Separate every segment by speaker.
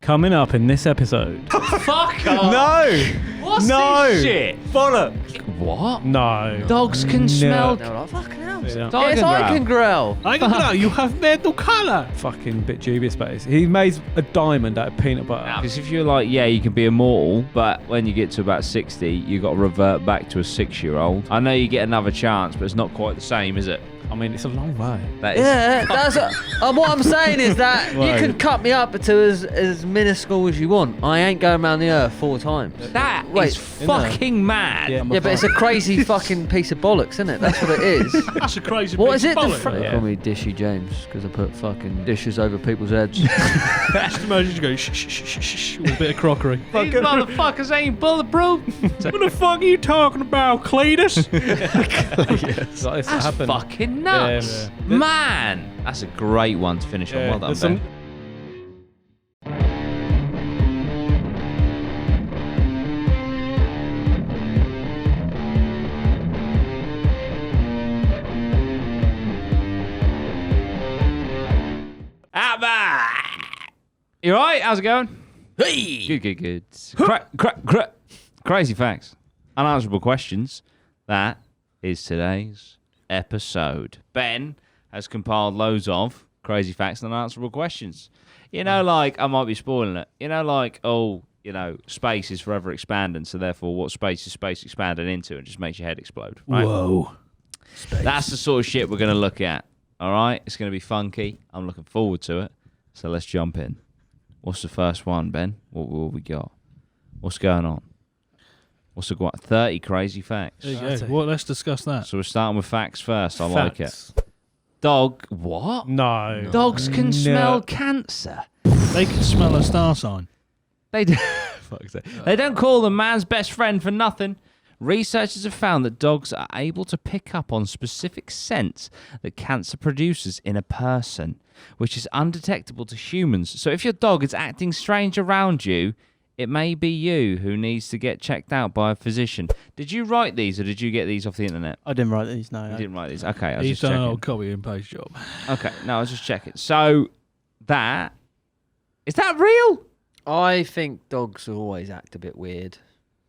Speaker 1: Coming up in this episode.
Speaker 2: Fuck off!
Speaker 1: No!
Speaker 2: What's
Speaker 1: no!
Speaker 2: this shit?
Speaker 1: Bollocks!
Speaker 2: What?
Speaker 1: No.
Speaker 2: Dogs can smell.
Speaker 3: No, like, fucking hell.
Speaker 1: Yeah.
Speaker 3: Yes, eigengrau.
Speaker 4: Eigengrau, you have mental colour.
Speaker 1: Fucking bit dubious, but he made a diamond out of peanut butter.
Speaker 2: Because if you're like, yeah, you can be immortal, but when you get to about 60, you got to revert back to a 6-year-old. I know you get another chance, but it's not quite the same, is it?
Speaker 1: I mean, it's a long way.
Speaker 2: That is.
Speaker 3: Yeah, that's what I'm saying is that you
Speaker 1: Right.
Speaker 3: can cut me up to as minuscule as you want. I ain't going around the earth 4 times.
Speaker 2: That
Speaker 3: Wait,
Speaker 2: is fucking mad.
Speaker 1: Yeah.
Speaker 3: Yeah, but it's a crazy fucking piece of bollocks, isn't it? That's what it is.
Speaker 4: That's a crazy
Speaker 3: What
Speaker 4: piece
Speaker 3: is it?
Speaker 4: of
Speaker 3: The
Speaker 4: bollocks.
Speaker 3: They call me Dishy James because I put fucking dishes over people's heads.
Speaker 4: Just imagine you go shh, shh, shh, shh, shh, with a bit of crockery.
Speaker 2: These motherfuckers ain't bulletproof.
Speaker 4: What the fuck are you talking about, Cletus?
Speaker 1: Yes. Like, this
Speaker 2: That's
Speaker 1: happened.
Speaker 2: fucking nuts.
Speaker 1: Yeah.
Speaker 2: Man, that's a great one to finish on. Well done,
Speaker 1: There's
Speaker 2: Ben. You alright? How's it going? Hey! Good. Crazy facts. Unanswerable questions. That is today's episode. Ben has compiled loads of crazy facts and unanswerable questions. You know, like, I might be spoiling it. You know, like, space is forever expanding, so therefore what space is space expanding into? It just makes your head explode, right?
Speaker 4: Whoa.
Speaker 2: That's the sort of shit we're going to look at, all right? It's going to be funky. I'm looking forward to it. So let's jump in. What's the first one, Ben? What we got? What's going on? What's the 30 crazy facts?
Speaker 4: There you go. Well, let's discuss that.
Speaker 2: So we're starting with facts first. I like it.
Speaker 1: Facts.
Speaker 2: What?
Speaker 1: No.
Speaker 2: Dogs can
Speaker 1: No.
Speaker 2: smell cancer.
Speaker 4: They can smell a star sign.
Speaker 2: They do. Fuck's sake. They don't call them man's best friend for nothing. Researchers have found that dogs are able to pick up on specific scents that cancer produces in a person, which is undetectable to humans. So if your dog is acting strange around you, it may be you who needs to get checked out by a physician. Did you write these or did you get these off the internet?
Speaker 5: I didn't write these, no.
Speaker 2: You didn't write these. Okay, I was
Speaker 4: He's
Speaker 2: just
Speaker 4: done an
Speaker 2: checking.
Speaker 4: old copy and paste job.
Speaker 2: Okay, no, I was just checking. So is that real?
Speaker 3: I think dogs always act a bit weird,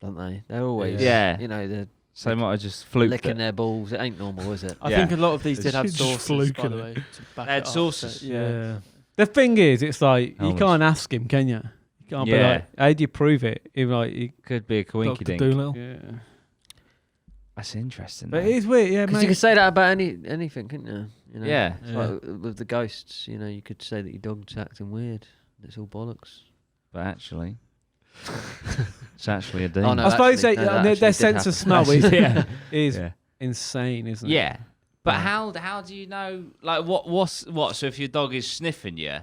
Speaker 3: don't they? They're always,
Speaker 2: Yeah.
Speaker 3: you know, they're
Speaker 2: So they might have just fluked
Speaker 3: licking
Speaker 2: it.
Speaker 3: their balls. It ain't normal, is it?
Speaker 5: I
Speaker 2: Yeah.
Speaker 5: think a lot of these did have
Speaker 4: Just
Speaker 5: sources, by
Speaker 4: fluking
Speaker 5: the
Speaker 4: it.
Speaker 5: way. To back
Speaker 2: They had
Speaker 5: it up,
Speaker 2: sources.
Speaker 5: so, yeah.
Speaker 1: The thing is, it's like, you
Speaker 2: Elements.
Speaker 1: can't ask him, can you? You can't be
Speaker 2: Yeah.
Speaker 1: like, how do you prove it? Even like,
Speaker 2: Could be a coinky
Speaker 4: Dr.
Speaker 2: dink.
Speaker 4: Doolittle.
Speaker 1: yeah.
Speaker 2: That's interesting.
Speaker 1: But
Speaker 2: though.
Speaker 1: it is weird, yeah,
Speaker 3: Because
Speaker 1: mate.
Speaker 3: you could say that about anything, couldn't you? You know?
Speaker 2: Yeah.
Speaker 3: It's like with the ghosts, you know, you could say that your dog's acting weird. It's all bollocks.
Speaker 2: But actually, it's actually a
Speaker 3: Oh,
Speaker 2: demon.
Speaker 3: no,
Speaker 1: I suppose
Speaker 3: actually, that
Speaker 1: their
Speaker 3: actually
Speaker 1: sense
Speaker 3: did
Speaker 1: of smell is,
Speaker 2: Yeah.
Speaker 1: is
Speaker 2: Yeah.
Speaker 1: insane, isn't it?
Speaker 2: Yeah. But
Speaker 1: Yeah.
Speaker 2: how do you know? Like, what? So if your dog is sniffing you,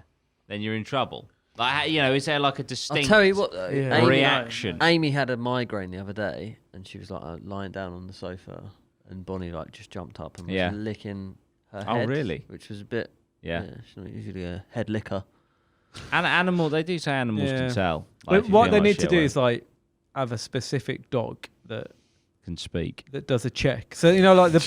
Speaker 2: then you're in trouble. Like, is there like a
Speaker 3: I'll
Speaker 2: distinct
Speaker 3: tell you what,
Speaker 1: Yeah.
Speaker 3: Amy,
Speaker 2: reaction?
Speaker 3: Amy had a migraine the other day, and she was like lying down on the sofa, and Bonnie like just jumped up and was
Speaker 2: Yeah.
Speaker 3: licking her
Speaker 2: Oh,
Speaker 3: head.
Speaker 2: really?
Speaker 3: Which was a bit.
Speaker 2: Yeah.
Speaker 3: She's not usually a head licker.
Speaker 2: And animal, they do say animals
Speaker 1: Yeah.
Speaker 2: can tell.
Speaker 1: But
Speaker 2: if you
Speaker 1: what
Speaker 2: feel
Speaker 1: they
Speaker 2: like
Speaker 1: need to
Speaker 2: shit
Speaker 1: do
Speaker 2: or
Speaker 1: is like have a specific dog that
Speaker 2: can speak.
Speaker 1: does a check. So like the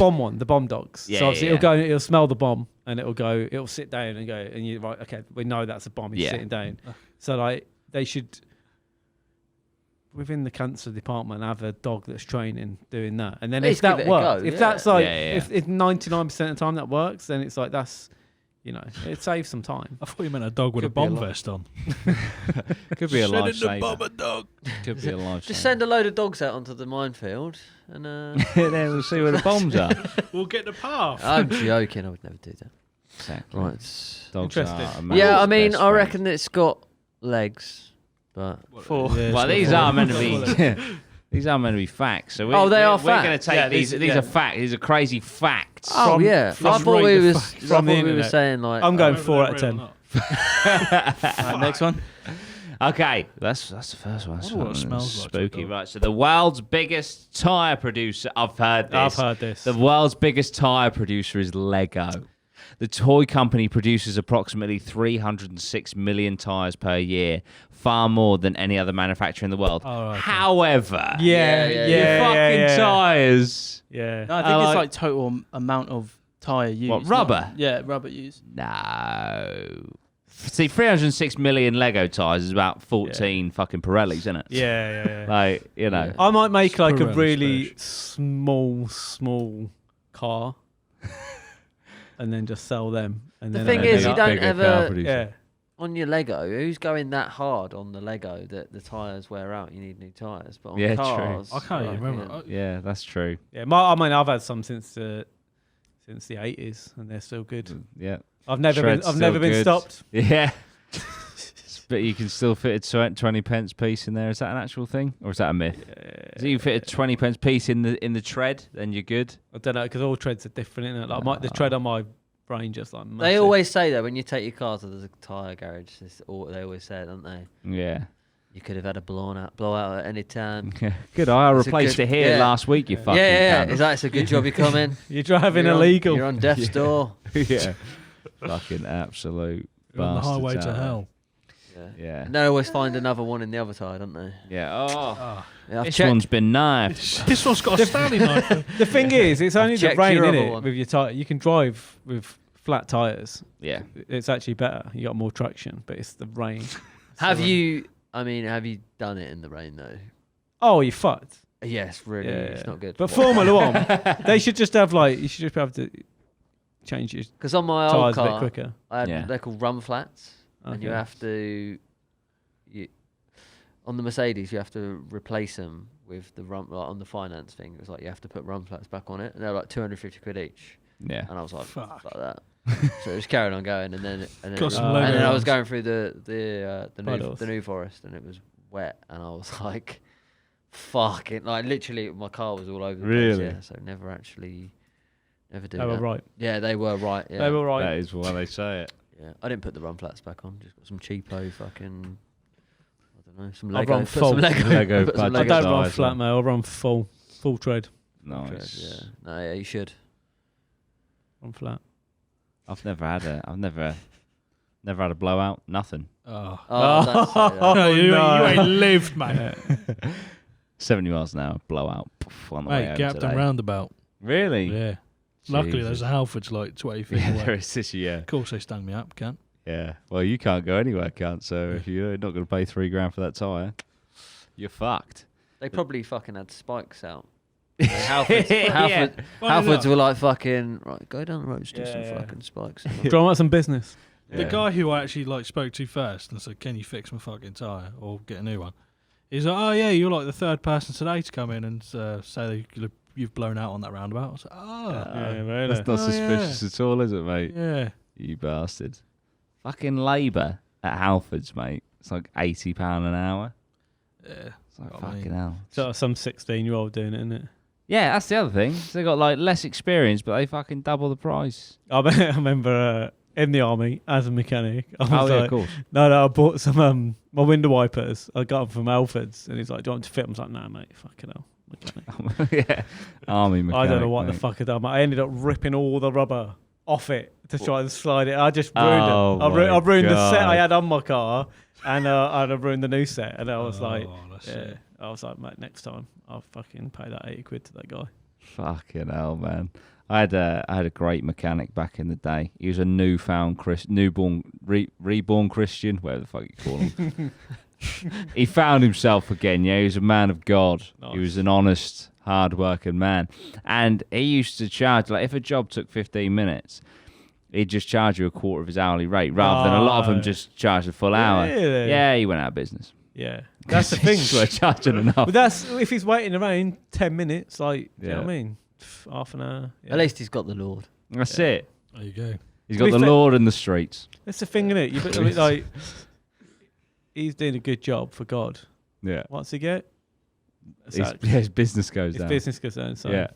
Speaker 1: bomb dogs.
Speaker 2: Yeah,
Speaker 1: So obviously
Speaker 2: yeah,
Speaker 1: it'll smell the bomb and it'll sit down and go, and you're right, okay, we know that's a bomb. He's
Speaker 2: Yeah.
Speaker 1: sitting down. So like they should within the cancer department have a dog that's training doing that. And then
Speaker 3: At
Speaker 1: if
Speaker 3: least give
Speaker 1: that
Speaker 3: it a
Speaker 1: works,
Speaker 3: go,
Speaker 1: if
Speaker 3: yeah.
Speaker 1: that's like
Speaker 2: Yeah.
Speaker 1: if 99% of the time that works, then it's like that's it saves some time.
Speaker 4: I thought you meant a dog with
Speaker 1: Could
Speaker 4: a
Speaker 1: be a
Speaker 4: bomb
Speaker 1: lot.
Speaker 4: vest on.
Speaker 2: Could be a
Speaker 4: Send in the
Speaker 2: lifesaver.
Speaker 4: bomber dog.
Speaker 2: Could be a lifesaver.
Speaker 3: Just send a load of dogs out onto the minefield, and
Speaker 2: Then we'll see where the bombs are.
Speaker 4: We'll get the path.
Speaker 3: I'm joking. I would never do that.
Speaker 2: Exactly.
Speaker 3: Right.
Speaker 2: Dogs
Speaker 1: Interesting.
Speaker 2: are a man's
Speaker 3: Yeah, I mean,
Speaker 2: best
Speaker 3: I
Speaker 2: friend.
Speaker 3: reckon it's got legs, but
Speaker 2: Well, these are meant to be. These are meant to be facts. So
Speaker 3: they are
Speaker 2: we're going to
Speaker 3: facts.
Speaker 2: take
Speaker 1: Yeah,
Speaker 2: these.
Speaker 1: these-
Speaker 2: These
Speaker 1: yeah.
Speaker 2: are facts. These are crazy facts.
Speaker 3: oh
Speaker 1: From-
Speaker 3: yeah, I
Speaker 1: from
Speaker 3: thought we
Speaker 1: rate the
Speaker 3: was.
Speaker 1: facts
Speaker 3: I
Speaker 1: from the
Speaker 3: thought we were
Speaker 1: internet.
Speaker 3: saying like.
Speaker 1: I'm going
Speaker 4: Whether
Speaker 1: 4
Speaker 4: they're
Speaker 1: out of
Speaker 4: real
Speaker 1: 10.
Speaker 4: or not.
Speaker 5: Next one.
Speaker 2: Okay, that's the first one.
Speaker 4: I wonder what it smells like,
Speaker 2: Spooky,
Speaker 4: dog.
Speaker 2: right? So the world's biggest tire producer. I've heard this.
Speaker 1: I've heard this.
Speaker 2: The world's biggest tire producer is Lego. The toy company produces approximately 306 million tires per year, far more than any other manufacturer in the world.
Speaker 4: Oh, okay.
Speaker 2: However,
Speaker 1: Yeah,
Speaker 2: your fucking tires.
Speaker 1: Yeah.
Speaker 5: No, I think it's
Speaker 2: like-
Speaker 5: like total amount of tyre used.
Speaker 2: What, rubber?
Speaker 5: Yeah, rubber used.
Speaker 2: No. See, 306 million Lego tires is about 14 fucking Pirellis, isn't it?
Speaker 1: Yeah.
Speaker 2: Like, you know.
Speaker 3: Yeah.
Speaker 1: I might make like a
Speaker 4: Pirelli
Speaker 1: really
Speaker 4: special.
Speaker 1: small car, and then just sell them. And
Speaker 3: The
Speaker 1: then
Speaker 3: thing
Speaker 1: open
Speaker 3: is,
Speaker 1: it
Speaker 3: you
Speaker 1: up.
Speaker 3: don't
Speaker 2: Bigger
Speaker 3: ever-
Speaker 2: car producer.
Speaker 1: Yeah.
Speaker 3: On your Lego, who's going that hard on the Lego that the tyres wear out? You need new tyres. But on
Speaker 2: Yeah, true.
Speaker 3: cars,
Speaker 4: I can't even remember.
Speaker 3: fucking-
Speaker 2: Yeah, that's true.
Speaker 1: Yeah, I mean, I've had some since the 80s, and they're still good.
Speaker 2: Yeah.
Speaker 1: I've never
Speaker 2: Shred's
Speaker 1: been
Speaker 2: still good.
Speaker 1: stopped.
Speaker 2: Yeah. But you can still fit a 20 pence piece in there. Is that an actual thing? Or is that a myth? If you fit a 20 pence piece in the tread, then you're good.
Speaker 1: I don't know, because all treads are different, innit? Like the tread on my brain just like massive.
Speaker 3: They always say that when you take your car to the tyre garage. They always say it, don't they?
Speaker 2: Yeah.
Speaker 3: You could have had a blowout at any time.
Speaker 2: Good. I
Speaker 3: It's a
Speaker 2: replaced
Speaker 3: good-
Speaker 2: it here
Speaker 3: yeah.
Speaker 2: last week, you fucking
Speaker 3: Yeah.
Speaker 2: cunt.
Speaker 3: Is that it's a good job you come in?
Speaker 1: You're driving
Speaker 3: You're on-
Speaker 1: illegal.
Speaker 3: You're on death's door.
Speaker 2: Yeah. Fucking absolute
Speaker 4: You're on the
Speaker 2: bastards
Speaker 4: highway
Speaker 2: out
Speaker 4: to
Speaker 2: there.
Speaker 4: hell.
Speaker 2: Yeah.
Speaker 3: And they always find another one in the other tyre, don't they?
Speaker 2: Yeah. Oh,
Speaker 4: Ah.
Speaker 3: Yeah, I've
Speaker 2: this
Speaker 3: checked.
Speaker 2: one's been knifed.
Speaker 4: This one's got a Stanley knife.
Speaker 1: The thing is, it's only the
Speaker 3: checked
Speaker 1: rain
Speaker 3: your
Speaker 1: in
Speaker 3: other
Speaker 1: it
Speaker 3: one.
Speaker 1: with your tire. You can drive with flat tires.
Speaker 2: Yeah.
Speaker 1: It's actually better. You got more traction, but it's the rain. It's the
Speaker 3: Have
Speaker 1: rain.
Speaker 3: you? I mean, have you done it in the rain though?
Speaker 1: Oh, you fucked.
Speaker 3: Yes, really.
Speaker 1: Yeah.
Speaker 3: It's not good.
Speaker 1: But Formula One, they should just have you should just be able to change your
Speaker 3: Because on my old
Speaker 1: tires a bit
Speaker 3: car,
Speaker 1: quicker.
Speaker 3: I had,
Speaker 2: Yeah.
Speaker 3: they're called run flats, and you
Speaker 1: Okay.
Speaker 3: have to. On the Mercedes, you have to replace them with the run. Like on the finance thing, it was like you have to put run flats back on it, and they're like 250 quid each.
Speaker 2: Yeah.
Speaker 3: And I was like,
Speaker 4: Fuck.
Speaker 3: like that. So it was carrying on going, and then
Speaker 4: Got some
Speaker 3: and
Speaker 1: Lego
Speaker 3: then I was
Speaker 4: ones.
Speaker 3: going through the
Speaker 1: Puddles.
Speaker 3: New Forest, and it was wet, and I was like, fucking like literally, my car was all over the place.
Speaker 2: Really?
Speaker 3: Yeah, so never did
Speaker 1: They were
Speaker 3: that.
Speaker 1: right.
Speaker 3: Yeah, they were right. Yeah,
Speaker 1: They were right.
Speaker 2: That is why they say it.
Speaker 3: yeah. I didn't put the run flats back on. Just got some cheapo fucking. I don't know, some
Speaker 1: I've
Speaker 3: Lego.
Speaker 1: run
Speaker 3: Put
Speaker 1: full.
Speaker 3: some Lego.
Speaker 2: Lego
Speaker 3: put some
Speaker 1: I
Speaker 2: budget
Speaker 3: Lego
Speaker 1: don't run
Speaker 2: size,
Speaker 1: flat,
Speaker 2: man.
Speaker 1: mate. I run full tread.
Speaker 2: Nice.
Speaker 3: Yeah. No, yeah, you should.
Speaker 1: Run flat.
Speaker 2: I've never had a blowout. Nothing.
Speaker 4: Oh.
Speaker 3: Oh, that's so,
Speaker 4: No, you
Speaker 1: no.
Speaker 4: ain't lived, mate.
Speaker 2: 70 miles an hour blowout. Poof, on the way
Speaker 4: Mate,
Speaker 2: home
Speaker 4: Captain
Speaker 2: today.
Speaker 4: Roundabout.
Speaker 2: Really?
Speaker 4: Yeah. Luckily, there's
Speaker 2: Jesus.
Speaker 4: a Halfords like 20 feet
Speaker 2: Yeah,
Speaker 4: away.
Speaker 2: there is this year.
Speaker 4: Of course, they stung me up, can't.
Speaker 2: Yeah. Well, you can't go anywhere, can't. So if you're not going to pay $3,000 for that tyre, you're fucked.
Speaker 3: They probably fucking had spikes out. Halfords,
Speaker 2: Yeah.
Speaker 3: Halfords were like fucking right. Go down the road, do
Speaker 1: Yeah,
Speaker 3: some
Speaker 1: yeah.
Speaker 3: fucking spikes.
Speaker 1: Drum out some business.
Speaker 4: The guy who I actually spoke to first and said, "Can you fix my fucking tyre or get a new one?" He's like, "Oh yeah, you're like the third person today to come in and say that you've blown out on that roundabout." I was like, "Oh,
Speaker 1: really?
Speaker 2: That's not
Speaker 4: Oh,
Speaker 2: suspicious at all, is it, mate?
Speaker 4: yeah."
Speaker 2: You bastard. Fucking labour at Halfords, mate. It's like £80 an hour.
Speaker 4: Yeah.
Speaker 2: It's like
Speaker 4: I mean-
Speaker 2: fucking hell.
Speaker 1: So some 16-year-old doing it, isn't it?
Speaker 2: Yeah, that's the other thing. So they got like less experience, but they fucking double the price.
Speaker 1: I remember in the army as a mechanic. I was
Speaker 2: Oh, yeah,
Speaker 1: like,
Speaker 2: of course.
Speaker 1: no, I bought some my window wipers. I got them from Alfred's, and he's like, "Do you want to fit them?" I was like, "No, mate, fucking hell." Mechanic.
Speaker 2: Yeah. Army mechanic.
Speaker 1: I don't know what the
Speaker 2: mate.
Speaker 1: fuck I done. I ended up ripping all the rubber off it to try and slide it. I just ruined
Speaker 2: Oh
Speaker 1: it. I
Speaker 2: my
Speaker 1: ruined the set I
Speaker 2: God.
Speaker 1: had on my car, and I ruined the new set. And I was like,
Speaker 4: Oh, that's
Speaker 1: yeah.
Speaker 4: it.
Speaker 1: I was like, mate, next time I'll fucking pay that 80 quid to that guy.
Speaker 2: Fucking hell, man. I had a great mechanic back in the day. He was a reborn Christian, whatever the fuck you call him. He found himself again. Yeah, he was a man of God.
Speaker 1: Nice.
Speaker 2: He was an honest, hard-working man. And he used to charge, like, if a job took 15 minutes, he'd just charge you a quarter of his hourly rate, rather than a lot of them
Speaker 1: Oh.
Speaker 2: just charge the full hour.
Speaker 1: Really?
Speaker 2: Yeah, he went out of business.
Speaker 1: Yeah, that's the thing.
Speaker 2: We're charging enough.
Speaker 1: But that's if he's waiting around 10 minutes, like, do you know
Speaker 2: Yeah.
Speaker 1: what I mean? Half an hour. Yeah.
Speaker 3: At least he's got the Lord.
Speaker 2: That's
Speaker 1: Yeah.
Speaker 2: it.
Speaker 4: There you go.
Speaker 2: He's
Speaker 1: To
Speaker 2: got
Speaker 1: be
Speaker 2: the
Speaker 1: fair-
Speaker 2: Lord in the streets.
Speaker 1: That's the thing, isn't it? You put like, he's doing a good job for God.
Speaker 2: Yeah.
Speaker 1: What's he get?
Speaker 2: His business goes
Speaker 1: His
Speaker 2: down.
Speaker 1: business goes down. So
Speaker 2: Yeah.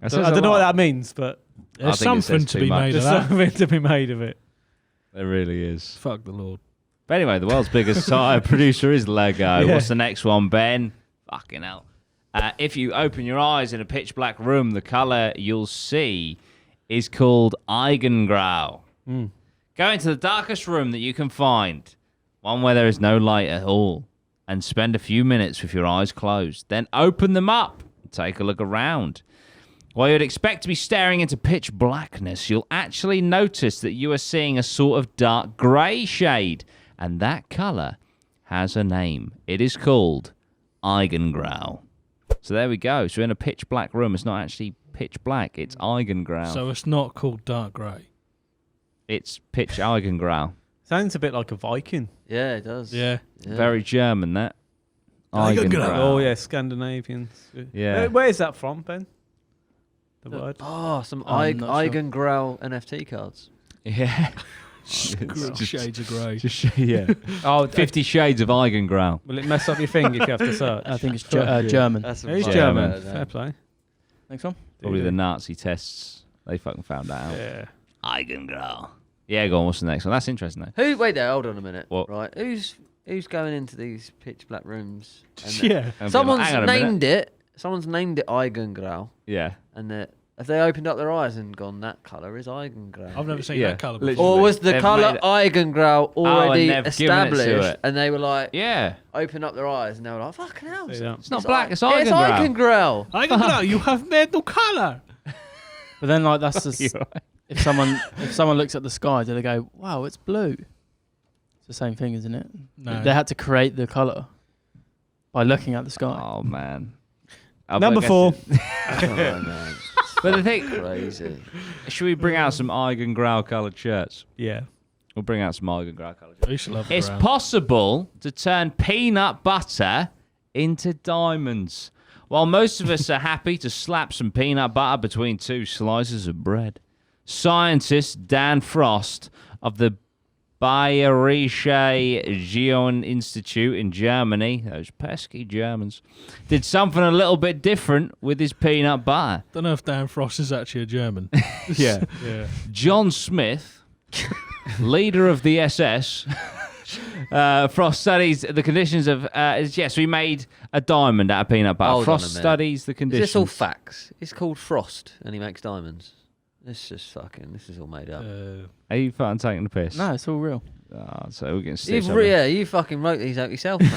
Speaker 1: I don't know what that means, but
Speaker 4: There's
Speaker 2: think it says
Speaker 4: something to
Speaker 2: too
Speaker 4: be
Speaker 2: much.
Speaker 4: made of
Speaker 1: there's
Speaker 4: that.
Speaker 1: something to be made of it.
Speaker 2: There really is.
Speaker 4: Fuck the Lord.
Speaker 2: But anyway, the world's biggest tyre producer is Lego.
Speaker 1: Yeah.
Speaker 2: What's the next one, Ben? Fucking hell. If you open your eyes in a pitch black room, the colour you'll see is called eigengrau. Go into the darkest room that you can find, one where there is no light at all, and spend a few minutes with your eyes closed. Then open them up and take a look around. While you'd expect to be staring into pitch blackness, you'll actually notice that you are seeing a sort of dark grey shade, and that colour has a name. It is called eigengrau. So there we go. So in a pitch black room, it's not actually pitch black, it's eigengrau.
Speaker 4: So it's not called dark grey.
Speaker 2: It's pitch eigengrau.
Speaker 1: Sounds a bit like a Viking.
Speaker 3: Yeah, it does.
Speaker 4: Yeah.
Speaker 2: Very German, that.
Speaker 4: Eigengrau.
Speaker 1: Oh yeah, Scandinavians.
Speaker 2: Yeah.
Speaker 1: Where is that from, Ben? The word.
Speaker 3: Oh, some
Speaker 5: I'm not sure.
Speaker 3: eigengrau NFT cards.
Speaker 2: Yeah.
Speaker 4: Shades of grey.
Speaker 2: Yeah.
Speaker 1: Oh,
Speaker 2: 50 Shades of Eigengrau.
Speaker 1: will it mess up your thing if you have to search?
Speaker 5: I think it's German.
Speaker 3: That's
Speaker 1: It is
Speaker 3: a
Speaker 1: German.
Speaker 3: word,
Speaker 1: Fair play.
Speaker 5: Next one.
Speaker 2: Probably the Nazi tests. They fucking found that out.
Speaker 1: Yeah.
Speaker 2: Eigengrau. Yeah, go on. What's the next one? That's interesting, though.
Speaker 3: Who? Wait there. Hold on a minute.
Speaker 2: What?
Speaker 3: Right. Who's going into these pitch black rooms? And
Speaker 1: Yeah.
Speaker 3: Someone's
Speaker 2: Hang on a minute.
Speaker 3: named it. Someone's named it eigengrau,
Speaker 2: Yeah.
Speaker 3: and have they opened up their eyes and gone, that colour is eigengrau?
Speaker 4: I've never seen
Speaker 2: Yeah,
Speaker 4: that colour
Speaker 2: literally.
Speaker 4: before.
Speaker 3: Or was the
Speaker 2: They've
Speaker 3: colour
Speaker 2: made it-
Speaker 3: eigengrau already
Speaker 2: and they've given it to
Speaker 3: established,
Speaker 2: it.
Speaker 3: and they were like,
Speaker 2: Yeah.
Speaker 3: open up their eyes, and they were like, fucking hell.
Speaker 1: See that?
Speaker 2: It's not black, it's
Speaker 3: It's
Speaker 2: Eigengrau.
Speaker 3: eigengrau.
Speaker 4: Eigengrau, you have made no colour.
Speaker 5: But then, like, that's just,
Speaker 2: You're right.
Speaker 5: if someone looks at the sky, do they go, "Wow, it's blue"? It's the same thing, isn't it?
Speaker 4: No.
Speaker 5: They had to create the color by looking at the sky.
Speaker 2: Oh, man.
Speaker 1: Number 4.
Speaker 3: Oh, man.
Speaker 2: But the thing,
Speaker 3: Crazy.
Speaker 2: should we bring out some Eigengrau coloured shirts?
Speaker 1: Yeah.
Speaker 2: We'll bring out some Eigengrau coloured
Speaker 4: I
Speaker 2: shirts.
Speaker 4: used to love the
Speaker 2: It's
Speaker 4: ground.
Speaker 2: possible to turn peanut butter into diamonds. While most of us are happy to slap some peanut butter between two slices of bread, scientist Dan Frost of the Bayerische Geon Institute in Germany, those pesky Germans, did something a little bit different with his peanut butter.
Speaker 4: Don't know if Dan Frost is actually a German.
Speaker 2: Yeah.
Speaker 1: Yeah.
Speaker 2: John Smith, leader of the SS, Frost studies the conditions of. Yes, we made a diamond out of peanut butter.
Speaker 3: Hold on a
Speaker 2: Frost
Speaker 3: minute.
Speaker 2: studies the
Speaker 3: Is
Speaker 2: conditions.
Speaker 3: this all facts? It's called Frost, and he makes diamonds. This is all made up.
Speaker 2: Are you fucking taking the piss?
Speaker 5: No, it's all real.
Speaker 2: Oh, so we're getting stitched up.
Speaker 3: You fucking wrote these out yourself, mate.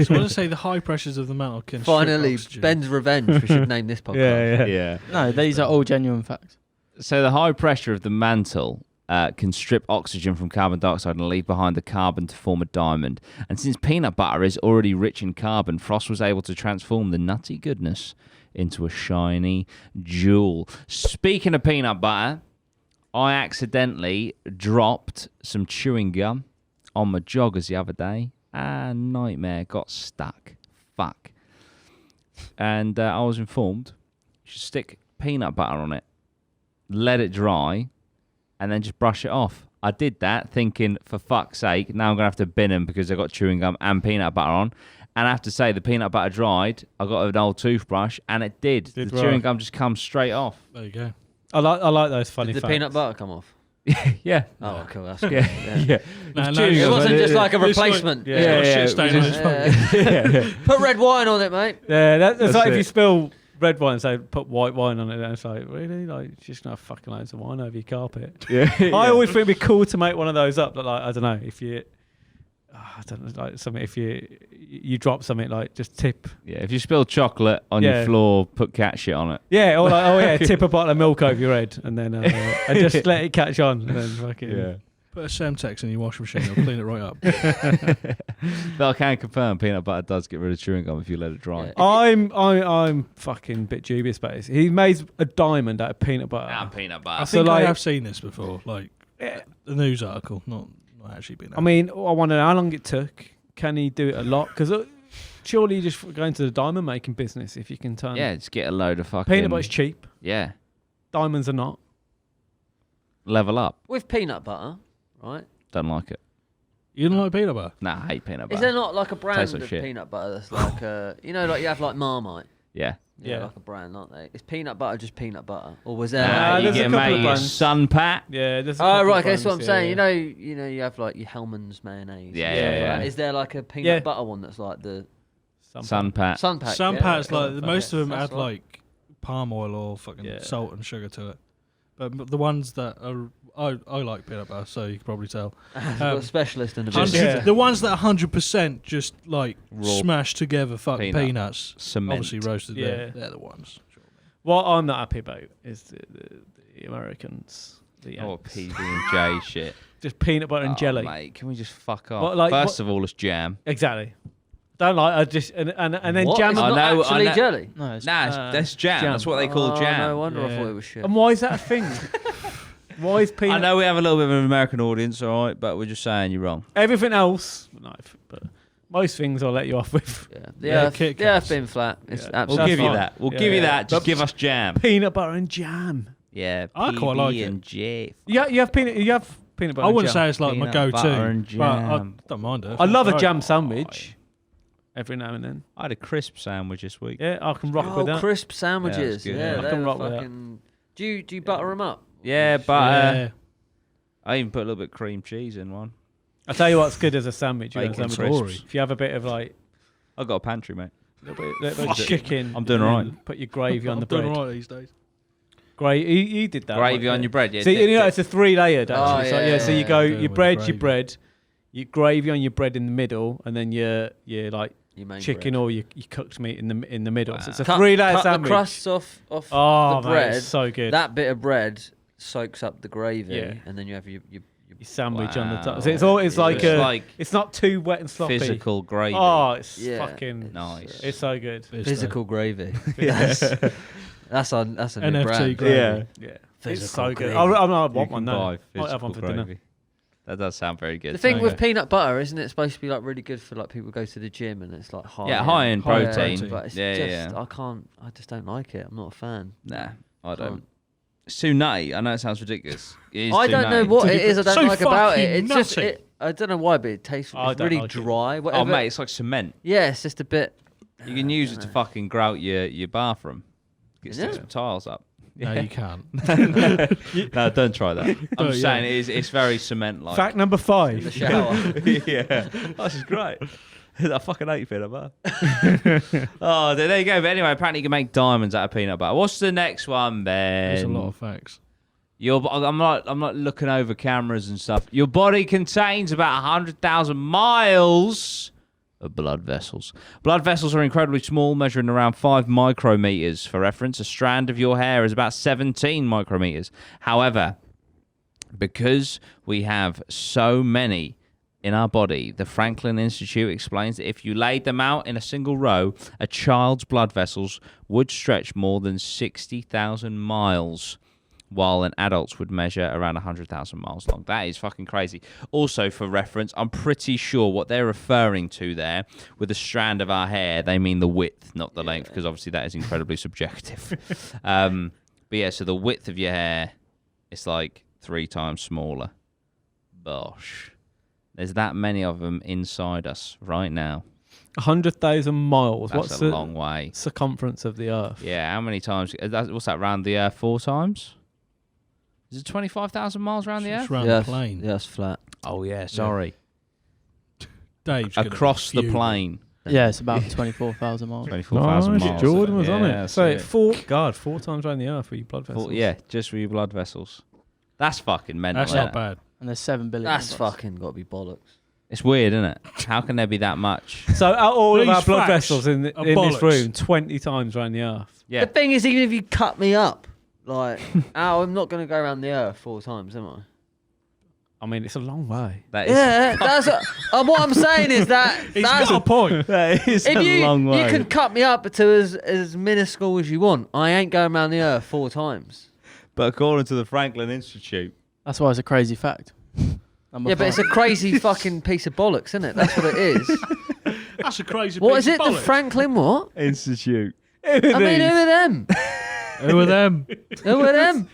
Speaker 4: So I want to say the high pressures of the metal can strip
Speaker 3: Finally,
Speaker 4: oxygen.
Speaker 3: Ben's revenge. We should name this podcast.
Speaker 1: Yeah.
Speaker 2: Yeah.
Speaker 5: No, these are all genuine facts.
Speaker 2: So the high pressure of the mantle can strip oxygen from carbon dioxide and leave behind the carbon to form a diamond. And since peanut butter is already rich in carbon, Frost was able to transform the nutty goodness into a shiny jewel. Speaking of peanut butter, I accidentally dropped some chewing gum on my joggers the other day. Nightmare. Got stuck. Fuck. And I was informed you should stick peanut butter on it, let it dry, and then just brush it off. I did that thinking, for fuck's sake, now I'm going to have to bin them because I've got chewing gum and peanut butter on. And I have to say, the peanut butter dried. I got an old toothbrush, and it did. The
Speaker 1: dry.
Speaker 2: chewing gum just comes straight off.
Speaker 4: There you go.
Speaker 1: I like those funny
Speaker 3: Did the
Speaker 1: facts.
Speaker 3: peanut butter come off?
Speaker 2: Yeah.
Speaker 3: Oh, cool. That's good.
Speaker 2: Yeah.
Speaker 3: Yeah.
Speaker 4: No,
Speaker 2: chewing
Speaker 3: It
Speaker 2: gum,
Speaker 3: wasn't
Speaker 2: but
Speaker 3: just like a
Speaker 4: It's like-
Speaker 3: replacement.
Speaker 4: It's got a shit
Speaker 2: it
Speaker 4: stain
Speaker 2: was
Speaker 4: on
Speaker 2: just-
Speaker 4: his
Speaker 3: Yeah. Put red wine on it, mate.
Speaker 1: Yeah, that's
Speaker 2: That's
Speaker 1: like if
Speaker 2: it.
Speaker 1: you spill red wine, say put white wine on it. And it's like, really? Like, you're just gonna have fucking loads of wine over your carpet.
Speaker 2: Yeah.
Speaker 1: I always think it'd be cool to make one of those up. But like, I don't know if you, I don't know, like something. If you drop something, like just tip.
Speaker 2: Yeah, if you spill chocolate on your
Speaker 1: Yeah.
Speaker 2: floor, put cat shit on it.
Speaker 1: Yeah, or like, oh yeah, tip a bottle of milk over your head, and then and just let it catch on, and then fucking.
Speaker 4: Put a Semtex in your washing machine. It'll clean it right up.
Speaker 2: But I can confirm peanut butter does get rid of chewing gum if you let it dry.
Speaker 3: Yeah.
Speaker 1: I'm fucking a bit dubious about this. He made a diamond out of peanut butter.
Speaker 2: Peanut
Speaker 4: I
Speaker 2: butter.
Speaker 1: So,
Speaker 4: think I
Speaker 1: like-
Speaker 4: have seen this before. Like
Speaker 1: Yeah.
Speaker 4: the news article, not actually been.
Speaker 1: I mean, I wonder how long it took. Can he do it a lot? Because surely you just go into the diamond making business if you can turn.
Speaker 2: Yeah, just get a load of fucking...
Speaker 1: Peanut butter's cheap.
Speaker 2: Yeah.
Speaker 1: Diamonds are not.
Speaker 2: Level up.
Speaker 3: With peanut butter, right?
Speaker 2: Don't like it.
Speaker 4: You don't like peanut butter?
Speaker 2: Nah, I hate peanut butter.
Speaker 3: Is there not like a brand
Speaker 2: Tastes like
Speaker 3: of
Speaker 2: shit.
Speaker 3: peanut butter that's like like you have like Marmite?
Speaker 2: Yeah.
Speaker 3: Yeah,
Speaker 1: Yeah.
Speaker 3: like a brand, aren't they? Is peanut butter just peanut butter, or was there?
Speaker 1: Nah,
Speaker 2: you
Speaker 1: there's a
Speaker 2: get
Speaker 1: couple of
Speaker 2: mate, your
Speaker 1: brands.
Speaker 2: sun pat.
Speaker 1: Yeah. There's. A
Speaker 3: Oh
Speaker 1: couple
Speaker 3: right,
Speaker 1: of
Speaker 3: that's what I'm
Speaker 1: brands,
Speaker 3: saying.
Speaker 1: yeah.
Speaker 3: You have like your Hellman's mayonnaise.
Speaker 2: Yeah,
Speaker 3: and stuff
Speaker 2: yeah,
Speaker 3: like
Speaker 2: yeah.
Speaker 3: that. Is there like a peanut
Speaker 1: Yeah.
Speaker 3: butter one that's like the
Speaker 2: Sun pat.
Speaker 3: Sun Pack?
Speaker 4: Some
Speaker 3: yeah,
Speaker 4: parts
Speaker 3: cool.
Speaker 4: like most of them
Speaker 3: That's
Speaker 4: add
Speaker 3: right.
Speaker 4: like palm oil or fucking
Speaker 1: Yeah.
Speaker 4: salt and sugar to it. But the ones that are I like peanut butter, so you can probably tell.
Speaker 3: We've got a specialist in the
Speaker 4: Hundred-
Speaker 3: business.
Speaker 1: Yeah.
Speaker 4: The ones that are 100% just like
Speaker 2: Raw
Speaker 4: smashed together fucking
Speaker 2: peanut.
Speaker 4: peanuts,
Speaker 2: Cement.
Speaker 4: obviously roasted.
Speaker 1: Yeah.
Speaker 4: They're the ones.
Speaker 1: What I'm not happy about is the Americans. The
Speaker 2: Oh,
Speaker 1: Yanks.
Speaker 2: PB and J shit.
Speaker 1: Just peanut butter and
Speaker 2: Oh,
Speaker 1: jelly.
Speaker 2: mate, can we just fuck off?
Speaker 1: What, like,
Speaker 2: First of all, it's jam.
Speaker 1: Exactly. Don't like. I just and then
Speaker 3: What?
Speaker 1: jam.
Speaker 3: It's
Speaker 2: I
Speaker 3: not
Speaker 2: know-
Speaker 3: actually
Speaker 2: I know-
Speaker 3: jelly.
Speaker 5: No, it's
Speaker 2: Nah, that's jam.
Speaker 1: jam.
Speaker 2: That's what they call
Speaker 3: Oh,
Speaker 2: jam.
Speaker 3: No wonder I
Speaker 4: Yeah.
Speaker 3: thought it was shit.
Speaker 1: And why is that a thing? Why is peanut?
Speaker 2: I know we have a little bit of an American audience, all right, but we're just saying you're wrong.
Speaker 1: Everything else, no, but most things I'll let you off with.
Speaker 3: Yeah,
Speaker 4: Yeah,
Speaker 3: the
Speaker 4: Kit
Speaker 3: Earth
Speaker 4: Kats.
Speaker 3: been flat. It's
Speaker 1: Yeah.
Speaker 2: We'll
Speaker 3: absolutely
Speaker 2: give you
Speaker 1: fine.
Speaker 2: that. We'll
Speaker 1: Yeah,
Speaker 2: give you
Speaker 1: yeah.
Speaker 2: that. Just
Speaker 1: But-
Speaker 2: give us jam.
Speaker 1: Peanut butter and jam.
Speaker 2: Yeah,
Speaker 4: I quite
Speaker 2: PB
Speaker 4: like it.
Speaker 2: and J.
Speaker 1: Yeah, you have peanut. You have peanut butter.
Speaker 4: I
Speaker 1: and
Speaker 4: wouldn't
Speaker 1: jam.
Speaker 4: say it's like my
Speaker 2: Peanut butter
Speaker 4: go-to,
Speaker 2: and
Speaker 4: but I
Speaker 2: jam.
Speaker 4: don't mind it.
Speaker 1: I love a
Speaker 4: Right.
Speaker 1: jam sandwich. Every now and then.
Speaker 2: I had a crisp sandwich this week.
Speaker 1: Yeah, I can rock with that.
Speaker 3: crisp sandwiches.
Speaker 2: good,
Speaker 3: Yeah,
Speaker 2: yeah.
Speaker 1: I
Speaker 3: they
Speaker 1: can
Speaker 3: were
Speaker 1: rock with that.
Speaker 3: fucking. Do you butter them up?
Speaker 2: Yeah, butter.
Speaker 4: Yeah.
Speaker 2: I even put a little bit of cream cheese in one.
Speaker 1: I tell you what's good as a sandwich. You know,
Speaker 2: Bacon
Speaker 1: sandwich.
Speaker 4: crisps.
Speaker 1: If you have a bit of like
Speaker 2: I've got a pantry, mate.
Speaker 1: little bit of chicken,
Speaker 2: I'm doing
Speaker 1: and
Speaker 2: alright.
Speaker 1: then Put your gravy on
Speaker 4: I'm
Speaker 1: the
Speaker 4: doing
Speaker 1: bread.
Speaker 4: all right these days.
Speaker 1: Gravy. You did that.
Speaker 2: Gravy
Speaker 1: right?
Speaker 2: on your bread. Yeah,
Speaker 1: So
Speaker 2: dip,
Speaker 1: you know
Speaker 2: dip.
Speaker 1: it's a 3-layered actually.
Speaker 3: Oh,
Speaker 1: So,
Speaker 3: yeah,
Speaker 1: so you
Speaker 3: yeah,
Speaker 1: go
Speaker 4: yeah.
Speaker 1: your
Speaker 4: With
Speaker 1: bread,
Speaker 4: gravy.
Speaker 1: your bread, your gravy on your bread in the middle, and then your like
Speaker 3: You make
Speaker 1: chicken
Speaker 3: bread.
Speaker 1: or your cooked meat in the middle. So it's a
Speaker 3: Cut-
Speaker 1: 3-layer
Speaker 3: cut
Speaker 1: sandwich.
Speaker 3: the crusts off
Speaker 1: Oh,
Speaker 3: the
Speaker 1: mate,
Speaker 3: bread.
Speaker 1: it's so good.
Speaker 3: That bit of bread soaks up the gravy,
Speaker 1: Yeah.
Speaker 3: and then you have your
Speaker 1: Your sandwich on the top. So
Speaker 2: Wow.
Speaker 1: it's all it's
Speaker 3: Yeah.
Speaker 1: like
Speaker 2: It's
Speaker 1: a.
Speaker 2: like
Speaker 1: It's not too wet and sloppy.
Speaker 2: physical gravy.
Speaker 1: Oh, it's
Speaker 3: Yeah.
Speaker 1: fucking.
Speaker 2: Nice.
Speaker 1: It's so good.
Speaker 3: physical gravy. that's a new
Speaker 4: NFT
Speaker 3: brand.
Speaker 4: gravy.
Speaker 1: Yeah, yeah. It's
Speaker 3: Physical
Speaker 1: so good.
Speaker 3: gravy.
Speaker 1: I
Speaker 2: You
Speaker 1: want
Speaker 2: can
Speaker 1: one now.
Speaker 2: buy
Speaker 1: I'll have one
Speaker 2: physical
Speaker 1: for dinner.
Speaker 2: gravy. That does sound very good.
Speaker 3: The thing with
Speaker 4: Okay.
Speaker 3: peanut butter, isn't it supposed to be like really good for like people who go to the gym and it's like high.
Speaker 2: Yeah, high in
Speaker 4: High in
Speaker 2: protein.
Speaker 4: protein.
Speaker 3: But it's
Speaker 2: Yeah,
Speaker 3: just
Speaker 2: yeah.
Speaker 3: I just don't like it. I'm not a fan.
Speaker 2: Nah, I don't.
Speaker 3: Can't.
Speaker 2: It's too nutty. I know it sounds ridiculous. It is
Speaker 3: I
Speaker 2: too
Speaker 3: don't know
Speaker 2: nutty.
Speaker 3: what
Speaker 4: Did
Speaker 3: it
Speaker 4: you
Speaker 3: is I
Speaker 4: put-
Speaker 3: don't
Speaker 4: so
Speaker 3: like about it.
Speaker 4: fucking
Speaker 3: It's just
Speaker 4: nutty.
Speaker 3: I don't know why, but it tastes
Speaker 1: I
Speaker 3: it's
Speaker 1: don't
Speaker 3: really
Speaker 1: like it.
Speaker 3: dry. Whatever.
Speaker 2: Oh, mate, it's like cement.
Speaker 3: Yeah, it's just a bit.
Speaker 2: You can use it to fucking grout your bathroom. Get
Speaker 3: Yeah.
Speaker 2: some tiles up.
Speaker 4: No, you can't.
Speaker 2: No, don't try that. I'm
Speaker 4: Oh,
Speaker 2: just
Speaker 4: yeah.
Speaker 2: saying it's very cement-like.
Speaker 1: Fact number
Speaker 3: The
Speaker 1: 5.
Speaker 3: shower.
Speaker 2: Yeah, this is great. I fucking hate peanut butter. Oh, there you go. But anyway, apparently you can make diamonds out of peanut butter. What's the next one, Ben?
Speaker 4: There's a lot of facts.
Speaker 2: I'm not looking over cameras and stuff. Your body contains about 100,000 miles of blood vessels. Blood vessels are incredibly small, measuring around 5 micrometers. For reference, a strand of your hair is about 17 micrometers. However, because we have so many in our body, the Franklin Institute explains that if you laid them out in a single row, a child's blood vessels would stretch more than 60,000 miles, while an adult's would measure around 100,000 miles long. That is fucking crazy. Also, for reference, I'm pretty sure what they're referring to there with the strand of our hair, they mean the width, not the length, because obviously that is incredibly subjective. But yeah, so the width of your hair is like 3 times smaller. Bosh. There's that many of them inside us right now.
Speaker 1: 100,000 miles.
Speaker 2: That's
Speaker 1: What's
Speaker 2: a
Speaker 1: the
Speaker 2: long way.
Speaker 1: circumference of the Earth?
Speaker 2: Yeah, how many times? What's that, round the Earth 4 times? Is it 25,000 miles around the
Speaker 4: It's
Speaker 2: Earth?
Speaker 4: round
Speaker 3: Yeah,
Speaker 4: the plane.
Speaker 3: Yeah, it's flat.
Speaker 2: Oh, yeah, sorry.
Speaker 4: Dave's gonna
Speaker 2: Across the
Speaker 4: fuming.
Speaker 2: plane.
Speaker 5: Yeah, it's about 24,000 miles.
Speaker 2: 24,000
Speaker 1: Nice,
Speaker 2: miles.
Speaker 1: Jordan was on
Speaker 2: Yeah,
Speaker 1: it.
Speaker 2: that's
Speaker 1: So
Speaker 2: it.
Speaker 1: 4 times around the Earth for your blood vessels.
Speaker 2: Yeah, just for your blood vessels. That's fucking mental.
Speaker 4: That's
Speaker 2: isn't
Speaker 4: not
Speaker 2: it?
Speaker 4: bad.
Speaker 5: And there's 7 billion.
Speaker 3: That's
Speaker 5: of us.
Speaker 3: fucking got to be bollocks.
Speaker 2: It's weird, isn't it? How can there be that much?
Speaker 1: So out of all of
Speaker 4: These
Speaker 1: our blood
Speaker 4: facts
Speaker 1: vessels in this
Speaker 4: are bollocks.
Speaker 1: room, 20 times around the Earth.
Speaker 2: Yeah.
Speaker 3: The thing is, even if you cut me up, like, I'm not going to go around the Earth 4 times, am I?
Speaker 1: I mean, it's a long way.
Speaker 2: That is,
Speaker 3: Yeah, that's what I'm saying is that
Speaker 4: He's
Speaker 3: that's,
Speaker 4: got a point.
Speaker 2: that is
Speaker 3: if
Speaker 2: a
Speaker 3: you
Speaker 2: long way.
Speaker 3: you can cut me up to as minuscule as you want. I ain't going around the Earth 4 times.
Speaker 2: But according to the Franklin Institute,
Speaker 5: That's why it's a crazy fact. Number
Speaker 3: Yeah, but it's a
Speaker 5: 5.
Speaker 3: crazy fucking piece of bollocks, isn't it? That's what it is.
Speaker 4: That's a crazy
Speaker 3: What
Speaker 4: piece
Speaker 3: is it?
Speaker 4: of
Speaker 3: The
Speaker 4: bollocks.
Speaker 3: Franklin what?
Speaker 2: Institute.
Speaker 3: I mean, who are them?
Speaker 4: Who are them?
Speaker 3: Who are them?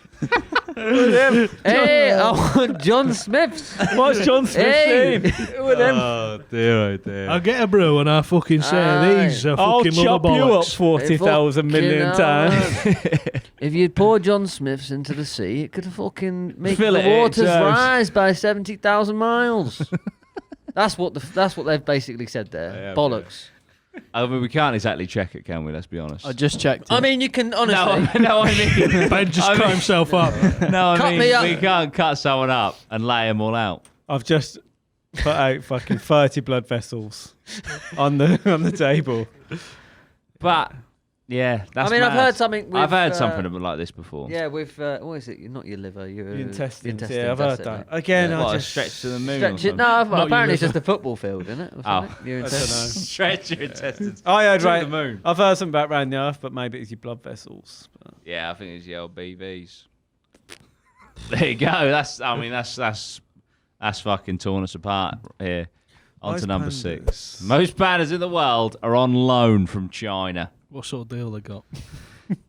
Speaker 3: Hey, I want John Smith's.
Speaker 1: What's John Smith's
Speaker 3: Hey,
Speaker 1: name?
Speaker 3: who are them?
Speaker 2: Oh dear, oh dear.
Speaker 4: I'll get a brew and I'll fucking say
Speaker 3: Aye.
Speaker 4: these are
Speaker 1: I'll
Speaker 4: fucking
Speaker 1: chop
Speaker 4: mother
Speaker 1: you up
Speaker 4: bollocks.
Speaker 1: 40,000 million times.
Speaker 3: If you'd pour John Smith's into the sea, it could fucking make
Speaker 1: Fill
Speaker 3: the
Speaker 1: it in,
Speaker 3: waters
Speaker 1: James.
Speaker 3: rise by 70,000 miles. That's what they've basically said there.
Speaker 2: Yeah,
Speaker 3: Bollocks.
Speaker 2: I mean, we can't exactly check it, can we? Let's be honest.
Speaker 5: I just checked.
Speaker 3: I
Speaker 5: it.
Speaker 3: mean, you can honestly.
Speaker 2: no, I mean,
Speaker 4: Ben just cut himself up.
Speaker 2: no, I
Speaker 3: Cut
Speaker 2: mean,
Speaker 3: me up.
Speaker 2: we can't cut someone up and lay them all out.
Speaker 1: I've just put out fucking 30 blood vessels on the table.
Speaker 2: But Yeah, that's
Speaker 3: I mean, I've
Speaker 2: mad.
Speaker 3: heard something. With,
Speaker 2: I've heard something like this before.
Speaker 3: Yeah, with what is it? Not your liver, your
Speaker 1: Intestines.
Speaker 3: intestines.
Speaker 1: Yeah, I've heard
Speaker 3: that's it,
Speaker 1: that.
Speaker 3: mate.
Speaker 1: Again,
Speaker 3: Yeah.
Speaker 1: I
Speaker 2: What, a
Speaker 1: just
Speaker 2: stretch to the moon?
Speaker 3: Stretch
Speaker 2: or
Speaker 3: it. No,
Speaker 2: something?
Speaker 3: apparently it's
Speaker 4: your
Speaker 3: just a football field, isn't it? Or
Speaker 2: Oh.
Speaker 3: something? Your
Speaker 1: I don't
Speaker 3: intestines.
Speaker 1: know.
Speaker 2: Stretch your intestines.
Speaker 1: I heard
Speaker 2: to
Speaker 1: right.
Speaker 2: the moon.
Speaker 1: I've heard something about around the earth, but maybe it's your blood vessels. But
Speaker 2: Yeah, I think it's the LBVs. There you go. That's fucking torn us apart here. On to
Speaker 1: Most
Speaker 2: number
Speaker 1: pandas.
Speaker 2: 6. Most pandas in the world are on loan from China.
Speaker 4: What sort of deal they got?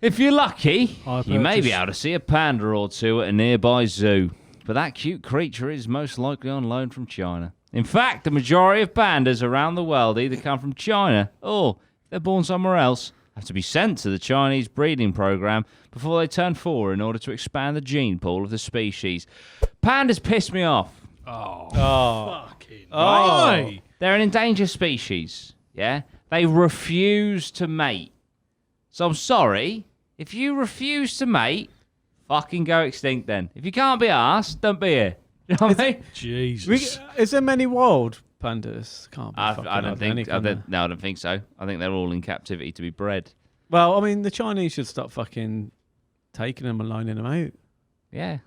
Speaker 2: If you're lucky,
Speaker 4: High
Speaker 2: you may be
Speaker 4: purchase.
Speaker 2: able to see a panda or two at a nearby zoo. But that cute creature is most likely on loan from China. In fact, the majority of pandas around the world either come from China or, if they're born somewhere else, have to be sent to the Chinese breeding program before they turn 4 in order to expand the gene pool of the species. Pandas piss me off.
Speaker 1: oh,
Speaker 4: Fucking
Speaker 1: Oh.
Speaker 4: right.
Speaker 2: They're an endangered species, yeah? They refuse to mate. So I'm sorry, if you refuse to mate, fucking go extinct then. If you can't be arsed, don't be here. You know what I mean?
Speaker 4: Jesus.
Speaker 1: is there many wild pandas? Can't be.
Speaker 2: I
Speaker 1: fucking
Speaker 2: don't
Speaker 1: hardly any,
Speaker 2: think.
Speaker 1: can there?
Speaker 2: No, I don't think so. I think they're all in captivity to be bred.
Speaker 1: Well, I mean, the Chinese should stop fucking taking them and loaning them out.
Speaker 2: Yeah,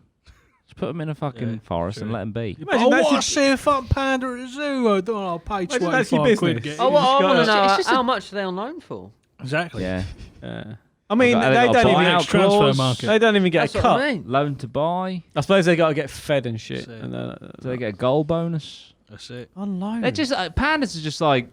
Speaker 2: just put them in a fucking
Speaker 4: Yeah,
Speaker 2: forest
Speaker 4: true.
Speaker 2: and let them be.
Speaker 1: Imagine
Speaker 4: I
Speaker 1: that's
Speaker 4: want
Speaker 1: your-
Speaker 4: to see a fucking panda at a zoo. I'll pay
Speaker 1: Imagine that's your
Speaker 4: 25 quid.
Speaker 1: business.
Speaker 4: Get
Speaker 3: Oh,
Speaker 4: in.
Speaker 3: well, I want to
Speaker 1: It's
Speaker 3: know
Speaker 2: just
Speaker 3: how much are they on loan for?
Speaker 4: Exactly.
Speaker 2: Yeah,
Speaker 1: I mean,
Speaker 2: They
Speaker 1: they
Speaker 2: got a
Speaker 1: don't
Speaker 2: buyout
Speaker 1: even.
Speaker 4: Next transfer
Speaker 2: clause.
Speaker 4: market.
Speaker 1: They don't even get
Speaker 3: That's
Speaker 1: a
Speaker 3: what
Speaker 1: cut.
Speaker 3: I mean.
Speaker 2: loan to buy.
Speaker 1: I suppose they got to get fed and shit.
Speaker 4: That's it.
Speaker 1: And
Speaker 2: Do they get a goal bonus?
Speaker 4: That's it.
Speaker 1: on loan.
Speaker 2: They're just pandas are just like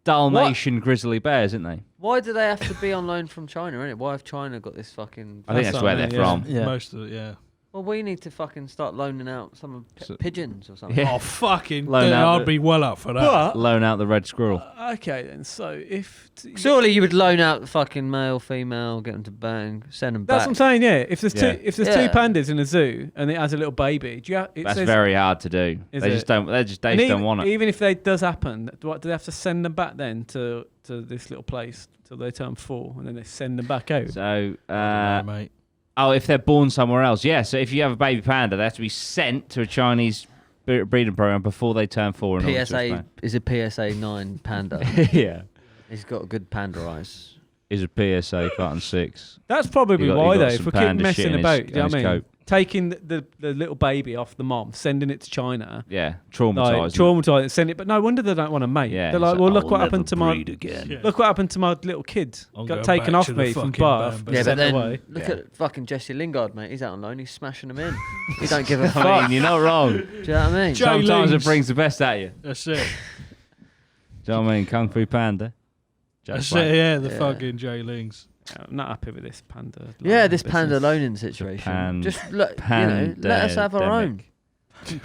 Speaker 2: Dalmatian grizzly bears, aren't they?
Speaker 3: Why do they have to be on loan from China, innit? Why have China got this fucking...
Speaker 2: I think
Speaker 1: That's
Speaker 2: that's where
Speaker 1: what I
Speaker 2: they're
Speaker 1: mean,
Speaker 2: from.
Speaker 5: Yeah.
Speaker 4: Most of it, yeah.
Speaker 3: Well, we need to fucking start loaning out some of
Speaker 2: So-
Speaker 3: pigeons or something.
Speaker 2: Yeah.
Speaker 4: Oh, fucking...
Speaker 2: Loan
Speaker 4: then
Speaker 2: out
Speaker 4: I'd
Speaker 2: the-
Speaker 4: be well up for that.
Speaker 1: But
Speaker 2: Loan out the red squirrel.
Speaker 1: okay, then. So if
Speaker 3: Surely you would loan out the fucking male, female, get them to bang, send them
Speaker 1: that's
Speaker 3: back.
Speaker 1: what I'm saying. Yeah. If there's
Speaker 2: Yeah.
Speaker 1: two, if there's
Speaker 3: Yeah.
Speaker 1: two pandas in a zoo and it has a little baby, do you? It
Speaker 2: That's
Speaker 1: says,
Speaker 2: very hard to do.
Speaker 1: Is
Speaker 2: They
Speaker 1: it?
Speaker 2: just don't. They just
Speaker 1: and
Speaker 2: don't want it.
Speaker 1: Even if that does happen, do they have to send them back then to this little place till they turn 4, and then they send them back out?
Speaker 2: So,
Speaker 4: No, mate.
Speaker 2: oh, if they're born somewhere else, yeah. So if you have a baby panda, they have to be sent to a Chinese breeding program before they turn 4. In order to
Speaker 3: PSA
Speaker 2: expand.
Speaker 3: is a PSA 9 panda.
Speaker 2: Yeah,
Speaker 3: He's got good panda eyes.
Speaker 2: is a PSA button 6.
Speaker 1: That's probably
Speaker 2: You got-
Speaker 1: why
Speaker 2: you got
Speaker 1: though. If
Speaker 2: some
Speaker 1: we keep
Speaker 2: panda shit
Speaker 1: messing
Speaker 2: in his-
Speaker 1: about, do you know
Speaker 2: in
Speaker 1: what I
Speaker 2: his
Speaker 1: mean?
Speaker 2: coat.
Speaker 1: Taking the little baby off the mom, sending it to China,
Speaker 2: Yeah,
Speaker 1: like
Speaker 2: traumatized.
Speaker 1: traumatized, send it. But no wonder they don't want to mate.
Speaker 2: Yeah,
Speaker 1: They're like,
Speaker 2: it's
Speaker 1: well,
Speaker 2: like,
Speaker 1: look
Speaker 2: I'll
Speaker 1: what
Speaker 2: never
Speaker 1: happened to my
Speaker 2: breed again.
Speaker 4: Yeah.
Speaker 1: look what happened to my little kid.
Speaker 4: I'm
Speaker 1: Got
Speaker 4: going
Speaker 1: taken
Speaker 4: back
Speaker 1: off
Speaker 4: to
Speaker 1: me
Speaker 4: the
Speaker 1: from
Speaker 4: fucking
Speaker 1: birth,
Speaker 4: band,
Speaker 1: but
Speaker 3: Yeah, but
Speaker 1: sent
Speaker 3: then
Speaker 1: away.
Speaker 3: look
Speaker 2: Yeah.
Speaker 3: at fucking Jesse Lingard, mate. He's out on loan. He's smashing them in. He don't give a
Speaker 2: I
Speaker 3: fuck.
Speaker 2: mean, you're not wrong.
Speaker 3: Do you know what I mean?
Speaker 4: Jay
Speaker 2: Sometimes it
Speaker 4: Lings.
Speaker 2: brings the best out of you.
Speaker 4: That's it.
Speaker 2: Do you know what I mean? Kung Fu Panda.
Speaker 4: That's
Speaker 2: Joke, mate.
Speaker 4: it, yeah. The
Speaker 3: Yeah.
Speaker 4: fucking J Lings.
Speaker 1: I'm not happy with this panda.
Speaker 3: Yeah, this
Speaker 1: business.
Speaker 3: panda loaning situation. Just look, let us have our own.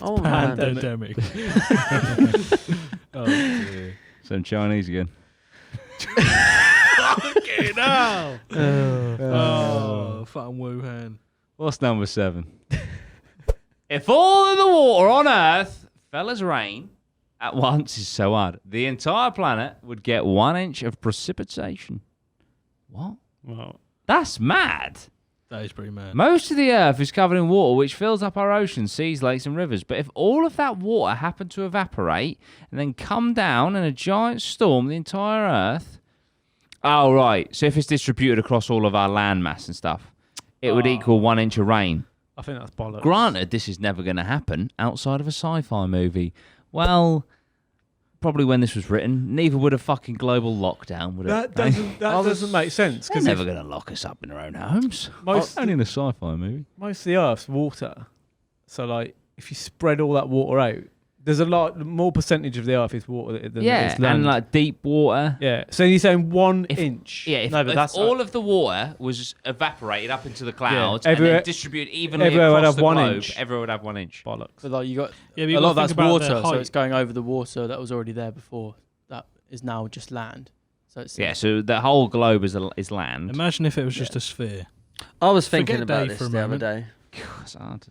Speaker 3: Oh, man.
Speaker 4: Pandemic. Oh, dear.
Speaker 2: Some Chinese again.
Speaker 4: Fucking hell. Oh, fucking Wuhan.
Speaker 2: What's number 7? If all of the water on Earth fell as rain at once is so hard, the entire planet would get 1 inch of precipitation. What?
Speaker 1: Well,
Speaker 2: That's mad.
Speaker 4: That is pretty mad.
Speaker 2: Most of the Earth is covered in water, which fills up our oceans, seas, lakes, and rivers. But if all of that water happened to evaporate and then come down in a giant storm, the entire Earth. Oh, right. So if it's distributed across all of our landmass and stuff, it would equal 1 inch of rain.
Speaker 1: I think that's bollocks.
Speaker 2: Granted, this is never going to happen outside of a sci-fi movie. Well, probably when this was written, neither would a fucking global lockdown, would it?
Speaker 1: That doesn't make sense
Speaker 2: They're
Speaker 1: because
Speaker 2: never going to lock us up in our own homes.
Speaker 1: most
Speaker 2: Only in a sci-fi movie.
Speaker 1: most of the Earth's water. So like, if you spread all that water out, there's a lot more percentage of the Earth is water than
Speaker 2: Yeah,
Speaker 1: is land.
Speaker 2: and like deep water.
Speaker 1: yeah. So you're saying 1
Speaker 2: If-
Speaker 1: inch?
Speaker 2: Yeah, if,
Speaker 5: No, but
Speaker 2: if
Speaker 5: that's
Speaker 2: all of the water was evaporated up into the clouds
Speaker 1: everywhere-
Speaker 2: and then distributed evenly
Speaker 1: everywhere would
Speaker 2: across
Speaker 1: have
Speaker 2: the
Speaker 1: 1
Speaker 2: globe,
Speaker 1: inch.
Speaker 2: everywhere would have 1 inch.
Speaker 1: Bollocks.
Speaker 5: But like you got
Speaker 4: Yeah, but you
Speaker 5: a lot of
Speaker 4: gotta
Speaker 5: that's
Speaker 4: think about
Speaker 5: water,
Speaker 4: the
Speaker 5: so
Speaker 4: height.
Speaker 5: it's going over the water that was already there before. That is now just land. So it's
Speaker 2: Yeah, so the whole globe is land.
Speaker 4: Imagine if it was just a sphere.
Speaker 3: I was thinking
Speaker 4: Forget
Speaker 3: about
Speaker 4: Dave
Speaker 3: this
Speaker 4: for a
Speaker 3: the other
Speaker 4: moment.
Speaker 3: day.
Speaker 2: It's hard.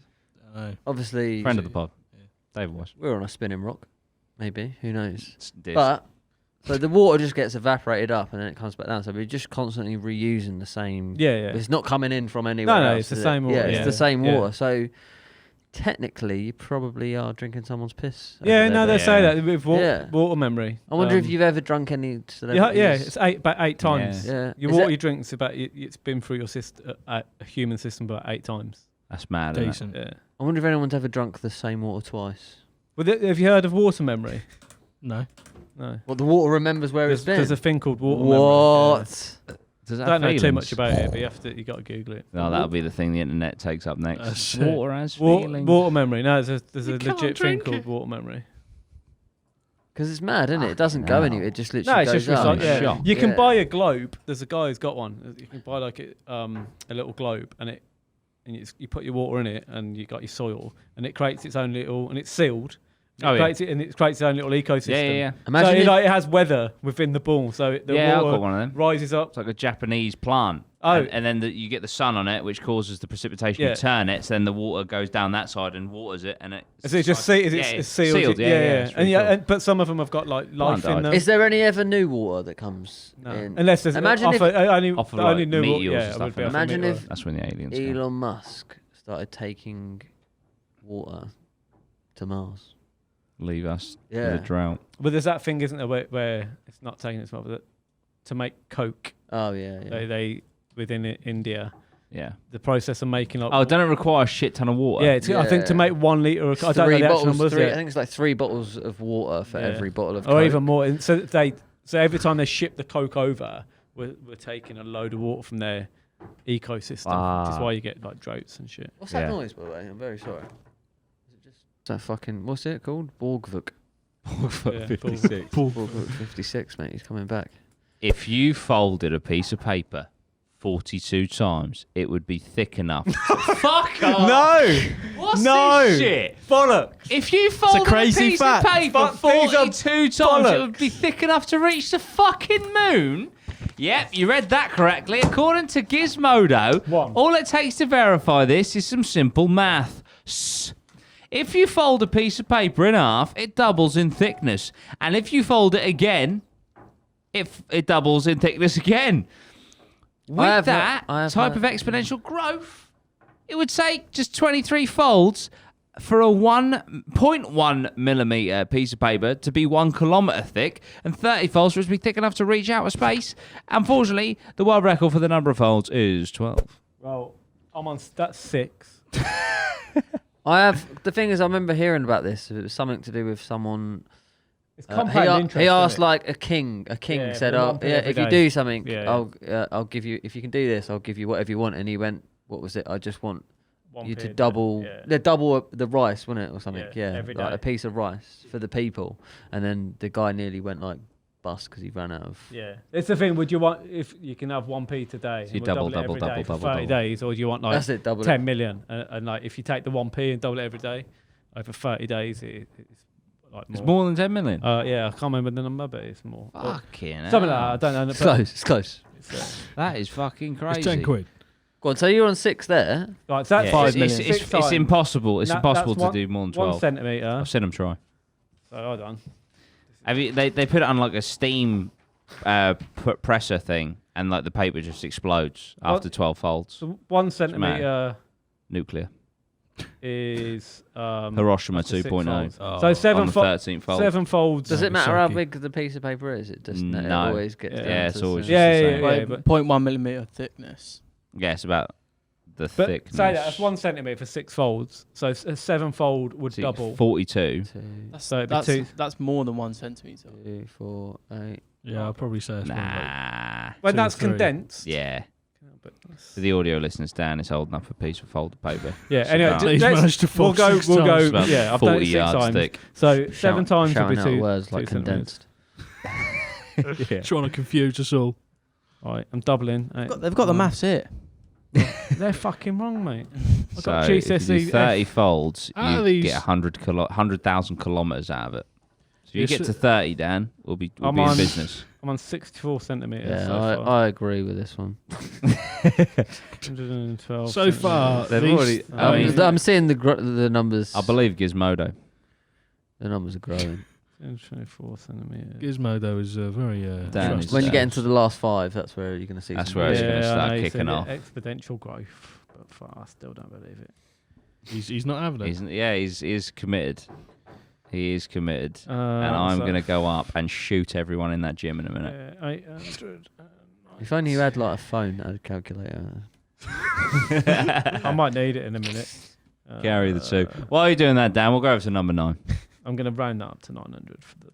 Speaker 4: I know.
Speaker 3: Obviously,
Speaker 2: Friend of the pod, David was.
Speaker 3: we're on a spinning rock. Maybe. Who knows?
Speaker 2: It's this.
Speaker 3: But so the water just gets evaporated up and then it comes back down. So we're just constantly reusing the same.
Speaker 1: Yeah, yeah.
Speaker 3: It's not coming in from anywhere.
Speaker 1: No,
Speaker 3: else,
Speaker 1: it's the
Speaker 3: is it?
Speaker 1: same water,
Speaker 3: Yeah, it's
Speaker 1: yeah.
Speaker 3: the same
Speaker 1: Yeah.
Speaker 3: water. So technically you probably are drinking someone's piss. over
Speaker 1: Yeah,
Speaker 3: there,
Speaker 1: no,
Speaker 3: but-
Speaker 1: they say that with
Speaker 3: Yeah.
Speaker 1: water memory.
Speaker 3: I wonder if you've ever drunk any
Speaker 1: Yeah,
Speaker 3: celebrities.
Speaker 1: it's about 8 times.
Speaker 3: Yeah.
Speaker 1: Your
Speaker 3: Is
Speaker 1: water
Speaker 3: that-
Speaker 1: you drink's about it's been through your system, a human system about 8 times.
Speaker 2: That's mad. Isn't it?
Speaker 4: Decent.
Speaker 1: Yeah.
Speaker 3: I wonder if anyone's ever drunk the same water twice.
Speaker 1: Well, have you heard of water memory?
Speaker 4: No.
Speaker 1: No.
Speaker 3: Well, the water remembers where
Speaker 1: There's,
Speaker 3: it's been.
Speaker 1: there's a thing called water memory.
Speaker 3: What?
Speaker 2: Does that
Speaker 1: I don't know too
Speaker 2: feelings?
Speaker 1: much about it, but you got to Google it.
Speaker 2: No, that'll be the thing the internet takes up next.
Speaker 4: That's it.
Speaker 2: Water has feelings.
Speaker 1: Water memory. No, there's
Speaker 4: You
Speaker 1: a
Speaker 4: can't
Speaker 1: legit thing
Speaker 4: drink
Speaker 1: called
Speaker 4: it.
Speaker 1: water memory.
Speaker 3: Because it's mad, isn't it? It doesn't go
Speaker 2: hell.
Speaker 3: anywhere. It just literally
Speaker 1: No, it's
Speaker 3: goes
Speaker 1: just
Speaker 3: up.
Speaker 1: like, yeah.
Speaker 2: Shot.
Speaker 1: You can
Speaker 3: Yeah.
Speaker 1: buy a globe. There's a guy who's got one. You can buy like a little globe, and you put your water in it, and you got your soil, and it creates its own little, and it's sealed.
Speaker 2: Oh, yeah.
Speaker 1: It creates its own little ecosystem.
Speaker 2: Yeah.
Speaker 3: Imagine
Speaker 1: so
Speaker 3: if,
Speaker 1: it has weather within the ball, so the
Speaker 2: Yeah, I've got
Speaker 1: water
Speaker 2: one of them.
Speaker 1: rises up.
Speaker 2: It's like a Japanese plant.
Speaker 1: Oh.
Speaker 2: And then you get the sun on it, which causes the precipitation
Speaker 1: Yeah.
Speaker 2: to turn it. So then the water goes down that side and waters it, and
Speaker 1: So it's just it's sealed.
Speaker 2: Yeah,
Speaker 1: And
Speaker 2: it's really cool.
Speaker 1: but some of them have got like life in
Speaker 2: died.
Speaker 1: them.
Speaker 3: is there any ever new water that comes
Speaker 1: No.
Speaker 3: in?
Speaker 1: Unless there's
Speaker 3: Imagine if
Speaker 1: only
Speaker 2: Off of,
Speaker 1: only
Speaker 2: like,
Speaker 1: new water.
Speaker 2: meteors and
Speaker 1: Yeah,
Speaker 2: stuff,
Speaker 1: I would be
Speaker 2: innit?
Speaker 1: off of
Speaker 3: Imagine
Speaker 1: meteor.
Speaker 3: if
Speaker 2: That's when the aliens came.
Speaker 3: Elon Musk started taking water to Mars.
Speaker 2: Leave us
Speaker 3: Yeah.
Speaker 2: with a drought.
Speaker 1: But there's that thing, isn't there, where it's not taking its mother to make Coke.
Speaker 3: Oh yeah.
Speaker 1: They within India,
Speaker 2: Yeah.
Speaker 1: the process of making like
Speaker 2: Oh, don't it require a shit ton of water?
Speaker 1: yeah, I think to
Speaker 3: Yeah.
Speaker 1: make 1 liter of I don't know
Speaker 3: Three
Speaker 1: the actual
Speaker 3: bottles.
Speaker 1: numbers,
Speaker 3: I
Speaker 1: yeah.
Speaker 3: think it's like 3 bottles of water for
Speaker 1: Yeah.
Speaker 3: every bottle of
Speaker 1: or
Speaker 3: Coke.
Speaker 1: even more. And so every time they ship the Coke over, we're taking a load of water from their ecosystem, which is why you get like droughts and shit.
Speaker 3: What's that
Speaker 2: Yeah.
Speaker 3: noise, by the way? I'm very sorry. Is it just that fucking? What's it called? Borgvuk.
Speaker 1: Yeah,
Speaker 2: 56.
Speaker 3: Borgvuk 56, mate. He's coming back.
Speaker 2: If you folded a piece of paper 42 times, it would be thick enough. Fuck off!
Speaker 1: No,
Speaker 2: What's
Speaker 1: no.
Speaker 2: this shit?
Speaker 1: bollocks.
Speaker 2: If you folded a
Speaker 5: crazy
Speaker 2: piece
Speaker 5: fact.
Speaker 2: of paper
Speaker 1: But these are
Speaker 2: 42 times, it would be thick enough to reach the fucking moon. Yep, you read that correctly. According to Gizmodo,
Speaker 1: One.
Speaker 2: all it takes to verify this is some simple math. If you fold a piece of paper in half, it doubles in thickness. And if you fold it again, it doubles in thickness again. With that type of exponential growth, it would take just 23 folds for a 1.1 millimeter piece of paper to be 1 kilometer thick, and 30 folds for it to be thick enough to reach outer space. Unfortunately, the world record for the number of folds is 12.
Speaker 1: Well, that's 6.
Speaker 3: The thing is, I remember hearing about this. It was something to do with someone.
Speaker 1: It's compound interest.
Speaker 3: He asked
Speaker 1: isn't it?
Speaker 3: like a king. A king
Speaker 1: Yeah,
Speaker 3: said,
Speaker 1: but
Speaker 3: "Oh,
Speaker 1: one
Speaker 3: yeah,
Speaker 1: every
Speaker 3: if you
Speaker 1: day."
Speaker 3: do something,
Speaker 1: Yeah,
Speaker 3: I'll give you. If you can do this, I'll give you whatever you want." And he went, "What was it? I just want
Speaker 1: One
Speaker 3: you to
Speaker 1: period,
Speaker 3: double
Speaker 1: yeah.
Speaker 3: double the rice, wasn't it, or something?
Speaker 1: Yeah,
Speaker 3: Yeah,
Speaker 1: every
Speaker 3: like
Speaker 1: day.
Speaker 3: a piece of rice for the people." And then the guy nearly went like bust because he ran out of.
Speaker 1: Yeah, it's the thing. Would you want if you can have 1p today?
Speaker 2: So you
Speaker 1: and we'll
Speaker 2: double,
Speaker 1: it every
Speaker 2: double,
Speaker 1: day for
Speaker 2: double,
Speaker 1: 30
Speaker 2: double.
Speaker 1: days, or do you want like
Speaker 3: That's it, double
Speaker 1: 10
Speaker 3: it.
Speaker 1: million? And like if you take the 1p and double it every day over 30 days, it's like more.
Speaker 2: It's more than 10 million.
Speaker 1: Yeah, I can't remember the number, but it's more.
Speaker 2: Fucking hell.
Speaker 1: Something like that. I don't know.
Speaker 3: It's close. It's close.
Speaker 2: That is fucking crazy.
Speaker 4: It's 10 quid.
Speaker 3: Go on. So you're on 6 there.
Speaker 1: Like, so that's
Speaker 2: Yeah,
Speaker 1: 5
Speaker 2: it's,
Speaker 1: million.
Speaker 2: it's, it's impossible. It's impossible to do more than 12.
Speaker 1: 1 centimetre.
Speaker 2: I've seen them try.
Speaker 1: So hold on.
Speaker 2: Have you, they put it on like a steam presser thing, and like the paper just explodes after 12 folds.
Speaker 1: So 1 centimetre
Speaker 2: Nuclear.
Speaker 1: is
Speaker 2: Hiroshima
Speaker 1: that's a 6
Speaker 2: 2.0.
Speaker 1: folds.
Speaker 4: Oh.
Speaker 1: So
Speaker 2: On
Speaker 1: 7
Speaker 2: the
Speaker 1: folds.
Speaker 2: 13th fold.
Speaker 1: 7 folds.
Speaker 3: Does
Speaker 4: No,
Speaker 3: it matter how
Speaker 4: Saki.
Speaker 3: big the piece of paper is? It just it
Speaker 2: No.
Speaker 3: always gets
Speaker 1: Yeah.
Speaker 3: down
Speaker 2: Yeah,
Speaker 3: to
Speaker 2: it's always
Speaker 3: the-
Speaker 1: Yeah,
Speaker 2: just the
Speaker 1: yeah,
Speaker 2: same.
Speaker 1: yeah.
Speaker 5: Like
Speaker 1: but-
Speaker 5: 0.1 millimeter thickness.
Speaker 2: Yeah, it's about the
Speaker 1: But
Speaker 2: thickness.
Speaker 1: say that's 1 centimetre for 6 folds. So a 7 fold would
Speaker 2: So
Speaker 1: double.
Speaker 2: 42.
Speaker 3: 2,
Speaker 1: So it'd be
Speaker 5: That's,
Speaker 1: 2.
Speaker 5: that's more than 1 centimeter.
Speaker 3: 2, 4, 8.
Speaker 4: Yeah, I'll probably say it's probably like
Speaker 2: Nah.
Speaker 1: When
Speaker 4: 2,
Speaker 1: that's
Speaker 4: 3.
Speaker 1: condensed.
Speaker 2: Yeah.
Speaker 1: But that's-
Speaker 2: For the audio listeners, Dan is holding up a piece of folded paper.
Speaker 1: Yeah.
Speaker 2: It's
Speaker 1: Anyway,
Speaker 2: about-
Speaker 4: He's
Speaker 1: let's-
Speaker 4: managed to
Speaker 1: we'll
Speaker 4: fold
Speaker 1: go.
Speaker 4: 6
Speaker 1: We'll
Speaker 4: times.
Speaker 1: go.
Speaker 2: about
Speaker 1: Yeah, I've done
Speaker 2: 40
Speaker 1: it 6
Speaker 2: yards
Speaker 1: times.
Speaker 2: thick.
Speaker 1: So 7 times would be
Speaker 3: Shouting out
Speaker 1: 2.
Speaker 3: words like
Speaker 1: 2 centimetres.
Speaker 3: condensed.
Speaker 1: Yeah.
Speaker 4: Trying to confuse us all.
Speaker 1: Right, I'm doubling.
Speaker 5: They've got the maths here.
Speaker 1: They're fucking wrong, mate. I've
Speaker 2: So
Speaker 1: got
Speaker 2: if you do
Speaker 1: GCSE
Speaker 2: 30 folds,
Speaker 4: Out of
Speaker 2: you
Speaker 4: these-
Speaker 2: get 100,000 kilometres out of it. So if you
Speaker 4: Yes,
Speaker 2: get to 30, Dan, we'll be
Speaker 1: I'm
Speaker 2: in
Speaker 1: on-
Speaker 2: business.
Speaker 1: I'm on 64 centimetres.
Speaker 3: Yeah,
Speaker 1: so far.
Speaker 3: I agree with this one.
Speaker 1: 112.
Speaker 4: So far,
Speaker 2: They've
Speaker 4: these-
Speaker 2: already- I mean-
Speaker 3: I'm seeing the numbers.
Speaker 2: I believe Gizmodo.
Speaker 3: the numbers are growing.
Speaker 1: 24 centimetres.
Speaker 4: Gizmodo is very.
Speaker 2: Dan is-
Speaker 3: When you
Speaker 2: Yeah.
Speaker 3: get into the last 5, that's where you're going to see.
Speaker 2: That's
Speaker 3: some
Speaker 2: where it's
Speaker 3: growth.
Speaker 2: gonna start
Speaker 1: I know,
Speaker 2: kicking
Speaker 1: so
Speaker 2: off.
Speaker 1: Exponential growth. But I still don't believe it.
Speaker 4: He's not having it.
Speaker 2: He's committed. He is committed. And I'm going to go up and shoot everyone in that gym in a minute.
Speaker 1: 800.
Speaker 3: If only you had like a phone that had a calculator.
Speaker 1: I might need it in a minute.
Speaker 2: Carry the 2. While you're doing that, Dan, we'll go over to number 9.
Speaker 1: I'm going to round that up to 900 for the.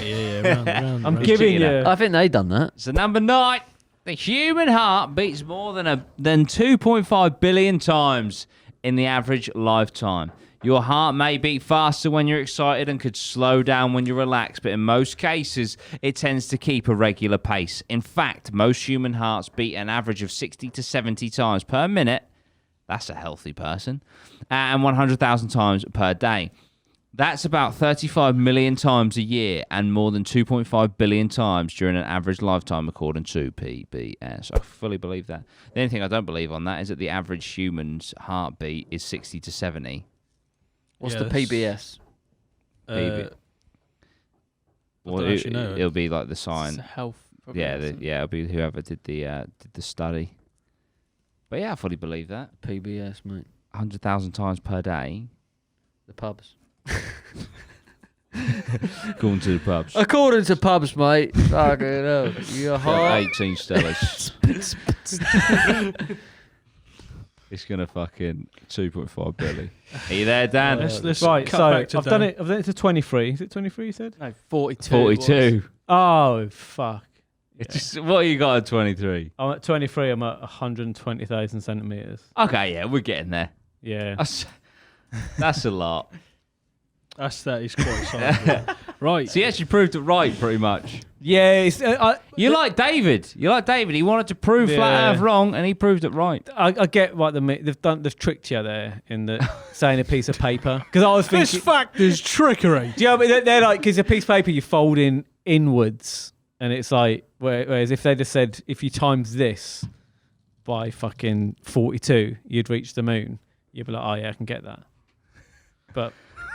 Speaker 4: Yeah.
Speaker 1: I'm giving you.
Speaker 3: I think they done that.
Speaker 2: So number 9, the human heart beats more than 2.5 billion times in the average lifetime. Your heart may beat faster when you're excited and could slow down when you're relaxed, but in most cases, it tends to keep a regular pace. In fact, most human hearts beat an average of 60 to 70 times per minute. That's a healthy person. And 100,000 times per day. That's about 35 million times a year and more than 2.5 billion times during an average lifetime, according to PBS. I fully believe that. The only thing I don't believe on that is that the average human's heartbeat is 60 to 70.
Speaker 3: What's the PBS?
Speaker 2: PB. Well,
Speaker 4: don't actually know.
Speaker 2: It'll be like the
Speaker 5: It's
Speaker 2: sign.
Speaker 5: a health.
Speaker 2: Yeah,
Speaker 5: problem,
Speaker 2: it'll be whoever did the study. But yeah, I fully believe that.
Speaker 3: PBS, mate.
Speaker 2: 100,000 times per day.
Speaker 3: The pubs.
Speaker 2: Going to the pubs.
Speaker 3: According to pubs, mate. Fucking hell. You're
Speaker 2: Got
Speaker 3: hot.
Speaker 2: 18 Stellas. It's gonna fucking 2.5 billion. Are you there, Dan?
Speaker 4: Let's
Speaker 1: Right,
Speaker 4: cut
Speaker 1: so
Speaker 4: back to
Speaker 1: I've
Speaker 4: Dan.
Speaker 1: done it. I've done it to 23. Is it 23? You said?
Speaker 5: No, 42.
Speaker 2: 42.
Speaker 1: Oh fuck!
Speaker 2: It's just, what you got at 23?
Speaker 1: I'm at 23. I'm at 120,000 centimeters.
Speaker 2: Okay, yeah, we're getting there.
Speaker 1: Yeah.
Speaker 2: That's a lot.
Speaker 4: That is quite sizable. Right.
Speaker 2: So you actually proved it right, pretty much.
Speaker 1: Yeah. It's,
Speaker 2: You like David. He wanted to prove flat Earth wrong, and he proved it right.
Speaker 1: I get what they've tricked you there in the saying a piece of paper because I was thinking
Speaker 4: This fact is trickery.
Speaker 1: yeah, but they're like because a piece of paper you fold in inwards and it's like whereas if they just said if you times this by fucking 42 you'd reach the moon, you'd be like oh yeah I can get that, but.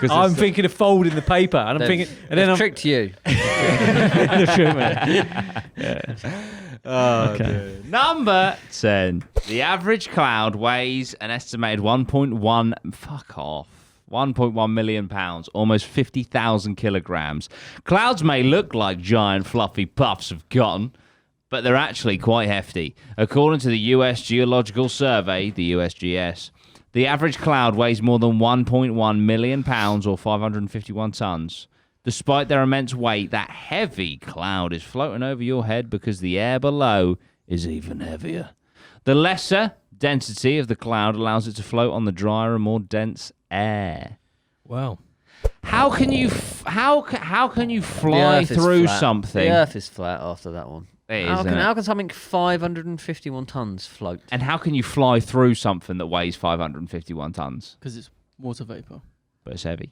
Speaker 1: I'm thinking of folding the paper, and I'm thinking, and then I'm
Speaker 3: tricked you.
Speaker 1: They've tricked me. Yeah.
Speaker 2: Okay. Number 10. The average cloud weighs an estimated 1.1 million pounds, almost 50,000 kilograms. Clouds may look like giant fluffy puffs of cotton, but they're actually quite hefty. According to the US Geological Survey, the USGS, the average cloud weighs more than 1.1 million pounds or 551 tons. Despite their immense weight, that heavy cloud is floating over your head because the air below is even heavier. The lesser density of the cloud allows it to float on the drier and more dense air.
Speaker 4: Wow.
Speaker 2: How can you how can you fly through something?
Speaker 3: The Earth is flat after that one. How can something 551 tons float?
Speaker 2: And how can you fly through something that weighs 551 tons?
Speaker 5: Because it's water vapor.
Speaker 2: But it's heavy.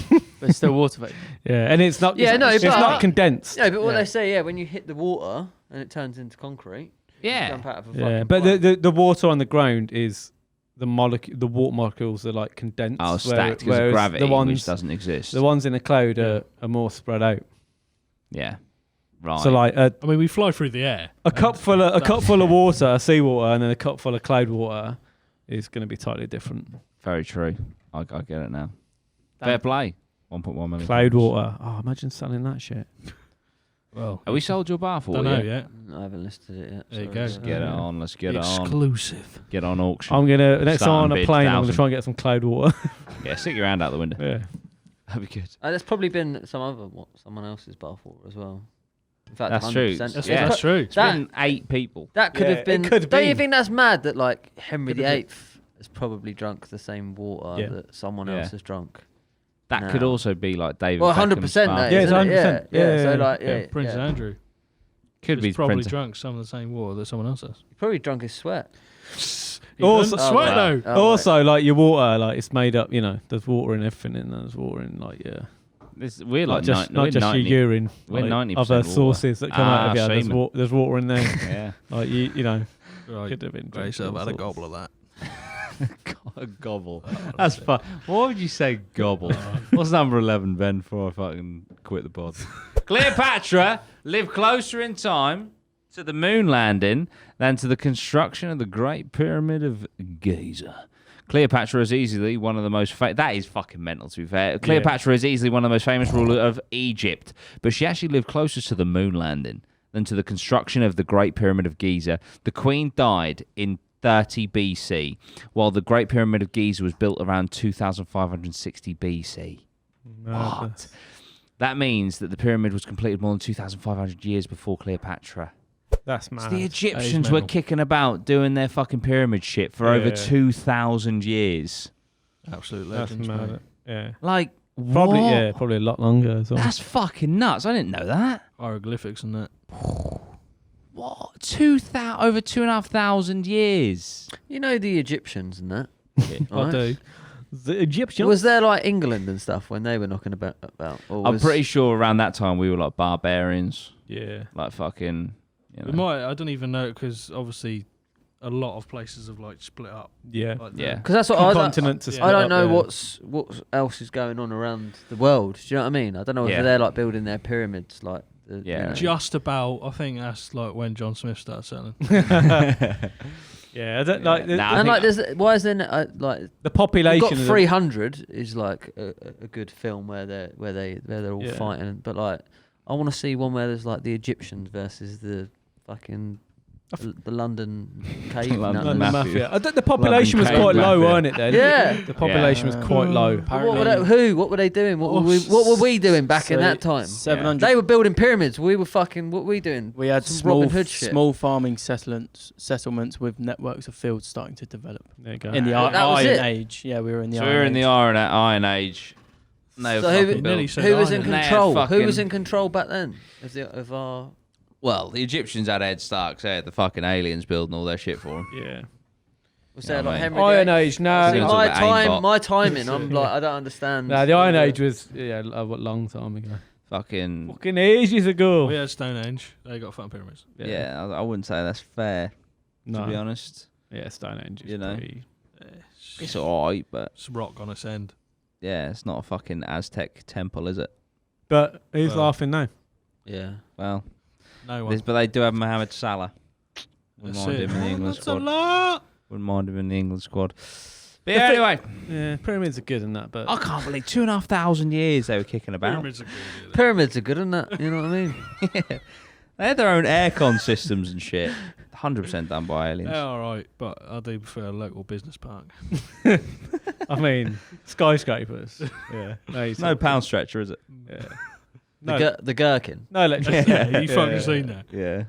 Speaker 5: But it's still water vapor.
Speaker 1: Yeah, and it's not. It's not condensed.
Speaker 3: No, but what they say, when you hit the water and it turns into concrete.
Speaker 2: Yeah.
Speaker 3: You jump out of a
Speaker 1: Yeah,
Speaker 3: fucking
Speaker 1: but the water on the ground is the water molecules are like condensed.
Speaker 2: Oh, stacked because of gravity, which doesn't exist.
Speaker 1: The ones in a cloud are more spread out.
Speaker 2: Yeah. Right.
Speaker 1: So like,
Speaker 4: I mean, we fly through the air.
Speaker 1: A cup full of water, seawater, and then a cup full of cloud water is going to be totally different.
Speaker 2: Very true. I get it now. Fair play. 1.1 million.
Speaker 1: Cloud water. Oh, imagine selling that shit.
Speaker 4: Well,
Speaker 2: have we sold your bar for
Speaker 4: don't know
Speaker 2: yet?
Speaker 4: yet.
Speaker 3: I haven't listed it yet.
Speaker 4: There you
Speaker 3: sorry.
Speaker 4: go.
Speaker 2: Let's get it on. Let's get it on.
Speaker 4: Exclusive.
Speaker 2: Get on auction.
Speaker 1: I'm gonna next time on
Speaker 2: Starting
Speaker 1: a
Speaker 2: bid,
Speaker 1: plane. I'm gonna
Speaker 2: 1,000.
Speaker 1: try and get some cloud water.
Speaker 2: Yeah, stick your hand out the window.
Speaker 1: Yeah.
Speaker 2: That'd be good.
Speaker 3: There's probably been someone else's bathwater as well. In fact,
Speaker 2: That's
Speaker 3: 100%.
Speaker 2: true.
Speaker 4: That's true.
Speaker 2: It's been 8 people.
Speaker 3: That could
Speaker 1: Yeah,
Speaker 3: have been.
Speaker 1: it could have
Speaker 3: Don't you
Speaker 1: been.
Speaker 3: think that's mad that like Henry
Speaker 1: Could have
Speaker 3: VIII has probably drunk the same water that someone else has drunk?
Speaker 2: That could also be like David.
Speaker 3: Well,
Speaker 2: Beckham's
Speaker 3: 100%.
Speaker 2: bar.
Speaker 3: That
Speaker 1: Yeah,
Speaker 3: is,
Speaker 1: it's
Speaker 3: isn't it?
Speaker 1: 100%.
Speaker 3: Yeah. So
Speaker 1: Yeah.
Speaker 3: like,
Speaker 4: Prince Andrew.
Speaker 2: Could be
Speaker 4: probably
Speaker 2: Prince.
Speaker 4: drunk some of the same water that someone else has.
Speaker 3: He probably drunk his sweat.
Speaker 1: Also-
Speaker 4: Even sweat
Speaker 3: Oh,
Speaker 4: though.
Speaker 3: right.
Speaker 1: Also, like your water, like it's made up. You know, there's water in everything, and there's water in like
Speaker 2: We're
Speaker 1: not
Speaker 2: like
Speaker 1: just
Speaker 2: we're
Speaker 1: your
Speaker 2: 90.
Speaker 1: urine.
Speaker 2: we're
Speaker 1: like
Speaker 2: 90%
Speaker 1: other
Speaker 2: water.
Speaker 1: sources that come out of you.
Speaker 2: semen.
Speaker 1: There's water in there.
Speaker 2: Yeah.
Speaker 1: Like you know,
Speaker 4: Right.
Speaker 1: could have been.
Speaker 4: Great, so I've had a gobble of that.
Speaker 2: Gobble. That's fun. Why would you say gobble? What's number 11, Ben, before I fucking quit the pod? Cleopatra lived closer in time to the moon landing than to the construction of the Great Pyramid of Giza. Cleopatra is easily one of the most that is fucking mental, to be fair. Cleopatra is easily one of the most famous rulers of Egypt, but she actually lived closest to the moon landing than to the construction of the Great Pyramid of Giza. The Queen died in 30 BC, while the Great Pyramid of Giza was built around 2560 BC. What? That means that the pyramid was completed more than 2,500 years before Cleopatra.
Speaker 1: That's mad.
Speaker 2: So the Egyptians were kicking about doing their fucking pyramid shit for over 2,000 years.
Speaker 4: Absolute
Speaker 1: That's
Speaker 4: legends,
Speaker 1: mad.
Speaker 4: mate.
Speaker 1: Yeah.
Speaker 2: Like,
Speaker 1: Probably,
Speaker 2: what?
Speaker 1: yeah, probably a lot longer as well.
Speaker 2: That's fucking nuts. I didn't know that.
Speaker 4: Hieroglyphics and that.
Speaker 2: What? Over 2,500 years.
Speaker 3: You know the Egyptians and that.
Speaker 4: I do.
Speaker 1: The Egyptians.
Speaker 3: Was there like England and stuff when they were knocking about?
Speaker 2: I'm pretty sure around that time we were like barbarians.
Speaker 1: Yeah.
Speaker 2: Like fucking. You
Speaker 4: We
Speaker 2: know.
Speaker 4: might. I don't even know because obviously a lot of places have like split up.
Speaker 1: Yeah.
Speaker 4: Like
Speaker 2: Yeah.
Speaker 3: Because that's what I don't.
Speaker 1: Continents are
Speaker 4: yeah.
Speaker 1: split
Speaker 3: I don't
Speaker 1: up,
Speaker 3: know
Speaker 1: yeah.
Speaker 3: what else is going on around the world. Do you know what I mean? I don't know if
Speaker 2: Yeah.
Speaker 3: they're like building their pyramids like.
Speaker 2: Yeah.
Speaker 4: Just about. I think that's like when John Smith started selling.
Speaker 1: Yeah. I don't, like,
Speaker 2: Nah,
Speaker 3: And
Speaker 2: I
Speaker 3: like, why is there like
Speaker 1: the
Speaker 3: we've
Speaker 1: population.
Speaker 3: got
Speaker 1: of the-
Speaker 3: 300 is like a good film where they're all
Speaker 1: Yeah.
Speaker 3: fighting, but like I want to see one where there's like the Egyptians versus the fucking the London cave.
Speaker 2: London
Speaker 1: London
Speaker 2: Mafia.
Speaker 1: Mafia. I think the population was
Speaker 2: London
Speaker 1: quite
Speaker 2: cave
Speaker 1: low,
Speaker 2: mafia.
Speaker 1: weren't it? Then
Speaker 3: Yeah.
Speaker 1: the population was quite low.
Speaker 3: What were they doing? What were we doing back in that time?
Speaker 5: 700.
Speaker 3: They were building pyramids. We were fucking. What were we doing?
Speaker 5: We had
Speaker 3: Some
Speaker 5: small,
Speaker 3: Robin Hood shit.
Speaker 5: small farming settlements with networks of fields starting to develop
Speaker 1: There you go.
Speaker 5: in the
Speaker 3: That was
Speaker 5: Iron
Speaker 3: it.
Speaker 5: Age. Yeah, we were in the
Speaker 2: So
Speaker 5: Iron
Speaker 2: we were in
Speaker 5: Age.
Speaker 2: the Iron Age. They were
Speaker 3: So
Speaker 2: fucking
Speaker 4: nearly
Speaker 2: built.
Speaker 4: said
Speaker 3: Who was in
Speaker 4: iron.
Speaker 2: They had
Speaker 3: control? Who
Speaker 2: fucking-
Speaker 3: was in control back then of our?
Speaker 2: Well, the Egyptians had head start 'cause they had the fucking aliens building all their shit for them.
Speaker 1: Yeah.
Speaker 3: Was
Speaker 2: Yeah,
Speaker 3: there like
Speaker 2: mate.
Speaker 3: Henry?
Speaker 1: Iron
Speaker 3: VIII?
Speaker 1: Age. No.
Speaker 2: See,
Speaker 3: See,
Speaker 2: it's
Speaker 3: my
Speaker 2: all about aimbot.
Speaker 3: my timing. I'm like, I don't understand.
Speaker 1: No, the Iron Age was a long time ago.
Speaker 2: Fucking
Speaker 1: Fucking ages ago.
Speaker 4: We had Stonehenge. They got fucking pyramids.
Speaker 2: yeah. I wouldn't say that's fair,
Speaker 1: No.
Speaker 2: to be honest.
Speaker 1: Yeah, Stone Age. Is
Speaker 2: You know.
Speaker 1: pretty-
Speaker 2: It's alright, but
Speaker 4: It's rock on its end.
Speaker 2: yeah, it's not a fucking Aztec temple, is it?
Speaker 1: But who's
Speaker 4: Well.
Speaker 1: laughing now?
Speaker 3: Yeah.
Speaker 2: Well,
Speaker 4: No one.
Speaker 2: but they do have Mohamed Salah. Wouldn't
Speaker 4: That's
Speaker 2: mind
Speaker 4: it.
Speaker 2: him in the England
Speaker 4: That's a
Speaker 2: squad.
Speaker 4: lot.
Speaker 2: Wouldn't mind him in the England squad. But
Speaker 1: The
Speaker 2: yeah,
Speaker 1: thi-
Speaker 2: anyway,
Speaker 1: Yeah, pyramids are good in that, but
Speaker 2: I can't believe 2,500 years they were kicking about.
Speaker 4: Pyramids are good.
Speaker 3: Pyramids are good, isn't that? You know what I mean?
Speaker 2: Yeah. They had their own aircon systems and shit. 100% done by aliens.
Speaker 4: Yeah, all right, but I do prefer a local business park.
Speaker 1: I mean skyscrapers. Yeah,
Speaker 2: No pound stretcher, is it?
Speaker 1: Yeah.
Speaker 3: The,
Speaker 1: No,
Speaker 3: the gherkin.
Speaker 1: no electricity.
Speaker 4: Yeah, you fucking
Speaker 1: Yeah.
Speaker 4: seen that?
Speaker 2: Yeah.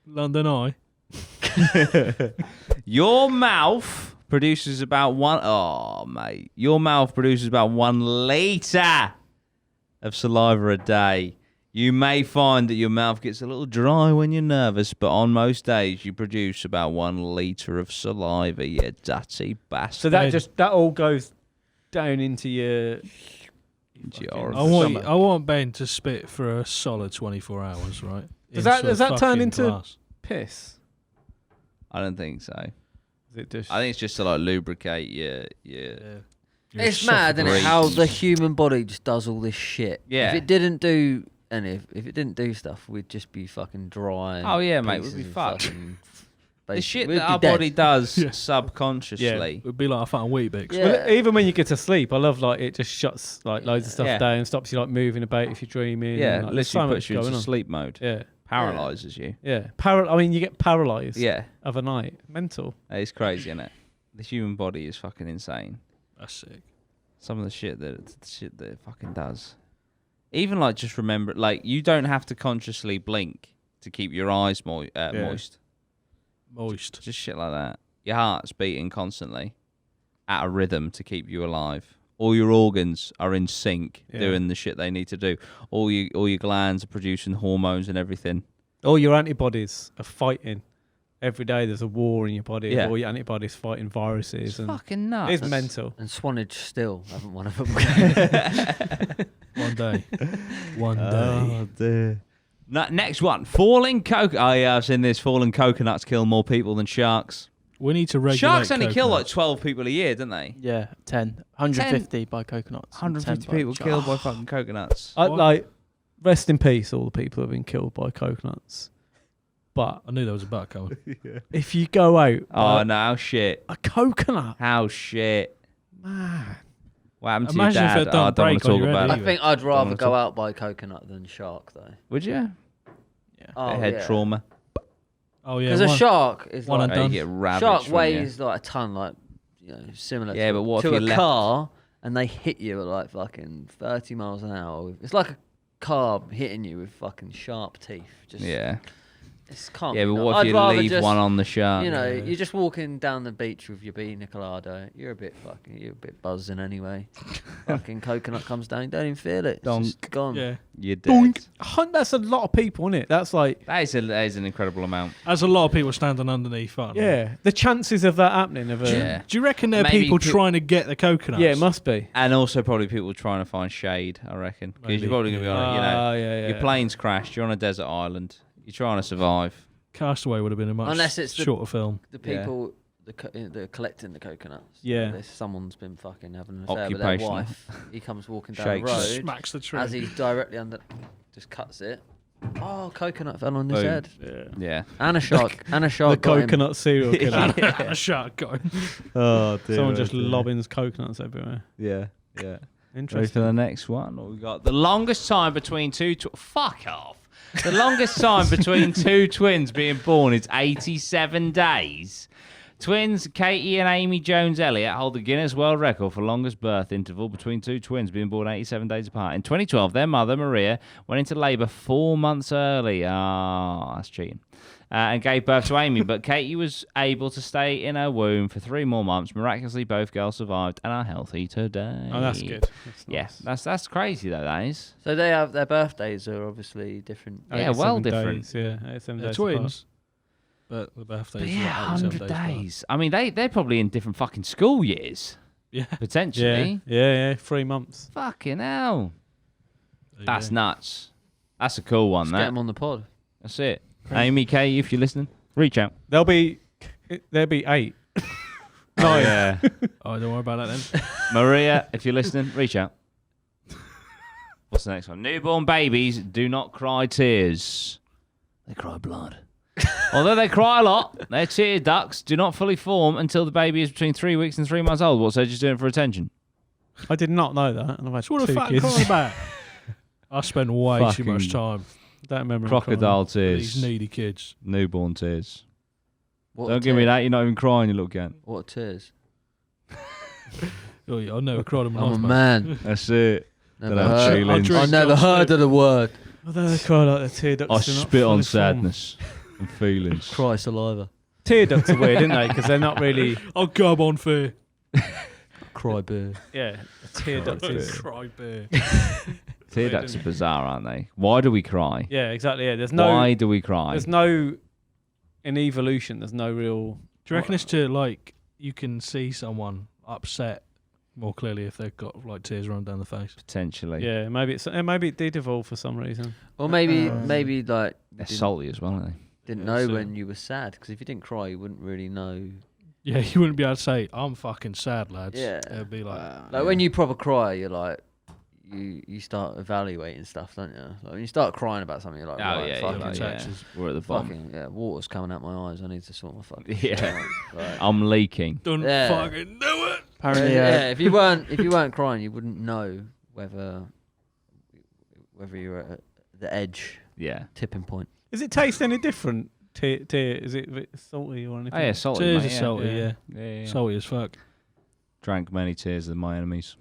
Speaker 4: London Eye.
Speaker 2: Your mouth produces about Your mouth produces about 1 litre of saliva a day. You may find that your mouth gets a little dry when you're nervous, but on most days you produce about 1 litre of saliva, you dirty bastard.
Speaker 1: So that all goes down into your.
Speaker 2: Into your
Speaker 1: fucking
Speaker 4: I want
Speaker 1: stomach.
Speaker 4: I want Ben to spit for a solid 24 hours, right?
Speaker 1: Does
Speaker 4: Into
Speaker 1: that
Speaker 4: a
Speaker 1: turn
Speaker 4: fucking
Speaker 1: into-
Speaker 4: glass.
Speaker 1: Piss.
Speaker 2: I don't think so.
Speaker 1: Is it just?
Speaker 2: I think it's just to like lubricate your
Speaker 4: Yeah.
Speaker 3: It's mad, isn't it?
Speaker 2: breeze.
Speaker 3: How the human body just does all this shit.
Speaker 2: Yeah.
Speaker 3: If it didn't do, and if it didn't do stuff, we'd just be fucking dry. and
Speaker 2: Oh, yeah, mate, we'd
Speaker 3: pieces
Speaker 2: be
Speaker 3: of
Speaker 2: fucked.
Speaker 3: fucking-
Speaker 2: the shit
Speaker 3: we'd
Speaker 2: that
Speaker 3: be
Speaker 2: our
Speaker 3: dead.
Speaker 2: body does
Speaker 4: Yeah.
Speaker 2: subconsciously.
Speaker 4: It'd be like a fucking Weet-Bix.
Speaker 3: Yeah.
Speaker 1: Well, even when you get to sleep, I love like it just shuts like loads of stuff
Speaker 2: Yeah.
Speaker 1: down, stops you like moving about if you're dreaming.
Speaker 2: Yeah,
Speaker 1: and, like, there's so
Speaker 2: literally
Speaker 1: much
Speaker 2: puts you
Speaker 1: going
Speaker 2: into
Speaker 1: on.
Speaker 2: sleep mode.
Speaker 1: Yeah,
Speaker 2: Paralyzes you.
Speaker 1: yeah. I mean, you get paralyzed.
Speaker 2: Yeah,
Speaker 1: Overnight, mental.
Speaker 2: it's crazy, isn't it? The human body is fucking insane.
Speaker 4: That's sick.
Speaker 2: Some of the shit that it fucking does. Even like just remember, like you don't have to consciously blink to keep your eyes moist.
Speaker 4: Moist.
Speaker 2: Just shit like that. Your heart's beating constantly at a rhythm to keep you alive. All your organs are in sync,
Speaker 1: Yeah.
Speaker 2: doing the shit they need to do. All your glands are producing hormones and everything.
Speaker 1: All your antibodies are fighting. Every day there's a war in your body.
Speaker 2: Yeah.
Speaker 1: All your antibodies fighting viruses.
Speaker 2: It's
Speaker 1: and
Speaker 2: fucking nuts.
Speaker 1: it's mental.
Speaker 3: And Swanage still haven't one of them.
Speaker 4: One day. One day.
Speaker 2: Oh, dear. Next one. Falling coconut. Oh, yeah, I've seen this. Falling coconuts kill more people than sharks.
Speaker 4: We need to regulate
Speaker 2: Sharks only kill like
Speaker 4: coconuts.
Speaker 2: 12 people a year, don't they?
Speaker 5: Yeah, 10. 150 by coconuts. and
Speaker 2: 150
Speaker 5: 10 by
Speaker 2: people
Speaker 5: sharks.
Speaker 2: killed by fucking coconuts.
Speaker 1: I
Speaker 4: What?
Speaker 1: like rest in peace all the people who have been killed by coconuts. But
Speaker 4: I knew there was a butt coming.
Speaker 1: if you go out,
Speaker 2: Oh no, how shit.
Speaker 1: a coconut,
Speaker 2: How shit.
Speaker 1: man.
Speaker 2: What happened to
Speaker 4: Imagine
Speaker 2: your
Speaker 4: if
Speaker 2: dad?
Speaker 4: it
Speaker 2: I
Speaker 4: don't
Speaker 2: don't want
Speaker 4: break
Speaker 2: to talk
Speaker 4: on your
Speaker 2: about
Speaker 4: head
Speaker 2: it.
Speaker 3: I think I'd rather
Speaker 2: wanna
Speaker 3: go
Speaker 2: talk-
Speaker 3: out by coconut than shark, though.
Speaker 2: Would you?
Speaker 3: Oh,
Speaker 2: Head
Speaker 3: yeah.
Speaker 2: trauma.
Speaker 4: Oh yeah.
Speaker 3: Because a shark is
Speaker 4: one
Speaker 3: like
Speaker 4: and
Speaker 2: You
Speaker 4: done.
Speaker 2: get ravaged
Speaker 3: shark
Speaker 2: from
Speaker 3: weighs like a ton, like similar.
Speaker 2: Yeah,
Speaker 3: to,
Speaker 2: but what if
Speaker 3: to
Speaker 2: you
Speaker 3: a
Speaker 2: left-
Speaker 3: car and they hit you at like fucking 30 miles an hour? It's like a car hitting you with fucking sharp teeth. Just
Speaker 2: Yeah.
Speaker 3: It's can't.
Speaker 2: Yeah,
Speaker 3: be
Speaker 2: but
Speaker 3: not.
Speaker 2: what
Speaker 3: I'd
Speaker 2: if you
Speaker 3: rather
Speaker 2: leave
Speaker 3: just,
Speaker 2: one on the shark?
Speaker 3: You know,
Speaker 4: Yeah.
Speaker 3: you're just walking down the beach with your pina colada. You're a bit buzzing anyway. Fucking coconut comes down, you don't even feel it. It's just
Speaker 2: Donk.
Speaker 3: gone.
Speaker 4: Yeah.
Speaker 2: You're dead.
Speaker 1: Doink. That's a lot of people, isn't it? That's like,
Speaker 2: That is an incredible amount.
Speaker 4: As a lot of people standing underneath. Aren't there?
Speaker 1: yeah, the chances of that happening. Of a,
Speaker 2: Yeah.
Speaker 4: Do you reckon there are
Speaker 2: Maybe
Speaker 4: people
Speaker 2: pe-
Speaker 4: trying to get the coconuts?
Speaker 1: yeah, it must be.
Speaker 2: And also probably people trying to find shade, I reckon. Because
Speaker 4: Maybe.
Speaker 2: you're probably going to be on, you know,
Speaker 1: Yeah.
Speaker 2: your plane's crashed, you're on a desert island, you're trying to survive.
Speaker 4: Castaway would have been a much
Speaker 3: Unless it's the-
Speaker 4: shorter film.
Speaker 3: The people that are collecting the coconuts.
Speaker 1: Yeah.
Speaker 3: Someone's been fucking having an affair with their
Speaker 2: Occupational.
Speaker 3: wife. He comes walking down
Speaker 2: Shakes.
Speaker 3: the road
Speaker 4: Smacks the tree.
Speaker 3: as he's directly under, just cuts it. Oh, coconut fell on his
Speaker 2: Boom.
Speaker 3: head.
Speaker 4: Yeah.
Speaker 2: Yeah.
Speaker 3: And a shark. And a
Speaker 1: The
Speaker 3: shark. got him.
Speaker 1: coconut serial killer.
Speaker 4: A shark going.
Speaker 2: Oh,
Speaker 1: Someone just lobbing coconuts everywhere.
Speaker 2: Yeah, yeah. Ready for
Speaker 1: Interesting.
Speaker 2: the next one? What we got? The longest time between fuck off. The longest time between two twins being born is 87 days. Twins Katie and Amy Jones Elliott hold the Guinness World Record for longest birth interval between two twins being born 87 days apart. In 2012, their mother, Maria, went into labour 4 months early. Ah, that's cheating. And gave birth to Amy, but Katie was able to stay in her womb for 3 more months. Miraculously, both girls survived and are healthy today.
Speaker 1: Oh, that's good.
Speaker 2: Yes, that's crazy though. That is.
Speaker 3: So they have their birthdays are obviously different.
Speaker 2: Yeah, well different.
Speaker 1: Days, yeah, 87
Speaker 4: They're
Speaker 1: days
Speaker 4: twins. But the birthdays
Speaker 2: But
Speaker 4: are
Speaker 2: yeah,
Speaker 4: like 87
Speaker 2: 100
Speaker 4: days.
Speaker 2: days. I mean, they're probably in different fucking school years
Speaker 4: Yeah.
Speaker 1: apart.
Speaker 2: potentially.
Speaker 1: Yeah, 3 months.
Speaker 2: Fucking hell,
Speaker 4: There you
Speaker 2: that's
Speaker 4: go.
Speaker 2: nuts. That's a cool one.
Speaker 3: Just
Speaker 2: That.
Speaker 3: get them on the pod.
Speaker 2: That's it. Amy K, if you're listening, reach out.
Speaker 1: There'll be 8.
Speaker 2: Oh, yeah.
Speaker 4: Oh, don't worry about that then.
Speaker 2: Maria, if you're listening, reach out. What's the next one? Newborn babies do not cry tears. They cry blood. Although they cry a lot, their tear ducts do not fully form until the baby is between 3 weeks and 3 months old. What's they just doing for attention?
Speaker 1: I did not know that. And I've had
Speaker 4: So what
Speaker 1: 2
Speaker 4: the fuck
Speaker 1: kids.
Speaker 4: crying about? I spend way too
Speaker 2: Fucking
Speaker 4: much time
Speaker 1: Don't remember. him
Speaker 2: Crocodile
Speaker 4: with
Speaker 2: tears.
Speaker 4: these needy kids.
Speaker 2: Newborn tears.
Speaker 3: What
Speaker 2: Don't
Speaker 3: a
Speaker 2: give me
Speaker 3: tear.
Speaker 2: that. You're not even crying, you little cunt.
Speaker 3: What tears.
Speaker 4: Oh, yeah, I never cried in my
Speaker 3: I'm a
Speaker 4: life, mate.
Speaker 3: man.
Speaker 2: That's it.
Speaker 3: Never
Speaker 2: Don't have
Speaker 3: heard.
Speaker 2: feelings.
Speaker 3: I never heard of the word.
Speaker 1: crying. Although they cry like the tear ducts.
Speaker 2: I
Speaker 1: are not
Speaker 2: spit on
Speaker 1: fully formed.
Speaker 2: sadness and feelings.
Speaker 3: Cry saliva.
Speaker 1: Tear ducts are weird, aren't they? Because they're not really.
Speaker 4: Oh, gob on fear.
Speaker 3: Cry beer.
Speaker 1: Yeah, a tear duct is.
Speaker 4: Cry bear.
Speaker 2: Tear ducts are bizarre, aren't they? Why do we cry?
Speaker 1: Yeah, exactly. Yeah, there's no.
Speaker 2: Why do we cry?
Speaker 1: There's no. In evolution, there's no real.
Speaker 4: Do you reckon it's to, like, you can see someone upset more clearly if they've got, like, tears running down the face?
Speaker 2: Potentially.
Speaker 1: Yeah, maybe it did evolve for some reason.
Speaker 3: Or maybe like
Speaker 2: They're
Speaker 3: didn't,
Speaker 2: salty as well, aren't they?
Speaker 3: didn't
Speaker 4: Yeah,
Speaker 3: know
Speaker 4: so-
Speaker 3: when you were sad, because if you didn't cry, you wouldn't really know.
Speaker 4: Yeah, you wouldn't be able to say, I'm fucking sad, lads.
Speaker 3: Yeah.
Speaker 4: It'd be like,
Speaker 3: Like when you proper cry, you're like, you start evaluating stuff, don't you? Like when you start crying about something, you're like,
Speaker 2: Oh,
Speaker 3: right,
Speaker 2: yeah,
Speaker 3: fucking,
Speaker 2: you're like,
Speaker 4: taxes.
Speaker 2: We're at the bottom.
Speaker 3: fucking, yeah, water's coming out my eyes. I need to sort my fucking
Speaker 2: Yeah.
Speaker 3: shit out. Right.
Speaker 2: I'm leaking.
Speaker 4: don't
Speaker 3: Yeah.
Speaker 4: fucking do it.
Speaker 5: Apparently,
Speaker 3: yeah, if you weren't crying, you wouldn't know whether you're at the edge,
Speaker 2: Yeah.
Speaker 3: tipping point.
Speaker 1: Does it taste any different? Tear, is it a bit salty or anything?
Speaker 2: Oh, yeah, salty.
Speaker 4: Tears
Speaker 2: mate,
Speaker 4: are
Speaker 2: yeah.
Speaker 4: salty, yeah.
Speaker 2: Yeah.
Speaker 4: Salty as fuck.
Speaker 2: Drank many tears of my enemies.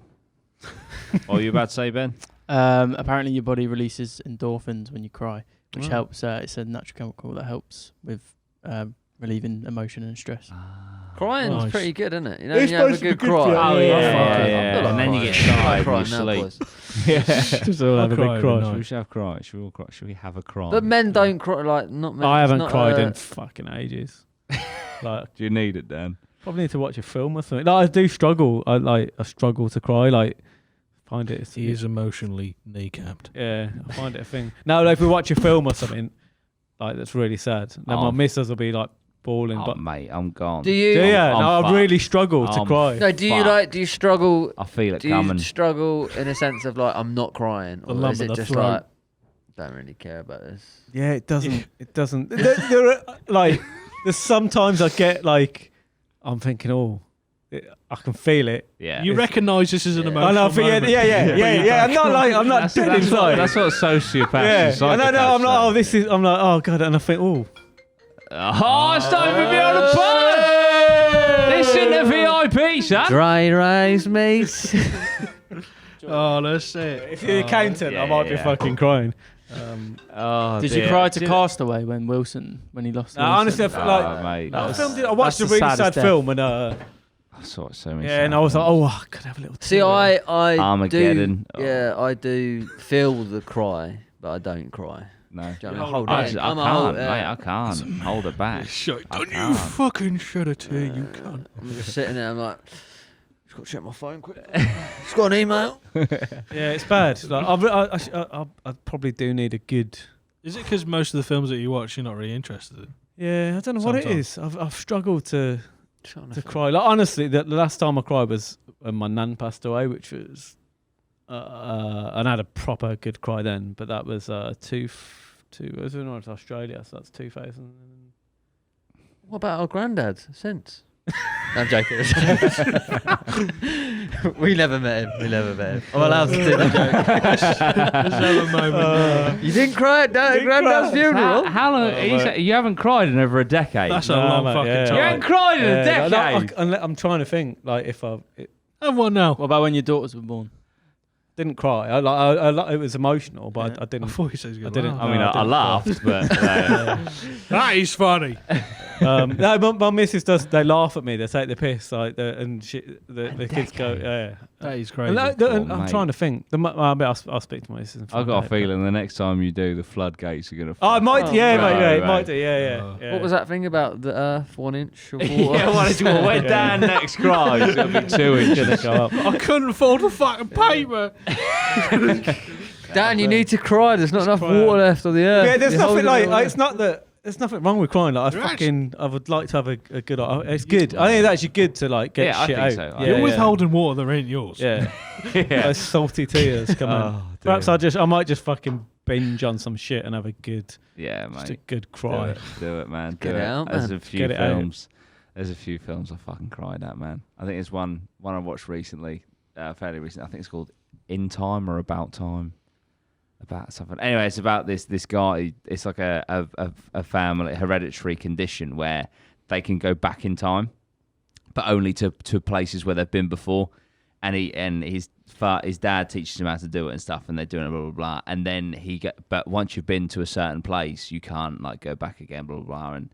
Speaker 2: What were you about to say, Ben?
Speaker 5: apparently, your body releases endorphins when you cry, which
Speaker 1: Oh.
Speaker 5: helps. It's a natural chemical that helps with relieving emotion and stress.
Speaker 3: Crying's
Speaker 4: Nice.
Speaker 3: pretty good, isn't it? You know,
Speaker 1: It's
Speaker 3: you have a
Speaker 1: supposed to be
Speaker 3: good
Speaker 1: good
Speaker 3: cry.
Speaker 1: for you.
Speaker 2: Oh, yeah,
Speaker 3: I
Speaker 2: yeah,
Speaker 3: feel like
Speaker 2: and then you
Speaker 3: crying.
Speaker 2: get tired
Speaker 3: I'm
Speaker 2: when
Speaker 3: crying
Speaker 2: you
Speaker 3: now,
Speaker 2: sleep.
Speaker 3: boys.
Speaker 2: Yeah.
Speaker 1: Just all have a
Speaker 4: cry
Speaker 1: big
Speaker 4: every
Speaker 1: cry.
Speaker 4: night.
Speaker 2: We should have cry. Should we all cry? Should we have a cry?
Speaker 3: But men don't cry, like, not men.
Speaker 1: I
Speaker 3: it's
Speaker 1: haven't
Speaker 3: not,
Speaker 1: cried in fucking ages. Like,
Speaker 2: Do you need it, Dan?
Speaker 1: probably need to watch a film or something. Like, I do struggle. I struggle to cry. Like, find it.
Speaker 4: He is emotionally kneecapped.
Speaker 1: Yeah, I find it a thing. No, like if we watch a film or something, like that's really sad. Then my
Speaker 2: Oh.
Speaker 1: missus will be like bawling.
Speaker 2: Oh,
Speaker 1: but
Speaker 2: mate, I'm gone.
Speaker 3: Do you?
Speaker 1: yeah,
Speaker 2: I'm
Speaker 1: no, I
Speaker 2: fucked.
Speaker 1: really struggle to
Speaker 2: I'm
Speaker 1: cry.
Speaker 3: No, do you
Speaker 2: Fuck.
Speaker 3: like? Do you struggle?
Speaker 2: I feel it
Speaker 3: Do you
Speaker 2: coming.
Speaker 3: struggle in a sense of like I'm not crying,
Speaker 4: The
Speaker 3: or
Speaker 4: lump
Speaker 3: is
Speaker 4: in
Speaker 3: it
Speaker 4: the
Speaker 3: just
Speaker 4: throat.
Speaker 3: like don't really care about this.
Speaker 1: Yeah, it doesn't. It doesn't. There are, like, there's sometimes I get like, I'm thinking, I can feel it.
Speaker 2: Yeah.
Speaker 4: You recognise this as an emotional
Speaker 1: I know.
Speaker 4: moment.
Speaker 1: Yeah. I'm not dead inside.
Speaker 2: That's what sociopaths
Speaker 1: yeah.
Speaker 2: and psychopaths
Speaker 1: No. I'm like,
Speaker 2: say.
Speaker 1: I'm like, oh god, and I think,
Speaker 2: it's time for me on the pod. This in the VIP, son.
Speaker 3: Dry rice, mate.
Speaker 4: Oh, that's it.
Speaker 1: if you're the accountant, I might be fucking crying.
Speaker 5: Did you cry to Castaway when he lost Wilson?
Speaker 1: Honestly, I feel like
Speaker 2: mate.
Speaker 1: I watched a
Speaker 5: that's the
Speaker 1: really sad
Speaker 5: saddest
Speaker 1: film and
Speaker 2: I saw it so many
Speaker 1: and I was like, I could have a little.
Speaker 3: See,
Speaker 1: tear.
Speaker 3: I
Speaker 2: Armageddon.
Speaker 3: do. Yeah, I do feel the cry, but I don't cry.
Speaker 2: No.
Speaker 3: Do you know what I mean? Hold
Speaker 2: I
Speaker 3: it.
Speaker 2: can't, mate. I can't hold it back.
Speaker 4: Don't you fucking shed a tear, you cunt.
Speaker 3: I'm just sitting there. I'm like, just got to check my phone quick. Just got an email.
Speaker 1: Yeah, it's bad. Like, I probably do need a good.
Speaker 4: Is it because most of the films that you watch you're not really interested in?
Speaker 1: Yeah, I don't know what it is.
Speaker 4: Sometimes.
Speaker 1: I've struggled to cry. Like honestly, the last time I cried was when my nan passed away, which was, and I had a proper good cry then. But that was it was in Australia, so that's 2000.
Speaker 3: What about our granddad? Since. I'm joking. We never met him. I'm allowed to do the joke.
Speaker 4: Let's have a moment.
Speaker 3: You didn't cry at granddad's funeral?
Speaker 2: How long? You haven't cried in over a decade.
Speaker 4: That's a long
Speaker 1: mate,
Speaker 4: fucking
Speaker 1: yeah.
Speaker 4: time.
Speaker 2: You haven't cried in a decade.
Speaker 1: I'm trying to think. Like if I
Speaker 4: Have one now.
Speaker 5: What about when your daughters were born?
Speaker 1: didn't cry, I it was emotional, but I
Speaker 4: I
Speaker 1: didn't.
Speaker 4: thought you said you
Speaker 1: I
Speaker 4: were going
Speaker 1: didn't.
Speaker 2: I mean, I laughed, but
Speaker 4: That is funny.
Speaker 1: No, my missus does. They laugh at me. They take the piss, like, the kids go,
Speaker 4: That is
Speaker 1: And
Speaker 4: crazy.
Speaker 1: I'm
Speaker 2: mate.
Speaker 1: trying to think. I'll speak to my missus. and
Speaker 2: I've
Speaker 1: find
Speaker 2: got a
Speaker 1: out.
Speaker 2: feeling the next time you do, the floodgates are gonna.
Speaker 1: Oh, it might. Yeah,
Speaker 2: right,
Speaker 1: mate. Yeah, it
Speaker 2: right.
Speaker 1: might do. Yeah.
Speaker 3: What was that thing about the Earth 1 inch of water?
Speaker 2: Yeah, what is it? When Dan next cries, it's gonna be 2 inches.
Speaker 1: Go up.
Speaker 4: I couldn't fold the fucking paper.
Speaker 3: Dan, you need to cry. There's not enough
Speaker 1: cry.
Speaker 3: water left on the earth.
Speaker 1: Yeah, there's
Speaker 3: You're
Speaker 1: nothing
Speaker 3: holding
Speaker 1: like.
Speaker 3: it
Speaker 1: It's not that. There's nothing wrong with crying. Like I would like to have a good. It's good. I think it's actually good to like get
Speaker 2: Yeah, I
Speaker 1: shit
Speaker 2: think
Speaker 1: out.
Speaker 2: so.
Speaker 4: You're withholding water that ain't yours.
Speaker 1: Yeah.
Speaker 2: Yeah.
Speaker 1: Those salty tears come on. Perhaps I might just fucking binge on some shit and have a good,
Speaker 2: Yeah,
Speaker 1: just a
Speaker 2: mate.
Speaker 1: good cry.
Speaker 2: Do it, man. Do
Speaker 3: Get
Speaker 2: it.
Speaker 3: it out,
Speaker 2: There's
Speaker 3: man.
Speaker 2: a few
Speaker 1: Get it out.
Speaker 2: films. There's a few films I fucking cried at, man. I think there's one I watched recently, fairly recently. I think it's called In Time or About Time. About something. Anyway, it's about this guy. It's like a family hereditary condition where they can go back in time, but only to places where they've been before. And his dad teaches him how to do it and stuff, and they're doing it, blah blah blah. And then but once you've been to a certain place, you can't like go back again, blah blah blah. And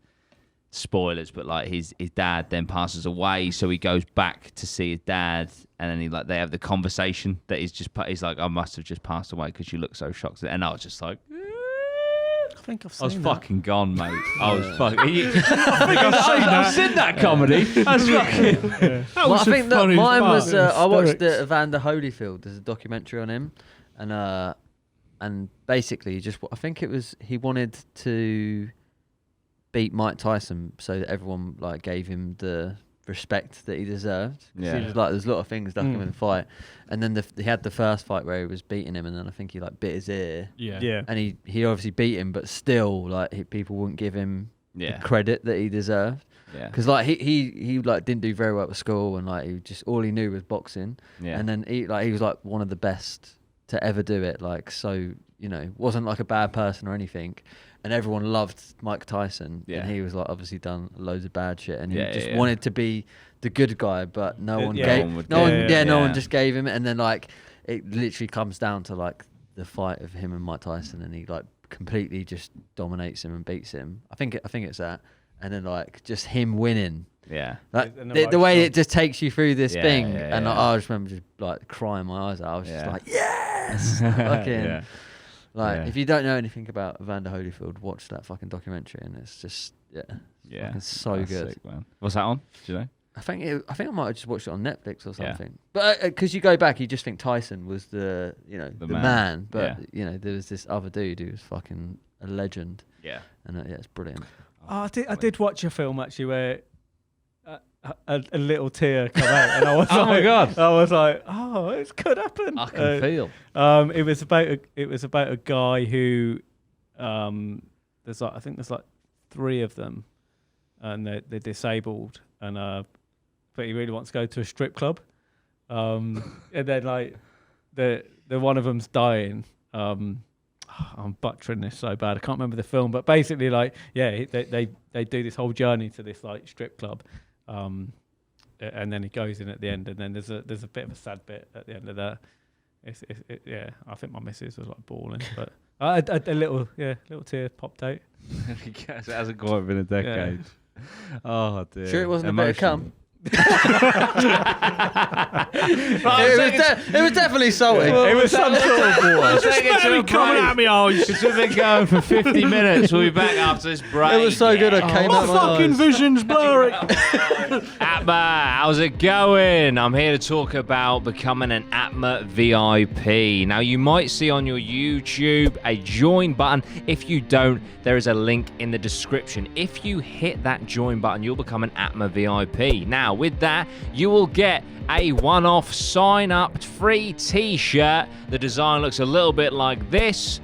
Speaker 2: spoilers, but like his dad then passes away, so he goes back to see his dad, and then they have the conversation that he's like, I must have just passed away because you look so shocked. And I was just like,
Speaker 1: I think I've
Speaker 2: I was
Speaker 1: seen
Speaker 2: fucking gone, mate. I was fucking.
Speaker 4: I've
Speaker 2: I've seen that comedy. That's fucking.
Speaker 4: That
Speaker 3: Well,
Speaker 4: was
Speaker 3: I
Speaker 4: the
Speaker 3: think that
Speaker 4: funniest
Speaker 3: mine
Speaker 4: part.
Speaker 3: was. I watched
Speaker 1: Hysterics.
Speaker 3: Evander Holyfield. There's a documentary on him, and basically, I think it was he wanted to beat Mike Tyson so that everyone like gave him the respect that he deserved. 'Cause
Speaker 2: Yeah.
Speaker 3: he was like, there's a lot of things stuck him in the fight, and then he had the first fight where he was beating him, and then I think he like bit his ear,
Speaker 4: Yeah.
Speaker 3: and he obviously beat him, but still like people wouldn't give him
Speaker 2: Yeah.
Speaker 3: the credit that he deserved.
Speaker 2: Yeah.
Speaker 3: Because like he like didn't do very well at school, and like he just all he knew was boxing.
Speaker 2: Yeah.
Speaker 3: And then he was like one of the best to ever do it. Like, so wasn't like a bad person or anything. And everyone loved Mike Tyson.
Speaker 2: Yeah.
Speaker 3: And he was like obviously done loads of bad shit, and he
Speaker 2: Yeah,
Speaker 3: just
Speaker 2: yeah.
Speaker 3: wanted to be the good guy, but no one
Speaker 1: Yeah.
Speaker 3: gave
Speaker 2: No one would
Speaker 3: no one
Speaker 2: give him,
Speaker 3: no
Speaker 2: yeah.
Speaker 3: one just gave him. And then like it literally comes down to like the fight of him and Mike Tyson, and he like completely just dominates him and beats him. I think it's that. And then like just him winning.
Speaker 2: Yeah.
Speaker 3: Like
Speaker 1: And
Speaker 3: the way it just takes you through this
Speaker 2: Yeah,
Speaker 3: thing,
Speaker 2: yeah,
Speaker 3: and
Speaker 2: yeah.
Speaker 3: I just remember just like crying my eyes out. I was just
Speaker 2: Yeah.
Speaker 3: like, yes, fucking.
Speaker 2: Yeah.
Speaker 3: Like,
Speaker 2: Yeah.
Speaker 3: if you don't know anything about Evander Holyfield, watch that fucking documentary, and it's just
Speaker 2: Yeah.
Speaker 3: fucking so
Speaker 2: That's
Speaker 3: good.
Speaker 2: sick, man. What's that on? Do you know?
Speaker 3: I think I might have just watched it on Netflix or
Speaker 2: Yeah.
Speaker 3: something. But because you go back, you just think Tyson was the
Speaker 2: The
Speaker 3: man.
Speaker 2: man.
Speaker 3: But there was this other dude who was fucking a legend,
Speaker 2: Yeah.
Speaker 3: and it's brilliant.
Speaker 1: Oh, I did watch a film actually where a little tear come out, and I was
Speaker 2: Oh
Speaker 1: like,
Speaker 2: my God.
Speaker 1: I was like, oh, it could happen.
Speaker 2: I can feel.
Speaker 1: It was about a guy who I think there's like 3 of them, and they're disabled, and but he really wants to go to a strip club, and then like the one of them's dying. I'm butchering this so bad. I can't remember the film, but basically, like, yeah, they do this whole journey to this like strip club, and then he goes in at the end, and then there's a bit of a sad bit at the end of that. Yeah, I think my missus was like bawling, but a little tear popped out.
Speaker 2: It hasn't quite been a decade. Oh dear.
Speaker 3: Sure, it wasn't a bit of cum.
Speaker 2: Right,
Speaker 3: It was definitely salty.
Speaker 1: It was some sort of water.
Speaker 4: Barely coming at me eyes.
Speaker 2: Because we've been going for 50 minutes. We'll be back after this break.
Speaker 3: It was so good I came
Speaker 4: My
Speaker 3: out my
Speaker 4: fucking
Speaker 3: eyes.
Speaker 4: vision's blurry.
Speaker 2: APMA, how's it going? I'm here to talk about becoming an APMA VIP. Now, you might see on your YouTube a join button. If you don't, there is a link in the description. If you hit that join button, you'll become an APMA VIP. Now, with that, you will get a one-off sign-up free t-shirt. The design looks a little bit like this.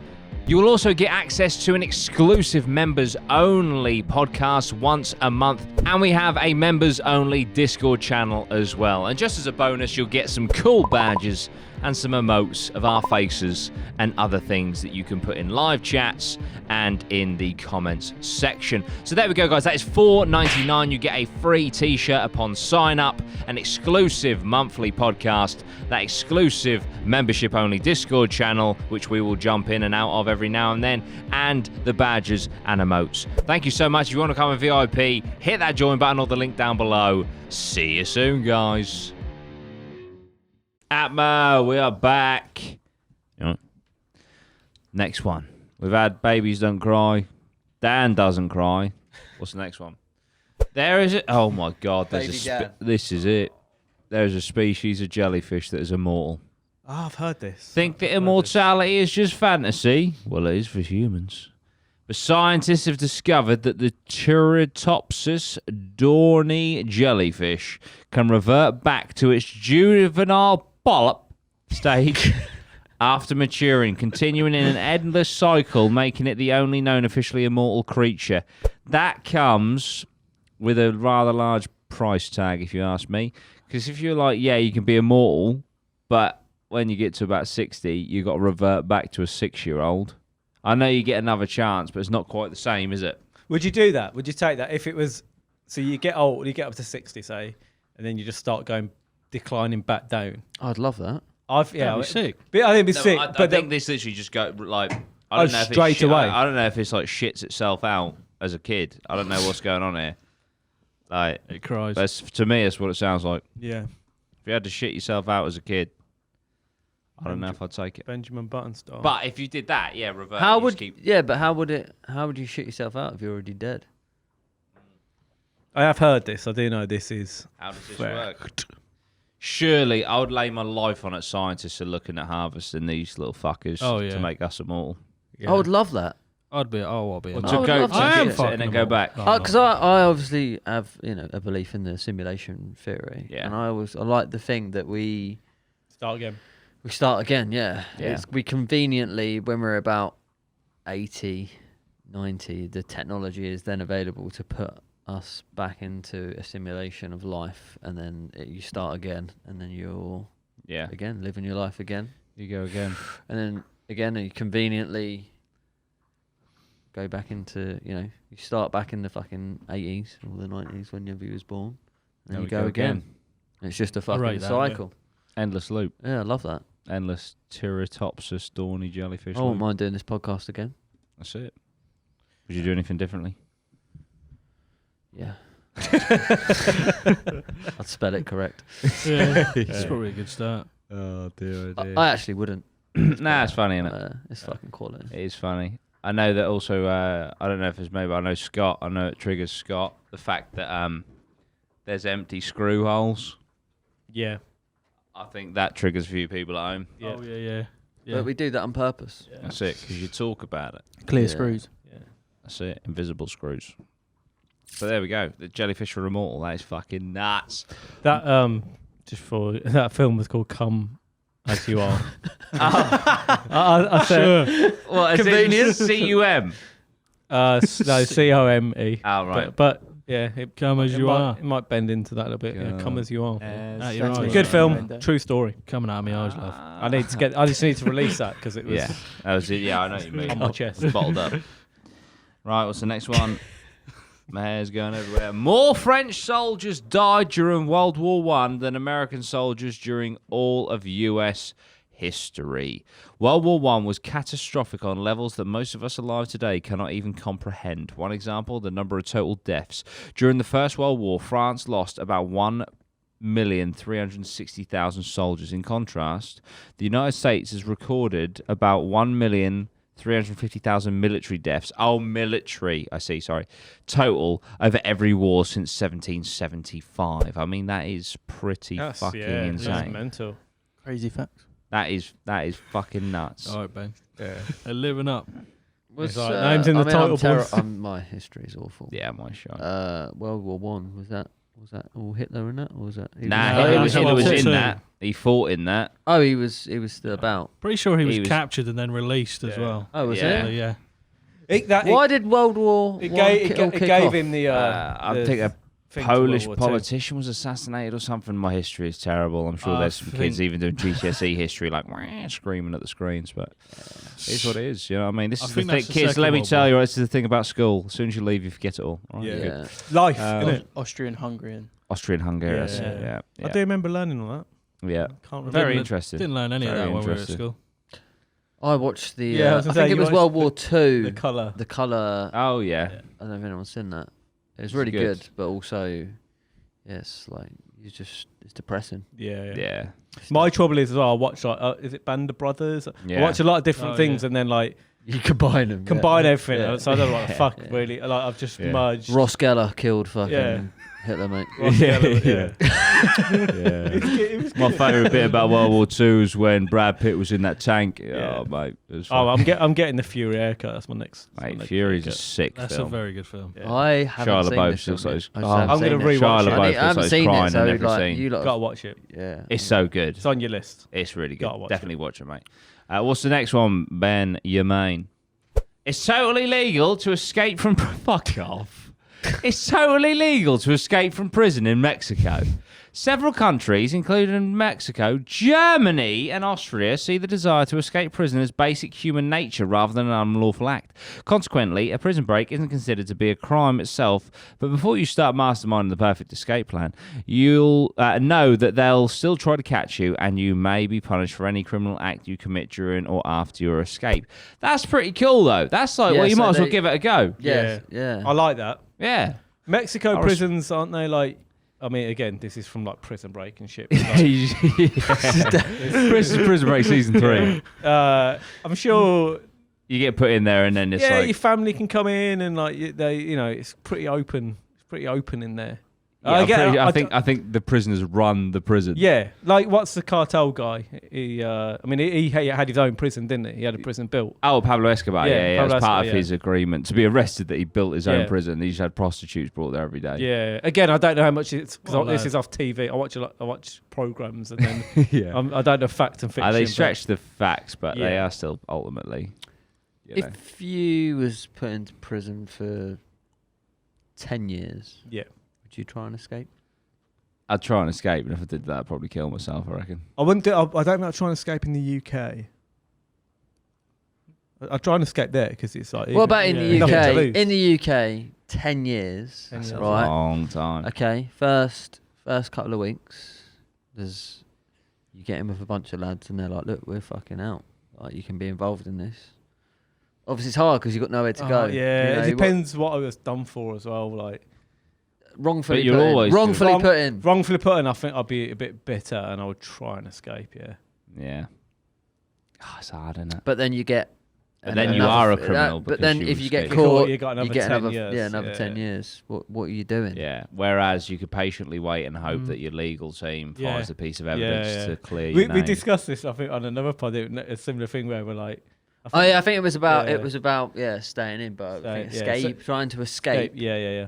Speaker 2: You will also get access to an exclusive members-only podcast once a month, and we have a members-only Discord channel as well. And just as a bonus, you'll get some cool badges and some emotes of our faces and other things that you can put in live chats and in the comments section. So there we go, guys. That is $4.99. You get a free t-shirt upon sign up, an exclusive monthly podcast, that exclusive membership-only Discord channel, which we will jump in and out of every now and then, and the badges and emotes. Thank you so much. If you want to become a VIP, hit that join button or the link down below. See you soon, guys. APMA, we are back. Next one. We've had Babies Don't Cry. Dan Doesn't Cry. What's the next one? There is it. Oh my God. This is it. There's a species of jellyfish that is immortal.
Speaker 1: Oh, I've heard this.
Speaker 2: Think that immortality is just fantasy? Well, it is for humans. But scientists have discovered that the Turritopsis dorni jellyfish can revert back to its juvenile polyp stage after maturing, continuing in an endless cycle, making it the only known officially immortal creature. That comes with a rather large price tag, if you ask me. Because if you're like, yeah, you can be immortal, but when you get to about 60, you've got to revert back to a 6-year-old. I know you get another chance, but it's not quite the same, is it?
Speaker 1: Would you do that? Would you take that if it was? So you get old, you get up to 60, say, and then you just start declining back down.
Speaker 3: I'd love that.
Speaker 1: That'd
Speaker 4: be sick.
Speaker 1: But I think it'd be sick.
Speaker 2: I
Speaker 1: but
Speaker 2: think this literally just go like.
Speaker 1: Oh, straight away.
Speaker 2: I don't know if it's like shits itself out as a kid. I don't know what's going on here. Like
Speaker 4: It cries.
Speaker 2: to me, that's what it sounds like.
Speaker 1: yeah,
Speaker 2: If you had to shit yourself out as a kid, I don't know if I'd take it.
Speaker 1: Benjamin Button style.
Speaker 2: But if you did that, yeah, revert.
Speaker 3: How
Speaker 2: you
Speaker 3: would
Speaker 2: just keep...
Speaker 3: yeah? But how would you shit yourself out if you're already dead?
Speaker 1: I have heard this. I do know this is.
Speaker 2: How does this
Speaker 1: fair.
Speaker 2: work? Surely, I would lay my life on it. Scientists are looking at harvesting these little fuckers to make us immortal.
Speaker 1: Yeah.
Speaker 3: I would love that.
Speaker 4: I'll be.
Speaker 2: Or
Speaker 3: I
Speaker 2: to
Speaker 3: would
Speaker 2: go
Speaker 3: love
Speaker 2: to
Speaker 3: to.
Speaker 4: I am
Speaker 2: get it and then go
Speaker 4: fucking
Speaker 2: back.
Speaker 4: immortal.
Speaker 3: Because I obviously have a belief in the simulation theory,
Speaker 2: Yeah.
Speaker 3: and I like the thing that we
Speaker 1: Start again.
Speaker 3: start again. Yeah,
Speaker 2: Yeah.
Speaker 3: We conveniently, when we're about 80, 90, the technology is then available to put us back into a simulation of life, and then you start again, and then you're again living your life again,
Speaker 2: You go again.
Speaker 3: and then again you conveniently go back into you start back in the fucking 80s or the 90s when your view was born, and then you go again. And it's just a fucking
Speaker 4: rate that,
Speaker 3: cycle.
Speaker 2: Endless loop.
Speaker 3: Yeah, I love that.
Speaker 2: Endless Turritopsis dorni jellyfish.
Speaker 3: I wouldn't
Speaker 2: loop.
Speaker 3: mind doing this podcast again.
Speaker 2: That's it. Would you do anything differently?
Speaker 3: Yeah. I'd spell it correct.
Speaker 4: Yeah, it's probably a good start.
Speaker 2: Oh dear,
Speaker 3: I actually wouldn't.
Speaker 2: Nah, it's funny, isn't it?
Speaker 3: It's fucking quality.
Speaker 2: It is funny. I know that also, I don't know if it's maybe, I know Scott, I know it triggers Scott, the fact that there's empty screw holes.
Speaker 1: Yeah.
Speaker 2: I think that triggers a few people at home.
Speaker 1: Yeah.
Speaker 4: Oh yeah.
Speaker 3: But we do that on purpose.
Speaker 1: Yeah.
Speaker 2: That's it, because you talk about it.
Speaker 5: Clear
Speaker 3: Yeah.
Speaker 5: screws.
Speaker 1: Yeah.
Speaker 2: That's it, invisible screws. But there we go. The jellyfish are immortal. That is fucking nuts.
Speaker 1: That that film was called Come As You Are. I said
Speaker 2: What,
Speaker 3: Convenience.
Speaker 2: CUM?
Speaker 1: no, COME.
Speaker 2: Oh, right.
Speaker 1: But yeah, it,
Speaker 4: Come as you
Speaker 1: might,
Speaker 4: are.
Speaker 1: It might bend into that a little bit. Yeah,
Speaker 2: Yeah.
Speaker 1: Come As You Are.
Speaker 4: You're right.
Speaker 1: Good film, true story.
Speaker 4: Coming out of my eyes, love.
Speaker 1: I just need to release that because it was
Speaker 2: Yeah, that was it. Yeah, I know what you mean.
Speaker 1: on my chest.
Speaker 2: It's bottled up. Right, what's the next one? My hair's going everywhere. More French soldiers died during World War I than American soldiers during all of US history. World War I was catastrophic on levels that most of us alive today cannot even comprehend. One example, the number of total deaths. During the First World War, France lost about 1,360,000 soldiers. In contrast, the United States has recorded about 1,350,000 military deaths. Oh, military, I see, sorry. Total over every war since 1775. I mean, that is pretty fucking
Speaker 1: That's
Speaker 2: insane.
Speaker 1: mental.
Speaker 5: Crazy facts.
Speaker 2: That is fucking nuts.
Speaker 4: All right, Ben.
Speaker 1: Yeah.
Speaker 4: They're living up.
Speaker 1: It's like names in the title, boys.
Speaker 3: My history is awful.
Speaker 2: Yeah, my shot.
Speaker 3: World War One was that all Hitler in that, or was that?
Speaker 2: Nah,
Speaker 4: No,
Speaker 2: Hitler was
Speaker 4: World War
Speaker 2: in
Speaker 4: II.
Speaker 2: that. He fought in that.
Speaker 3: Oh, he was still about.
Speaker 4: Pretty sure he was,
Speaker 2: He was-
Speaker 4: captured and then released as
Speaker 1: Yeah.
Speaker 4: well.
Speaker 3: Oh, was
Speaker 2: Yeah.
Speaker 3: it?
Speaker 4: Yeah.
Speaker 3: Why did World War
Speaker 1: It
Speaker 3: One
Speaker 1: gave,
Speaker 3: all
Speaker 1: it
Speaker 3: kick
Speaker 1: gave
Speaker 3: off?
Speaker 1: him the.
Speaker 2: I think a
Speaker 1: thing to
Speaker 2: Polish
Speaker 1: World War II.
Speaker 2: politician was assassinated or something. My history is terrible. I'm sure
Speaker 4: I
Speaker 2: there's some kids
Speaker 4: think-
Speaker 2: even doing GCSE history, like "Wah," screaming at the screens. But it's what it is. You know what I mean? This
Speaker 4: I
Speaker 2: is the
Speaker 4: think
Speaker 2: thing,
Speaker 4: that's the
Speaker 2: kids.
Speaker 4: Second
Speaker 2: Let me
Speaker 4: World
Speaker 2: tell
Speaker 4: War.
Speaker 2: you, this is the thing about school. As soon as you leave, you forget it all. All right,
Speaker 1: Yeah.
Speaker 2: good.
Speaker 1: Life,
Speaker 2: Uh,
Speaker 1: innit?
Speaker 5: Austrian-Hungarian.
Speaker 2: Austrian-Hungary.
Speaker 1: Yeah.
Speaker 2: that's it,
Speaker 1: Yeah.
Speaker 2: yeah.
Speaker 1: I do remember learning all that.
Speaker 2: Yeah.
Speaker 1: Can't remember.
Speaker 2: Very
Speaker 4: Didn't-
Speaker 2: interesting.
Speaker 4: Didn't learn any of
Speaker 2: Very
Speaker 4: that when we were at
Speaker 2: interesting.
Speaker 4: school.
Speaker 3: I watched the.
Speaker 1: Yeah, I was
Speaker 3: I
Speaker 1: gonna say,
Speaker 3: think it
Speaker 1: you
Speaker 3: was
Speaker 1: watched
Speaker 3: World War Two.
Speaker 1: The colour.
Speaker 3: The colour.
Speaker 2: Oh yeah.
Speaker 1: Yeah.
Speaker 3: I don't know if anyone's seen that. It was
Speaker 2: It's
Speaker 3: really
Speaker 2: good.
Speaker 3: good, but also, yes, like it's depressing.
Speaker 1: Yeah.
Speaker 2: Yeah.
Speaker 1: My trouble is as well. I watch like, is it Band of Brothers? I
Speaker 2: Yeah.
Speaker 1: watch a lot of different
Speaker 4: Oh,
Speaker 1: things
Speaker 4: yeah.
Speaker 1: and then like
Speaker 3: You combine them.
Speaker 1: combine everything.
Speaker 3: Yeah.
Speaker 1: So I don't know what the fuck
Speaker 3: Yeah.
Speaker 1: really. Like I've just
Speaker 2: Yeah.
Speaker 1: merged.
Speaker 3: Ross Geller killed fucking
Speaker 1: Yeah.
Speaker 3: Hitler, mate.
Speaker 1: Ross Geller,
Speaker 2: Yeah.
Speaker 1: It was
Speaker 2: My favourite bit about World War II is when Brad Pitt was in that tank.
Speaker 1: Yeah.
Speaker 2: Oh mate, it was
Speaker 1: Oh,
Speaker 2: fun.
Speaker 1: I'm getting the Fury haircut. That's my next. that's my
Speaker 2: Mate,
Speaker 1: next
Speaker 2: Fury's a
Speaker 1: haircut.
Speaker 2: sick
Speaker 4: That's
Speaker 2: film.
Speaker 4: a very good film.
Speaker 1: Yeah.
Speaker 3: I haven't
Speaker 2: Shia
Speaker 3: seen
Speaker 2: LaBeouf
Speaker 3: this film
Speaker 2: looks like
Speaker 3: yet.
Speaker 2: he's-
Speaker 3: I just
Speaker 2: Oh.
Speaker 3: haven't
Speaker 1: I'm gonna
Speaker 3: seen it.
Speaker 1: rewatch
Speaker 2: Shia
Speaker 1: it.
Speaker 2: LaBeouf
Speaker 3: I
Speaker 2: looks
Speaker 3: haven't
Speaker 2: like he's
Speaker 3: seen
Speaker 2: crying
Speaker 3: it,
Speaker 2: in
Speaker 3: so
Speaker 2: every
Speaker 3: like
Speaker 2: scene.
Speaker 3: you lot.
Speaker 1: Gotta watch it.
Speaker 3: Yeah.
Speaker 2: It's so good.
Speaker 1: It's on your list.
Speaker 2: It's really good.
Speaker 1: Gotta watch
Speaker 2: Definitely watch it, mate. What's the next one, Ben Yemain? It's totally legal to escape from... Fuck off. It's totally legal to escape from prison in Mexico. Several countries, including Mexico, Germany, and Austria, see the desire to escape prison as basic human nature rather than an unlawful act. Consequently, a prison break isn't considered to be a crime itself, but before you start masterminding the perfect escape plan, you'll know that they'll still try to catch you, and you may be punished for any criminal act you commit during or after your escape. That's pretty cool, though. That's like,
Speaker 3: Yeah,
Speaker 2: well, you
Speaker 3: so
Speaker 2: might as well
Speaker 3: they-
Speaker 2: give it a go.
Speaker 3: Yes. Yeah.
Speaker 1: I like that.
Speaker 2: Yeah.
Speaker 1: Mexico
Speaker 2: I
Speaker 1: prisons aren't they like? I mean, again, this is from like Prison Break and shit. but, like,
Speaker 2: Prison Break season 3.
Speaker 1: I'm sure.
Speaker 2: You get put in there, and then it's
Speaker 1: Yeah,
Speaker 2: like,
Speaker 1: your family can come in and like they, it's pretty open. It's pretty open in there.
Speaker 2: yeah, I think the prisoners run the prison.
Speaker 1: Yeah, like what's the cartel guy? He had his own prison, didn't he? He had a prison built.
Speaker 2: Oh, Pablo Escobar.
Speaker 1: Yeah,
Speaker 2: Yeah,
Speaker 1: Pablo
Speaker 2: as part
Speaker 1: Escobar,
Speaker 2: of his agreement to be arrested that he built his
Speaker 1: Yeah.
Speaker 2: own prison. He just had prostitutes brought there every day.
Speaker 1: Yeah. Again, I don't know how much it's because
Speaker 4: Oh,
Speaker 1: this
Speaker 4: no.
Speaker 1: is off TV. I watch programs and then
Speaker 2: yeah.
Speaker 1: I don't know fact and fiction.
Speaker 2: They
Speaker 1: but-
Speaker 2: stretch the facts, but they
Speaker 1: Yeah.
Speaker 2: are still ultimately. You know.
Speaker 3: If you was put into prison for 10 years,
Speaker 1: Yeah.
Speaker 3: would you try and escape?
Speaker 2: I'd try and escape, and if I did that, I'd probably kill myself. I reckon.
Speaker 1: I wouldn't. I don't know. Try and escape in the UK. I'd try and escape there because it's like.
Speaker 3: What about in the
Speaker 1: Nothing to
Speaker 3: UK?
Speaker 1: lose.
Speaker 3: In the UK, 10 years.
Speaker 1: That's
Speaker 2: That's a
Speaker 3: right.
Speaker 2: long time.
Speaker 3: Okay, first couple of weeks, you get in with a bunch of lads and they're like, look, we're fucking out. Like, you can be involved in this. Obviously, it's hard because you've got nowhere to go.
Speaker 1: Yeah,
Speaker 3: You know,
Speaker 1: it depends what I was done for as well. Like
Speaker 3: Wrongfully
Speaker 2: But you're
Speaker 3: put in.
Speaker 2: always
Speaker 3: Wrongfully
Speaker 1: Wrong-
Speaker 3: put in.
Speaker 1: wrongfully put in, I think I'd be a bit bitter and I would try and escape. Yeah.
Speaker 2: Yeah. Oh, it's hard, isn't it?
Speaker 3: But then you get.
Speaker 2: But then you
Speaker 3: another
Speaker 2: are a
Speaker 3: f-
Speaker 2: criminal
Speaker 3: But
Speaker 2: because
Speaker 3: then
Speaker 2: you
Speaker 3: if you get
Speaker 2: escaped.
Speaker 3: caught,
Speaker 1: You got another
Speaker 3: you get
Speaker 1: 10
Speaker 3: another
Speaker 1: years,
Speaker 3: another
Speaker 1: yeah.
Speaker 3: 10 years. What are you doing?
Speaker 2: Yeah. Whereas you could patiently wait and hope
Speaker 1: Mm.
Speaker 2: that your legal team
Speaker 1: Yeah.
Speaker 2: finds a piece of evidence
Speaker 1: Yeah.
Speaker 2: to clear
Speaker 1: We
Speaker 2: your name.
Speaker 1: discussed this, I think, on another pod. A similar thing where we're like.
Speaker 3: Oh yeah, I think it was about
Speaker 1: Yeah.
Speaker 3: staying in, but I think
Speaker 1: Yeah,
Speaker 3: escape, trying to escape.
Speaker 1: Yeah.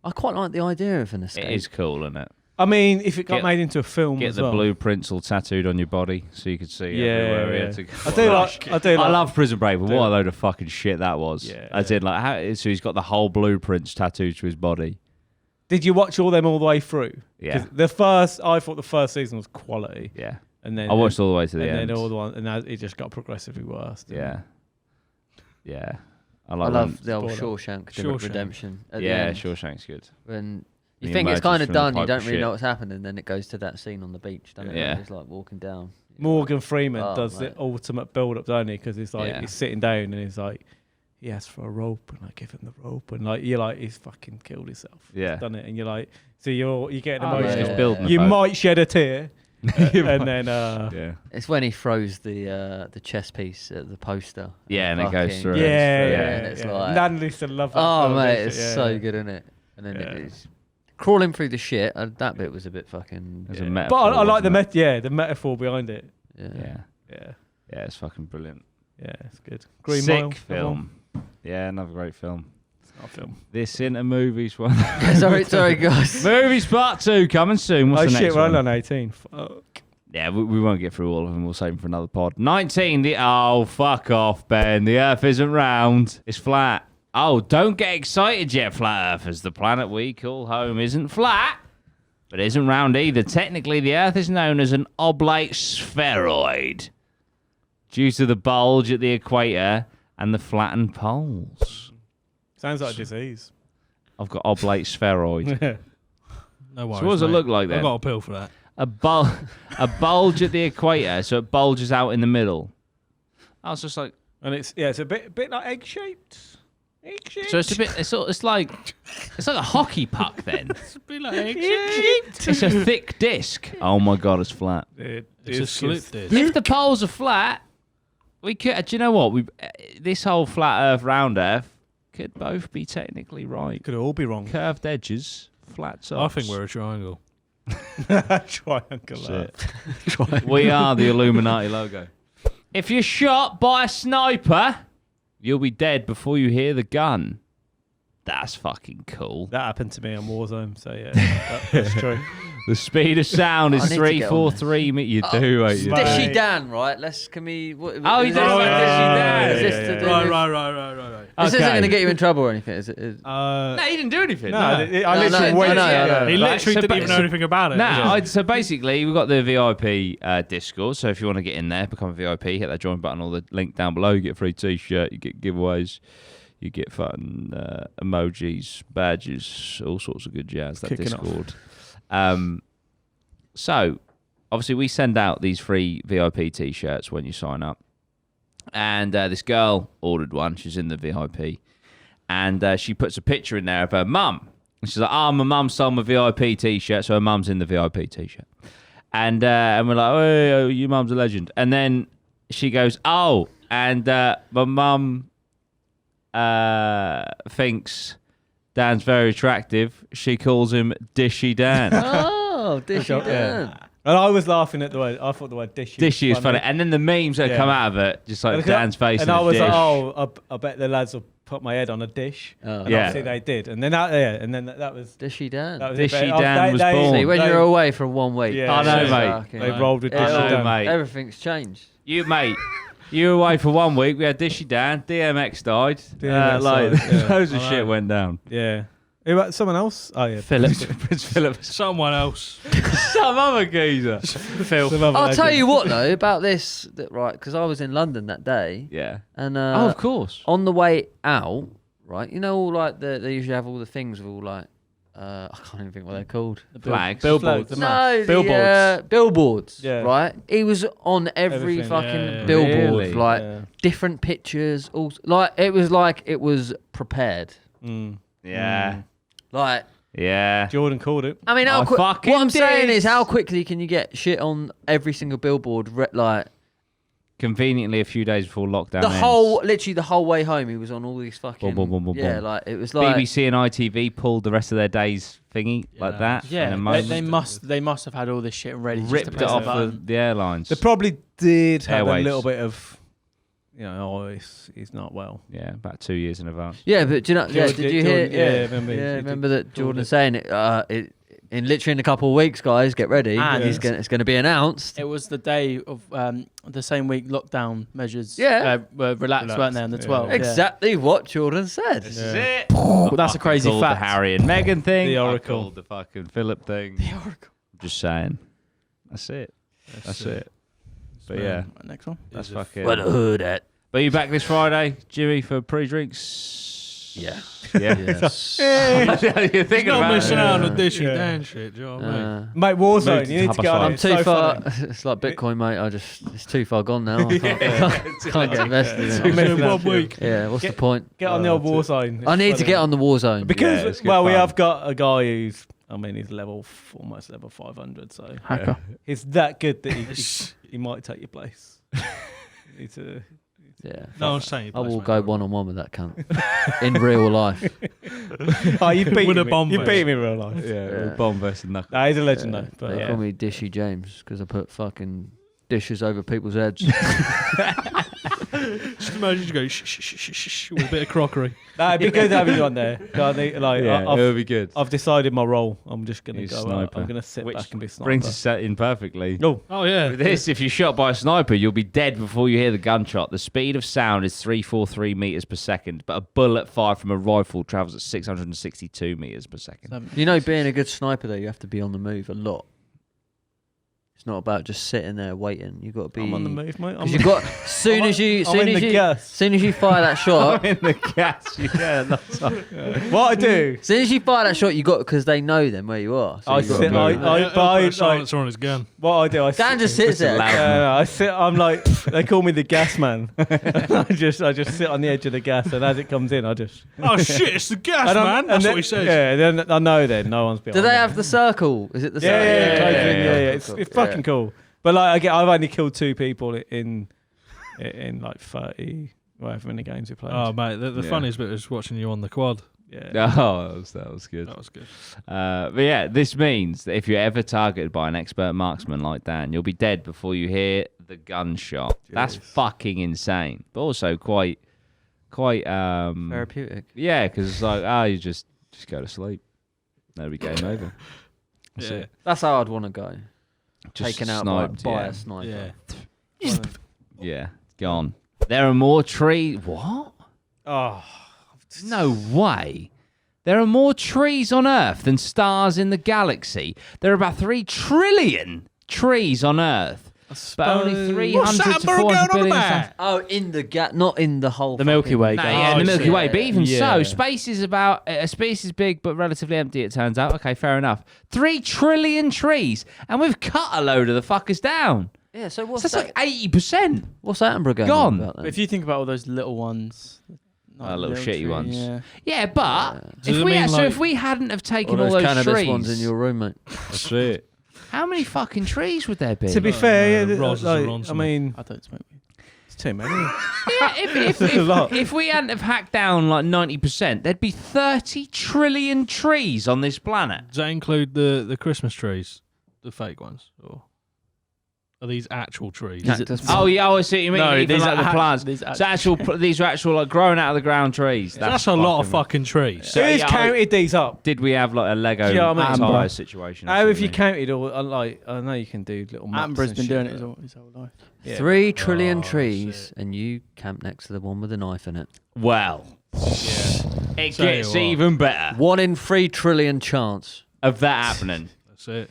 Speaker 3: I quite like the idea of an escape.
Speaker 2: It is cool, isn't it?
Speaker 1: I mean, if it got
Speaker 2: Get-
Speaker 1: made into a film
Speaker 2: Get
Speaker 1: as
Speaker 2: the
Speaker 1: well.
Speaker 2: blueprints all tattooed on your body so you could see everywhere he had to go.
Speaker 1: I do like.
Speaker 2: I love Prison Break, but
Speaker 1: do
Speaker 2: what a
Speaker 1: like-
Speaker 2: load of fucking shit that was.
Speaker 1: Yeah,
Speaker 2: As in, like, how, so he's got the whole blueprints tattooed to his body.
Speaker 1: Did you watch all them all the way through?
Speaker 2: Yeah.
Speaker 1: 'Cause I thought the first season was quality,
Speaker 2: Yeah.
Speaker 1: and then
Speaker 2: I watched all the way to the
Speaker 1: and
Speaker 2: end.
Speaker 1: then all the one, and now it just got progressively worse. didn't
Speaker 2: Yeah. Yeah. I
Speaker 3: I
Speaker 2: like
Speaker 3: love the old
Speaker 1: Spoiler.
Speaker 3: Shawshank
Speaker 4: Shawshank.
Speaker 3: Redemption. At the
Speaker 2: Yeah,
Speaker 3: end,
Speaker 2: Shawshank's good.
Speaker 3: when you
Speaker 2: He
Speaker 3: think it's
Speaker 2: emerges
Speaker 3: kind of
Speaker 2: from the
Speaker 3: done, you
Speaker 2: pipe
Speaker 3: don't
Speaker 2: of
Speaker 3: really know
Speaker 2: shit.
Speaker 3: what's happened, and then it goes to that scene on the beach, doesn't it?
Speaker 2: Yeah.
Speaker 3: It's like walking down.
Speaker 1: Morgan Freeman
Speaker 3: Oh,
Speaker 1: does
Speaker 3: mate.
Speaker 1: the ultimate build-up, don't he? Because he's like
Speaker 2: Yeah.
Speaker 1: he's sitting down and he's like, he asks for a rope, and I give him the rope, and like you're like, he's fucking killed himself.
Speaker 2: Yeah.
Speaker 1: He's done it, and you're like, so you're getting
Speaker 5: Oh,
Speaker 1: emotional.
Speaker 2: He's building a
Speaker 1: You
Speaker 2: boat.
Speaker 1: might shed a tear, and then
Speaker 2: Yeah.
Speaker 3: It's when he throws the chess piece at the poster.
Speaker 2: Yeah, and it goes
Speaker 3: Fucking-
Speaker 2: through.
Speaker 1: yeah,
Speaker 3: and it's
Speaker 1: yeah.
Speaker 3: like-
Speaker 1: Nan used to love that.
Speaker 3: Oh
Speaker 1: film,
Speaker 3: mate,
Speaker 1: didn't
Speaker 3: it's
Speaker 1: she?
Speaker 3: so
Speaker 1: Yeah.
Speaker 3: good, isn't it? And then
Speaker 1: Yeah.
Speaker 3: it's crawling through the shit. That bit was a bit fucking.
Speaker 2: There's a
Speaker 1: Yeah.
Speaker 2: metaphor,
Speaker 1: But I like the
Speaker 2: wasn't it?
Speaker 1: the metaphor behind it.
Speaker 3: Yeah.
Speaker 2: Yeah.
Speaker 1: Yeah,
Speaker 2: Yeah, it's fucking brilliant.
Speaker 1: yeah, it's good. Green
Speaker 2: Sick
Speaker 1: Mile
Speaker 2: film. Yeah, another great film.
Speaker 1: It's not a film.
Speaker 2: This into movies one.
Speaker 3: sorry, guys.
Speaker 2: Movies part 2 coming soon. What's
Speaker 1: Oh
Speaker 2: the
Speaker 1: shit,
Speaker 2: next
Speaker 1: we're
Speaker 2: one?
Speaker 1: only on 18. Fuck.
Speaker 2: Yeah, we won't get through all of them. We'll save them for another pod. 19. Oh, fuck off, Ben. The Earth isn't round. It's flat. Oh, don't get excited yet, flat Earthers. The planet we call home isn't flat, but isn't round either. Technically, the Earth is known as an oblate spheroid due to the bulge at the equator and the flattened poles.
Speaker 1: Sounds like a disease.
Speaker 2: I've got oblate spheroid.
Speaker 4: No worries.
Speaker 2: So what does it
Speaker 4: mate.
Speaker 2: look like
Speaker 4: I've
Speaker 2: then?
Speaker 4: got a pill for that.
Speaker 2: A bulge at the equator, so it bulges out in the middle. I was just like,
Speaker 1: And it's a bit like egg shaped. Egg shaped.
Speaker 2: so it's a bit. It's like a hockey puck then.
Speaker 4: Be like
Speaker 2: It's a thick disc. Oh my god, it's flat.
Speaker 4: it's a slip disc.
Speaker 2: If the poles are flat, we could. Do you know what? This whole flat Earth, round Earth could both be technically right.
Speaker 1: Could all be wrong.
Speaker 2: Curved edges, flat tops.
Speaker 4: I think we're a triangle.
Speaker 1: Triangular.
Speaker 2: We are the Illuminati logo. If you're shot by a sniper, you'll be dead before you hear the gun. That's fucking cool.
Speaker 1: That happened to me on Warzone, so yeah, that's true.
Speaker 2: The speed of sound is
Speaker 3: I need to get on
Speaker 2: 343. You do, mate. You
Speaker 1: Mate.
Speaker 2: do.
Speaker 3: Dishy Dan, right? Can we?
Speaker 2: Oh, he
Speaker 3: is
Speaker 2: does
Speaker 3: this-
Speaker 2: like Dishy Dan.
Speaker 3: Is this
Speaker 1: Yeah,
Speaker 3: to
Speaker 1: yeah,
Speaker 3: do
Speaker 1: yeah.
Speaker 3: with-
Speaker 4: Right.
Speaker 3: This isn't
Speaker 2: Okay.
Speaker 3: going to get you in trouble or anything, is it?
Speaker 2: No, he didn't do anything.
Speaker 1: No,
Speaker 2: No.
Speaker 1: I literally
Speaker 3: no,
Speaker 1: went.
Speaker 3: no,
Speaker 1: yeah.
Speaker 3: no.
Speaker 4: He
Speaker 2: Right,
Speaker 4: literally
Speaker 2: so
Speaker 4: didn't even know
Speaker 2: so-
Speaker 4: anything about it.
Speaker 2: No, so basically, we've got the VIP Discord. So if you want to get in there, become a VIP, hit that join button or the link down below. You get a free t-shirt, you get giveaways, you get fun emojis, badges, all sorts of good jazz. That
Speaker 1: Kicking off.
Speaker 2: Discord. So obviously, we send out these free VIP t-shirts when you sign up. And this girl ordered one. She's in the VIP. And she puts a picture in there of her mum. And she's like, oh, my mum sold my VIP t-shirt. So her mum's in the VIP t-shirt. And we're like, oh, your mum's a legend. And then she goes, oh, and my mum thinks Dan's very attractive. She calls him Dishy Dan.
Speaker 3: Oh, Dishy
Speaker 1: Yeah.
Speaker 3: Dan.
Speaker 1: And I was laughing at the word. I thought the word dishy.
Speaker 2: Dishy is funny. And then the memes that
Speaker 1: Yeah.
Speaker 2: come out of it, just like
Speaker 1: And
Speaker 2: Dan's face
Speaker 1: and
Speaker 2: in
Speaker 1: I
Speaker 2: a
Speaker 1: was
Speaker 2: dish.
Speaker 1: like, oh, I bet the lads will put my head on a dish.
Speaker 3: Oh.
Speaker 1: And
Speaker 2: Yeah.
Speaker 1: obviously they did. And then that was
Speaker 3: Dishy Dan.
Speaker 1: that was
Speaker 2: Dishy
Speaker 1: it. But
Speaker 2: Dan was born.
Speaker 3: See, when
Speaker 1: they-
Speaker 3: you're away for 1 week.
Speaker 1: Yeah,
Speaker 2: I know,
Speaker 3: it's
Speaker 2: mate.
Speaker 3: fucking-
Speaker 1: They rolled with
Speaker 3: Yeah,
Speaker 1: Dishy
Speaker 2: I know,
Speaker 1: Dan.
Speaker 2: mate.
Speaker 3: Everything's changed.
Speaker 2: You, mate, you were away for 1 week. We had Dishy Dan. DMX died.
Speaker 1: DMX
Speaker 2: like,
Speaker 1: died, yeah.
Speaker 2: loads of
Speaker 4: I
Speaker 2: shit
Speaker 4: know.
Speaker 2: went down.
Speaker 1: Yeah. Who about someone else? Oh yeah,
Speaker 5: Philip.
Speaker 2: Prince Philip.
Speaker 4: Someone else.
Speaker 2: Some other geezer.
Speaker 5: Phil.
Speaker 1: Some other
Speaker 3: I'll tell
Speaker 1: legend.
Speaker 3: you what though about this, right? Because I was in London that day,
Speaker 2: Yeah.
Speaker 3: and
Speaker 2: Oh, of course.
Speaker 3: on the way out, right? You know, all like they usually have all the things with all like I can't even think what they're called.
Speaker 2: Flags.
Speaker 5: Billboards.
Speaker 1: The
Speaker 3: No,
Speaker 1: billboards.
Speaker 3: billboards.
Speaker 1: Yeah.
Speaker 3: Right. He was on every
Speaker 1: Everything,
Speaker 3: fucking
Speaker 4: yeah.
Speaker 3: billboard,
Speaker 2: Really?
Speaker 3: like
Speaker 1: Yeah.
Speaker 3: different pictures. All like it was prepared.
Speaker 1: Mm.
Speaker 2: Yeah.
Speaker 3: Like,
Speaker 2: Yeah.
Speaker 1: Jordan called it.
Speaker 3: I mean,
Speaker 2: I fucking
Speaker 3: what I'm saying
Speaker 2: did.
Speaker 3: is, how quickly can you get shit on every single billboard? Like
Speaker 2: Conveniently, a few days before lockdown.
Speaker 3: literally the whole way home, he was on all these fucking.
Speaker 2: Boom, boom, boom, boom,
Speaker 3: yeah,
Speaker 2: boom.
Speaker 3: like it was like.
Speaker 2: BBC and ITV pulled the rest of their days thingy like
Speaker 4: Yeah.
Speaker 2: that. in a
Speaker 5: Yeah,
Speaker 2: moment.
Speaker 5: they must have had all this shit ready. just to
Speaker 2: ripped it
Speaker 5: press the
Speaker 2: off
Speaker 5: button.
Speaker 2: the airlines.
Speaker 1: They probably did have
Speaker 2: Airwaves.
Speaker 1: a little bit of, he's not well.
Speaker 2: Yeah, about 2 years in advance.
Speaker 3: Yeah, but do you know? Yeah, did you hear?
Speaker 1: Jordan,
Speaker 3: Remember that Jordan saying it. In literally in a couple of weeks, guys, get ready.
Speaker 5: And
Speaker 3: it's going to be announced.
Speaker 5: It was the day of the same week lockdown measures were relaxed, weren't they, on the 12th?
Speaker 3: Exactly what Jordan said.
Speaker 2: This is it.
Speaker 5: Well, that's a crazy
Speaker 2: Called
Speaker 5: fact.
Speaker 2: the Harry and Meghan thing.
Speaker 1: The Oracle.
Speaker 2: I called the fucking Philip thing.
Speaker 5: The Oracle.
Speaker 2: I'm just saying. That's it. That's it. But yeah,
Speaker 5: Next one.
Speaker 2: that's fucking.
Speaker 3: What a hood at.
Speaker 2: But you back this Friday, Jimmy, for pre-drinks?
Speaker 3: Yeah.
Speaker 2: Yeah.
Speaker 3: Yes.
Speaker 2: You're thinking
Speaker 4: Not
Speaker 2: about
Speaker 4: missing
Speaker 2: it.
Speaker 4: out on the dishy Dan shit, do you know what I mean?
Speaker 1: Mate, Warzone,
Speaker 2: Moved
Speaker 1: you need
Speaker 2: to
Speaker 1: to get on
Speaker 2: Hubba
Speaker 1: it.
Speaker 3: I'm
Speaker 1: It's
Speaker 3: too
Speaker 1: so
Speaker 3: far.
Speaker 1: funny.
Speaker 3: It's like Bitcoin, mate. It's too far gone now. I can't get invested in
Speaker 1: It's
Speaker 3: it.
Speaker 1: messing
Speaker 4: One
Speaker 1: up, yeah.
Speaker 4: week.
Speaker 3: Yeah, what's the point?
Speaker 1: Get on the old Warzone.
Speaker 3: I need to
Speaker 1: It's
Speaker 3: get
Speaker 1: funny.
Speaker 3: on the war zone.
Speaker 2: Yeah,
Speaker 1: Because,
Speaker 2: it's good
Speaker 1: we
Speaker 2: fun.
Speaker 1: have got a guy who's, he's almost level 500, so
Speaker 5: Hacker.
Speaker 1: he's that good that he might take your place. You need to...
Speaker 3: Yeah.
Speaker 4: No, I'm saying.
Speaker 3: I will go one-on-one with that cunt in real life.
Speaker 1: Oh, you beat
Speaker 4: With a
Speaker 1: me.
Speaker 4: bomb
Speaker 1: You
Speaker 4: vest.
Speaker 1: beat me in real life.
Speaker 2: Yeah, bomb versus knuckle.
Speaker 1: Nah, he's a legend though. But
Speaker 3: They
Speaker 1: yeah.
Speaker 3: call me Dishy James because I put fucking dishes over people's heads.
Speaker 4: Just imagine you go shh, shh, shh, shh, shh, with a bit of crockery.
Speaker 1: Nah, it'd be good having you on there. I think, like,
Speaker 2: Yeah,
Speaker 1: I've,
Speaker 2: it'll be good.
Speaker 1: I've decided my role. I'm just gonna
Speaker 2: He's
Speaker 1: go.
Speaker 2: sniper.
Speaker 1: I'm gonna sit
Speaker 2: Which
Speaker 1: back and be sniper.
Speaker 2: Brings us set in perfectly.
Speaker 1: No.
Speaker 4: Oh yeah.
Speaker 2: With this, if you're shot by a sniper, you'll be dead before you hear the gunshot. The speed of sound is 343 meters per second, but a bullet fired from a rifle travels at 662 meters per second.
Speaker 3: You know, being a good sniper, though, you have to be on the move a lot. It's not about just sitting there waiting. You got to be.
Speaker 1: I'm on the move, mate.
Speaker 3: Because you got soon as you fire that shot.
Speaker 2: I'm in the gas. Yeah, that's all.
Speaker 1: What I do?
Speaker 3: As soon as you fire that shot, you got because they know then where you are. So
Speaker 1: I
Speaker 3: you gotta
Speaker 1: sit.
Speaker 3: move.
Speaker 4: He'll put a
Speaker 1: I
Speaker 4: silencer on his gun.
Speaker 1: what I do? I
Speaker 3: Dan
Speaker 1: sit,
Speaker 3: just sits there.
Speaker 1: I sit. I'm like they call me the gas man. I just sit on the edge of the gas, and as it comes in, I just.
Speaker 4: Oh shit! It's the gas,
Speaker 1: and I'm-
Speaker 4: man.
Speaker 1: and
Speaker 4: That's
Speaker 1: then-
Speaker 4: what he says.
Speaker 1: Yeah, then I know. Then no one's behind.
Speaker 3: Do they
Speaker 1: me.
Speaker 3: have the circle? Is it the
Speaker 1: Yeah,
Speaker 3: circle?
Speaker 1: yeah.
Speaker 3: Cool,
Speaker 1: It's
Speaker 3: cool.
Speaker 1: fucking cool. But like, I've only killed 2 people in like 30, however many games we played.
Speaker 4: Oh mate, the
Speaker 2: Yeah.
Speaker 4: funniest bit was watching you on the quad.
Speaker 1: Yeah.
Speaker 2: Oh, that was good.
Speaker 4: That was good.
Speaker 2: But yeah, this means that if you're ever targeted by an expert marksman like Dan, you'll be dead before you hear the gunshot. That's fucking insane, but also quite
Speaker 3: Therapeutic.
Speaker 2: yeah, because it's like, you just go to sleep. That'll be game over. That's
Speaker 4: Yeah.
Speaker 2: it.
Speaker 3: That's how I'd want to go.
Speaker 2: Just
Speaker 3: Taken out
Speaker 2: sniped,
Speaker 3: by
Speaker 2: yeah.
Speaker 3: a sniper.
Speaker 4: Yeah.
Speaker 2: Yeah, gone. There are more trees. What?
Speaker 1: Oh,
Speaker 2: No way. There are more trees on Earth than stars in the galaxy. There are about 3 trillion trees on Earth, but only 300 to 400 billion.
Speaker 3: Oh, in the gap, not in the whole.
Speaker 5: The Milky
Speaker 3: fucking-
Speaker 5: Way.
Speaker 2: No,
Speaker 5: Go.
Speaker 2: yeah,
Speaker 4: Oh,
Speaker 2: the Milky
Speaker 4: shit.
Speaker 2: Way. But even
Speaker 1: Yeah.
Speaker 2: so, space is about a space is big but relatively empty. It turns out. Okay, fair enough. 3 trillion trees, and we've cut a load of the fuckers down.
Speaker 3: Yeah. So
Speaker 2: So
Speaker 3: what's
Speaker 2: that's
Speaker 3: that?
Speaker 2: like 80%.
Speaker 3: What's Attenborough going
Speaker 2: Gone.
Speaker 3: on about
Speaker 5: But
Speaker 3: then?
Speaker 5: if you think about all those little ones,
Speaker 2: Little shitty
Speaker 5: tree,
Speaker 2: ones.
Speaker 5: Yeah.
Speaker 2: Yeah, but
Speaker 4: Does it mean
Speaker 2: so
Speaker 4: like-
Speaker 2: if we hadn't have taken
Speaker 3: All
Speaker 2: all
Speaker 3: those
Speaker 2: those
Speaker 3: cannabis
Speaker 2: trees,
Speaker 3: ones in your room, mate.
Speaker 2: that's it. How many fucking trees would there be?
Speaker 1: to be fair, yeah,
Speaker 4: Roses are
Speaker 1: like,
Speaker 4: on
Speaker 1: I
Speaker 4: some-
Speaker 1: mean,
Speaker 5: I don't smoke weed.
Speaker 1: it's too many.
Speaker 2: Yeah,
Speaker 1: That's a lot.
Speaker 2: if we hadn't have hacked down like 90%, there'd be 30 trillion trees on this planet.
Speaker 4: Does that include the Christmas trees, the fake ones, or are these actual trees?
Speaker 3: Cactus.
Speaker 2: Oh yeah, I see what you mean.
Speaker 5: No,
Speaker 2: Even
Speaker 5: these
Speaker 2: like
Speaker 5: are
Speaker 2: the
Speaker 5: ha-
Speaker 2: plants.
Speaker 5: these are
Speaker 2: So these are actual like growing out of the ground trees.
Speaker 4: That's a lot of fucking trees.
Speaker 2: So,
Speaker 1: Who's
Speaker 2: yeah,
Speaker 1: counted these up?
Speaker 2: Did we have like a Lego
Speaker 1: Do you know what I mean?
Speaker 2: tire situation? or
Speaker 1: How have you
Speaker 2: something?
Speaker 1: counted all? Like, I know you can do little maps.
Speaker 5: Attenborough's
Speaker 1: and
Speaker 5: been
Speaker 1: shit,
Speaker 5: doing it
Speaker 1: but-
Speaker 5: his whole life.
Speaker 1: Yeah.
Speaker 3: 3 trillion
Speaker 4: Oh,
Speaker 3: trees, and you camp next to the one with a knife in it.
Speaker 2: Well,
Speaker 4: Yeah.
Speaker 2: it
Speaker 4: Tell you
Speaker 2: gets
Speaker 4: what.
Speaker 2: even better
Speaker 3: 1 in 3 trillion chance.
Speaker 2: of that happening.
Speaker 4: That's it.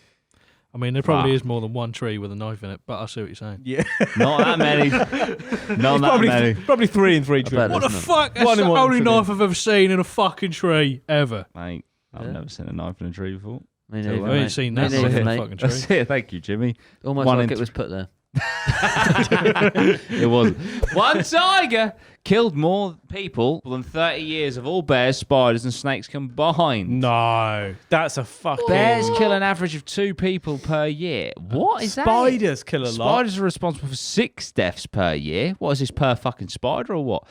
Speaker 4: I mean, there probably
Speaker 2: Fuck.
Speaker 4: is more than one tree with a knife in it, but I see what you're saying.
Speaker 1: Yeah.
Speaker 2: Not that many. Not that many.
Speaker 1: Probably 3 in 3
Speaker 3: I bet
Speaker 1: trillion.
Speaker 4: What the
Speaker 3: Isn't it?
Speaker 4: fuck? That's
Speaker 1: One in
Speaker 4: the
Speaker 1: one
Speaker 4: only
Speaker 1: trillion.
Speaker 4: knife I've ever seen in a fucking tree ever.
Speaker 2: Mate, I've
Speaker 3: Yeah.
Speaker 2: never seen a knife in a tree before.
Speaker 3: Me
Speaker 2: Tell
Speaker 3: neither,
Speaker 2: you what.
Speaker 4: I ain't
Speaker 3: mate.
Speaker 4: seen
Speaker 3: Me
Speaker 4: that
Speaker 3: neither,
Speaker 4: knife in a
Speaker 3: mate.
Speaker 4: fucking tree.
Speaker 2: That's it. Thank you, Jimmy.
Speaker 3: Almost
Speaker 2: One
Speaker 3: like
Speaker 2: in
Speaker 3: it was put there.
Speaker 2: It was. One tiger killed more people than 30 years of all bears, spiders, and snakes combined.
Speaker 1: No, that's a fucking.
Speaker 2: Bears kill an average of 2 people per year. What is that?
Speaker 1: Spiders kill a lot.
Speaker 2: Spiders are responsible for 6 deaths per year. What is this, per fucking spider or what?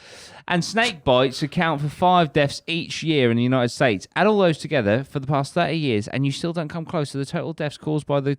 Speaker 2: And snake bites account for 5 deaths each year in the United States. Add all those together for the past 30 years, and you still don't come close to the total deaths caused by the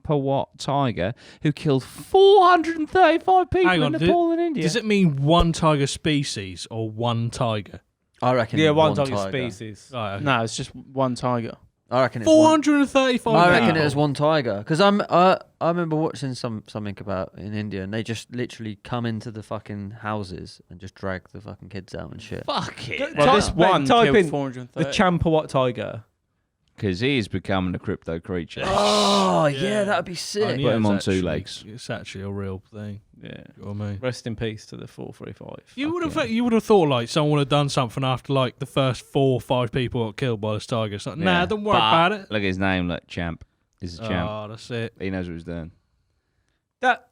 Speaker 2: Champawat tiger who killed 435 people
Speaker 4: Hang
Speaker 2: in
Speaker 4: on,
Speaker 2: Nepal and India.
Speaker 4: Does it mean one tiger species or one tiger?
Speaker 3: I reckon.
Speaker 1: Yeah, one
Speaker 3: tiger.
Speaker 1: tiger species.
Speaker 4: Right, okay.
Speaker 5: No, it's just one tiger.
Speaker 3: I reckon it's one.
Speaker 4: 435.
Speaker 3: I reckon
Speaker 4: people.
Speaker 3: it was one tiger because I remember watching something about in India and they just literally come into the fucking houses and just drag the fucking kids out and shit.
Speaker 2: Fuck it.
Speaker 5: Well, this
Speaker 1: mate,
Speaker 5: one
Speaker 1: type
Speaker 5: killed
Speaker 1: in
Speaker 5: 430.
Speaker 1: The Champawat tiger.
Speaker 2: Because he's becoming a crypto creature.
Speaker 3: Oh
Speaker 4: Yeah.
Speaker 3: yeah, that'd be
Speaker 4: Oh,
Speaker 3: sick.
Speaker 2: Put him
Speaker 4: it's
Speaker 2: on two
Speaker 4: actually-
Speaker 2: legs.
Speaker 4: It's actually a real thing.
Speaker 1: Yeah.
Speaker 4: You know what I mean?
Speaker 1: Rest in peace to the 435.
Speaker 4: You would
Speaker 1: Fucking-
Speaker 4: have thought like someone would have done something after like the first 4 or 5 people got killed by this tiger. It's like, nah,
Speaker 2: Yeah.
Speaker 4: don't worry
Speaker 2: But
Speaker 4: about it.
Speaker 2: Look at his name, look, Champ. He's a champ.
Speaker 4: Oh, that's it.
Speaker 2: He knows what he's doing.
Speaker 1: That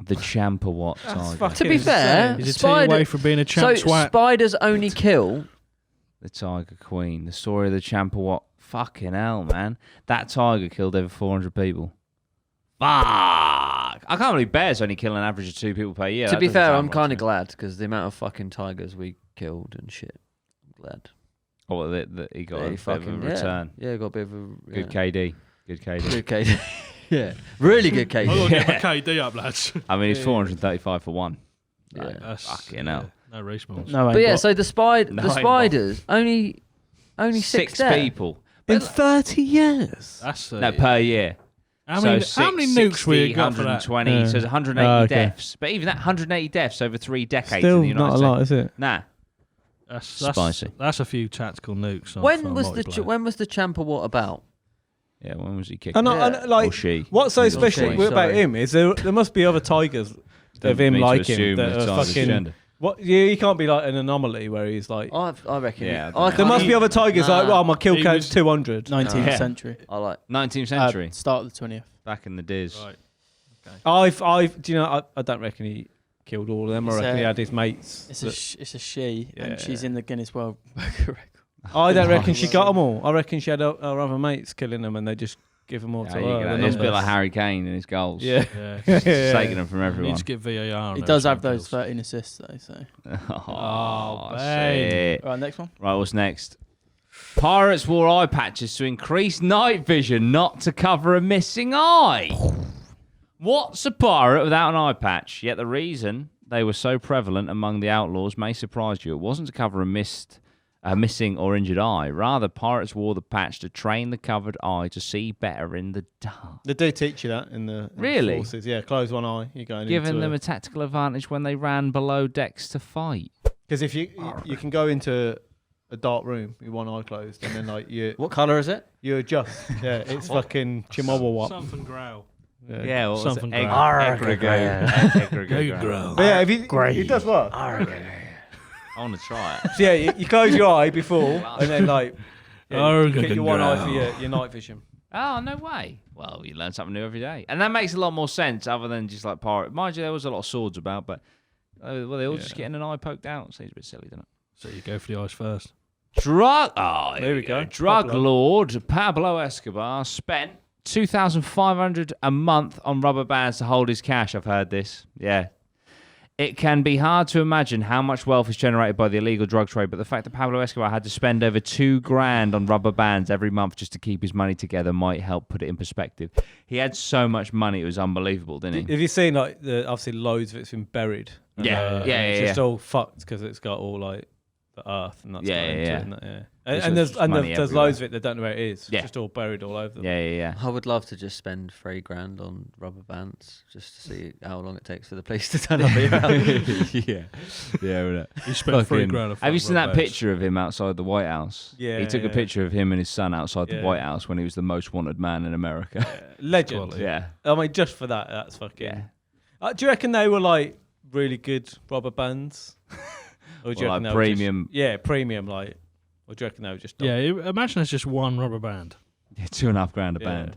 Speaker 2: The Champawat
Speaker 1: That's
Speaker 2: tiger.
Speaker 1: fucking
Speaker 3: To be fair,
Speaker 1: insane.
Speaker 4: He's a tee away from being a champ
Speaker 3: so
Speaker 4: twat.
Speaker 3: spiders only kill.
Speaker 2: The Tiger Queen. The story of the Champawat. Fucking hell, man. That tiger killed over 400 people. Fuck. I can't believe bears only kill an average of 2 people per year.
Speaker 3: To
Speaker 2: That
Speaker 3: be
Speaker 2: doesn't
Speaker 3: fair,
Speaker 2: sound
Speaker 3: I'm
Speaker 2: right
Speaker 3: kind
Speaker 2: to
Speaker 3: of
Speaker 2: me.
Speaker 3: glad because the amount of fucking tigers we killed and shit. I'm glad.
Speaker 2: Oh, that he got
Speaker 3: Yeah,
Speaker 2: a
Speaker 3: he
Speaker 2: bit of a
Speaker 3: fucking-
Speaker 2: return.
Speaker 3: Yeah, got a bit of a
Speaker 2: Good KD. Good KD.
Speaker 3: Good KD. Yeah, really good
Speaker 4: I got
Speaker 3: KD.
Speaker 4: to get my KD up, lads.
Speaker 2: I mean, he's 435 for one.
Speaker 3: Yeah.
Speaker 4: That's,
Speaker 2: Fucking hell.
Speaker 4: No race balls.
Speaker 5: No,
Speaker 3: But yeah,
Speaker 5: but
Speaker 3: so the
Speaker 2: No,
Speaker 3: the spiders only six dead.
Speaker 2: people.
Speaker 1: in 30 years.
Speaker 4: That's
Speaker 2: No, per year.
Speaker 4: how many nukes we got for that?
Speaker 2: 120,
Speaker 1: Yeah.
Speaker 2: so it's 180
Speaker 1: Oh, okay.
Speaker 2: deaths. But even that 180 deaths over 3 decades in
Speaker 1: Still
Speaker 2: the United
Speaker 1: not a
Speaker 2: States.
Speaker 1: lot, is it?
Speaker 2: Nah.
Speaker 4: That's
Speaker 2: Spicy.
Speaker 4: That's a few tactical nukes.
Speaker 3: When was the Champawat about?
Speaker 2: Yeah, when was he kicked?
Speaker 1: And,
Speaker 3: Yeah.
Speaker 1: and like,
Speaker 2: Or she.
Speaker 1: what's so
Speaker 3: Or
Speaker 1: special
Speaker 3: she,
Speaker 1: about
Speaker 3: sorry.
Speaker 1: him is there must be other tigers of him
Speaker 2: Mean to
Speaker 1: like him
Speaker 2: assume
Speaker 1: that
Speaker 2: the
Speaker 1: are
Speaker 2: tiger's
Speaker 1: fucking.
Speaker 2: gender.
Speaker 1: What? Yeah, he can't be like an anomaly where he's like.
Speaker 3: I reckon.
Speaker 2: Yeah, I don't
Speaker 3: I
Speaker 2: know.
Speaker 1: There must
Speaker 3: can't-
Speaker 1: be other tigers like,
Speaker 3: Nah.
Speaker 1: oh, my kill
Speaker 4: He
Speaker 1: count's
Speaker 4: was-
Speaker 1: 200.
Speaker 5: 19th
Speaker 2: Yeah.
Speaker 5: century.
Speaker 3: I like.
Speaker 2: 19th century.
Speaker 5: Start of the 20th.
Speaker 2: Back in the days.
Speaker 4: Right.
Speaker 1: Do you know? I don't reckon he killed all of them. I
Speaker 5: It's
Speaker 1: reckon
Speaker 5: a-
Speaker 1: he had his mates.
Speaker 5: It's a she,
Speaker 1: Yeah.
Speaker 5: and she's in the Guinness World Record.
Speaker 1: I don't reckon she
Speaker 5: Nice.
Speaker 1: got them all. I reckon she had her other mates killing them, and they just give them all
Speaker 2: Yeah,
Speaker 1: to
Speaker 2: you
Speaker 1: her.
Speaker 2: can-
Speaker 1: the
Speaker 2: it's a bit
Speaker 1: numbers.
Speaker 2: like Harry Kane and his goals.
Speaker 1: Yeah.
Speaker 4: Yeah.
Speaker 2: Just
Speaker 1: Yeah.
Speaker 2: taking them from everyone.
Speaker 4: Needs to get VAR. on
Speaker 5: He
Speaker 4: every
Speaker 5: does have
Speaker 4: time
Speaker 5: those
Speaker 4: kills.
Speaker 5: 13 assists, though. So,
Speaker 2: Oh,
Speaker 4: babe.
Speaker 2: shit.
Speaker 5: right, next one.
Speaker 2: Right, what's next? Pirates wore eye patches to increase night vision, not to cover a missing eye. What's a pirate without an eye patch? Yet the reason they were so prevalent among the outlaws may surprise you. It wasn't to cover a missing or injured eye. Rather, pirates wore the patch to train the covered eye to see better in the dark,
Speaker 1: They do teach you that in the
Speaker 2: Really?
Speaker 1: forces. Yeah, close one eye. You're going
Speaker 2: giving
Speaker 1: into
Speaker 2: them a tactical advantage when they ran below decks to fight.
Speaker 1: because if you can go into a dark room with one eye closed, and then like
Speaker 3: What colour is it?
Speaker 1: you adjust. Yeah, it's fucking Chihuahua.
Speaker 4: Something growl.
Speaker 2: Yeah, what was
Speaker 4: Something
Speaker 2: it?
Speaker 4: ground.
Speaker 2: Egregore.
Speaker 1: But yeah, if you, it does work.
Speaker 2: I want to try it.
Speaker 1: So yeah, you close your eye before, and then like you get your one eye for
Speaker 4: Growl.
Speaker 1: your night vision.
Speaker 2: Oh, no way. Well, you learn something new every day. And that makes a lot more sense other than just like pirate. Mind you, there was a lot of swords about, but they all just getting an eye poked out. Seems a bit silly, doesn't it?
Speaker 4: So you go for the eyes first.
Speaker 2: There
Speaker 1: we go.
Speaker 2: Drug
Speaker 1: Pablo.
Speaker 2: lord Pablo Escobar spent $2,500 a month on rubber bands to hold his cash. I've heard this. Yeah. It can be hard to imagine how much wealth is generated by the illegal drug trade, but the fact that Pablo Escobar had to spend over $2,000 on rubber bands every month just to keep his money together might help put it in perspective. He had so much money, it was unbelievable, didn't he?
Speaker 1: Have you seen like obviously loads of it's been buried? And,
Speaker 2: Yeah.
Speaker 1: and
Speaker 2: Yeah,
Speaker 1: It's
Speaker 2: yeah,
Speaker 1: just
Speaker 2: yeah.
Speaker 1: all fucked because it's got all like the earth and that's
Speaker 2: Yeah,
Speaker 1: got
Speaker 2: yeah,
Speaker 1: into
Speaker 2: yeah.
Speaker 1: it and that, yeah.
Speaker 2: There's
Speaker 1: And
Speaker 2: just money
Speaker 1: there's
Speaker 2: everywhere.
Speaker 1: loads of it that don't know where it is.
Speaker 2: Yeah.
Speaker 1: It's just all buried all over them.
Speaker 2: Yeah.
Speaker 3: I would love to just spend $3,000 on rubber bands just to see how long it takes for the police to turn up at your house.
Speaker 2: Yeah.
Speaker 4: You spent
Speaker 2: Fucking-
Speaker 4: $3,000.
Speaker 2: Have you seen that picture of him outside the White House?
Speaker 1: Yeah,
Speaker 2: He took a
Speaker 1: yeah.
Speaker 2: picture of him and his son outside the
Speaker 1: Yeah.
Speaker 2: White House when he was the most wanted man in America.
Speaker 1: Legend.
Speaker 4: Quality.
Speaker 2: Yeah.
Speaker 1: I mean, just for that, that's fucking.
Speaker 2: Yeah.
Speaker 1: Do you reckon they were like really good rubber bands? Or do you
Speaker 2: Well,
Speaker 1: reckon
Speaker 2: like
Speaker 1: they were
Speaker 2: premium-
Speaker 1: Just, yeah, premium. Like, or do you reckon they were just?
Speaker 4: Yeah, imagine it's just one rubber band.
Speaker 2: Yeah, $2,500 a
Speaker 1: Yeah.
Speaker 2: band.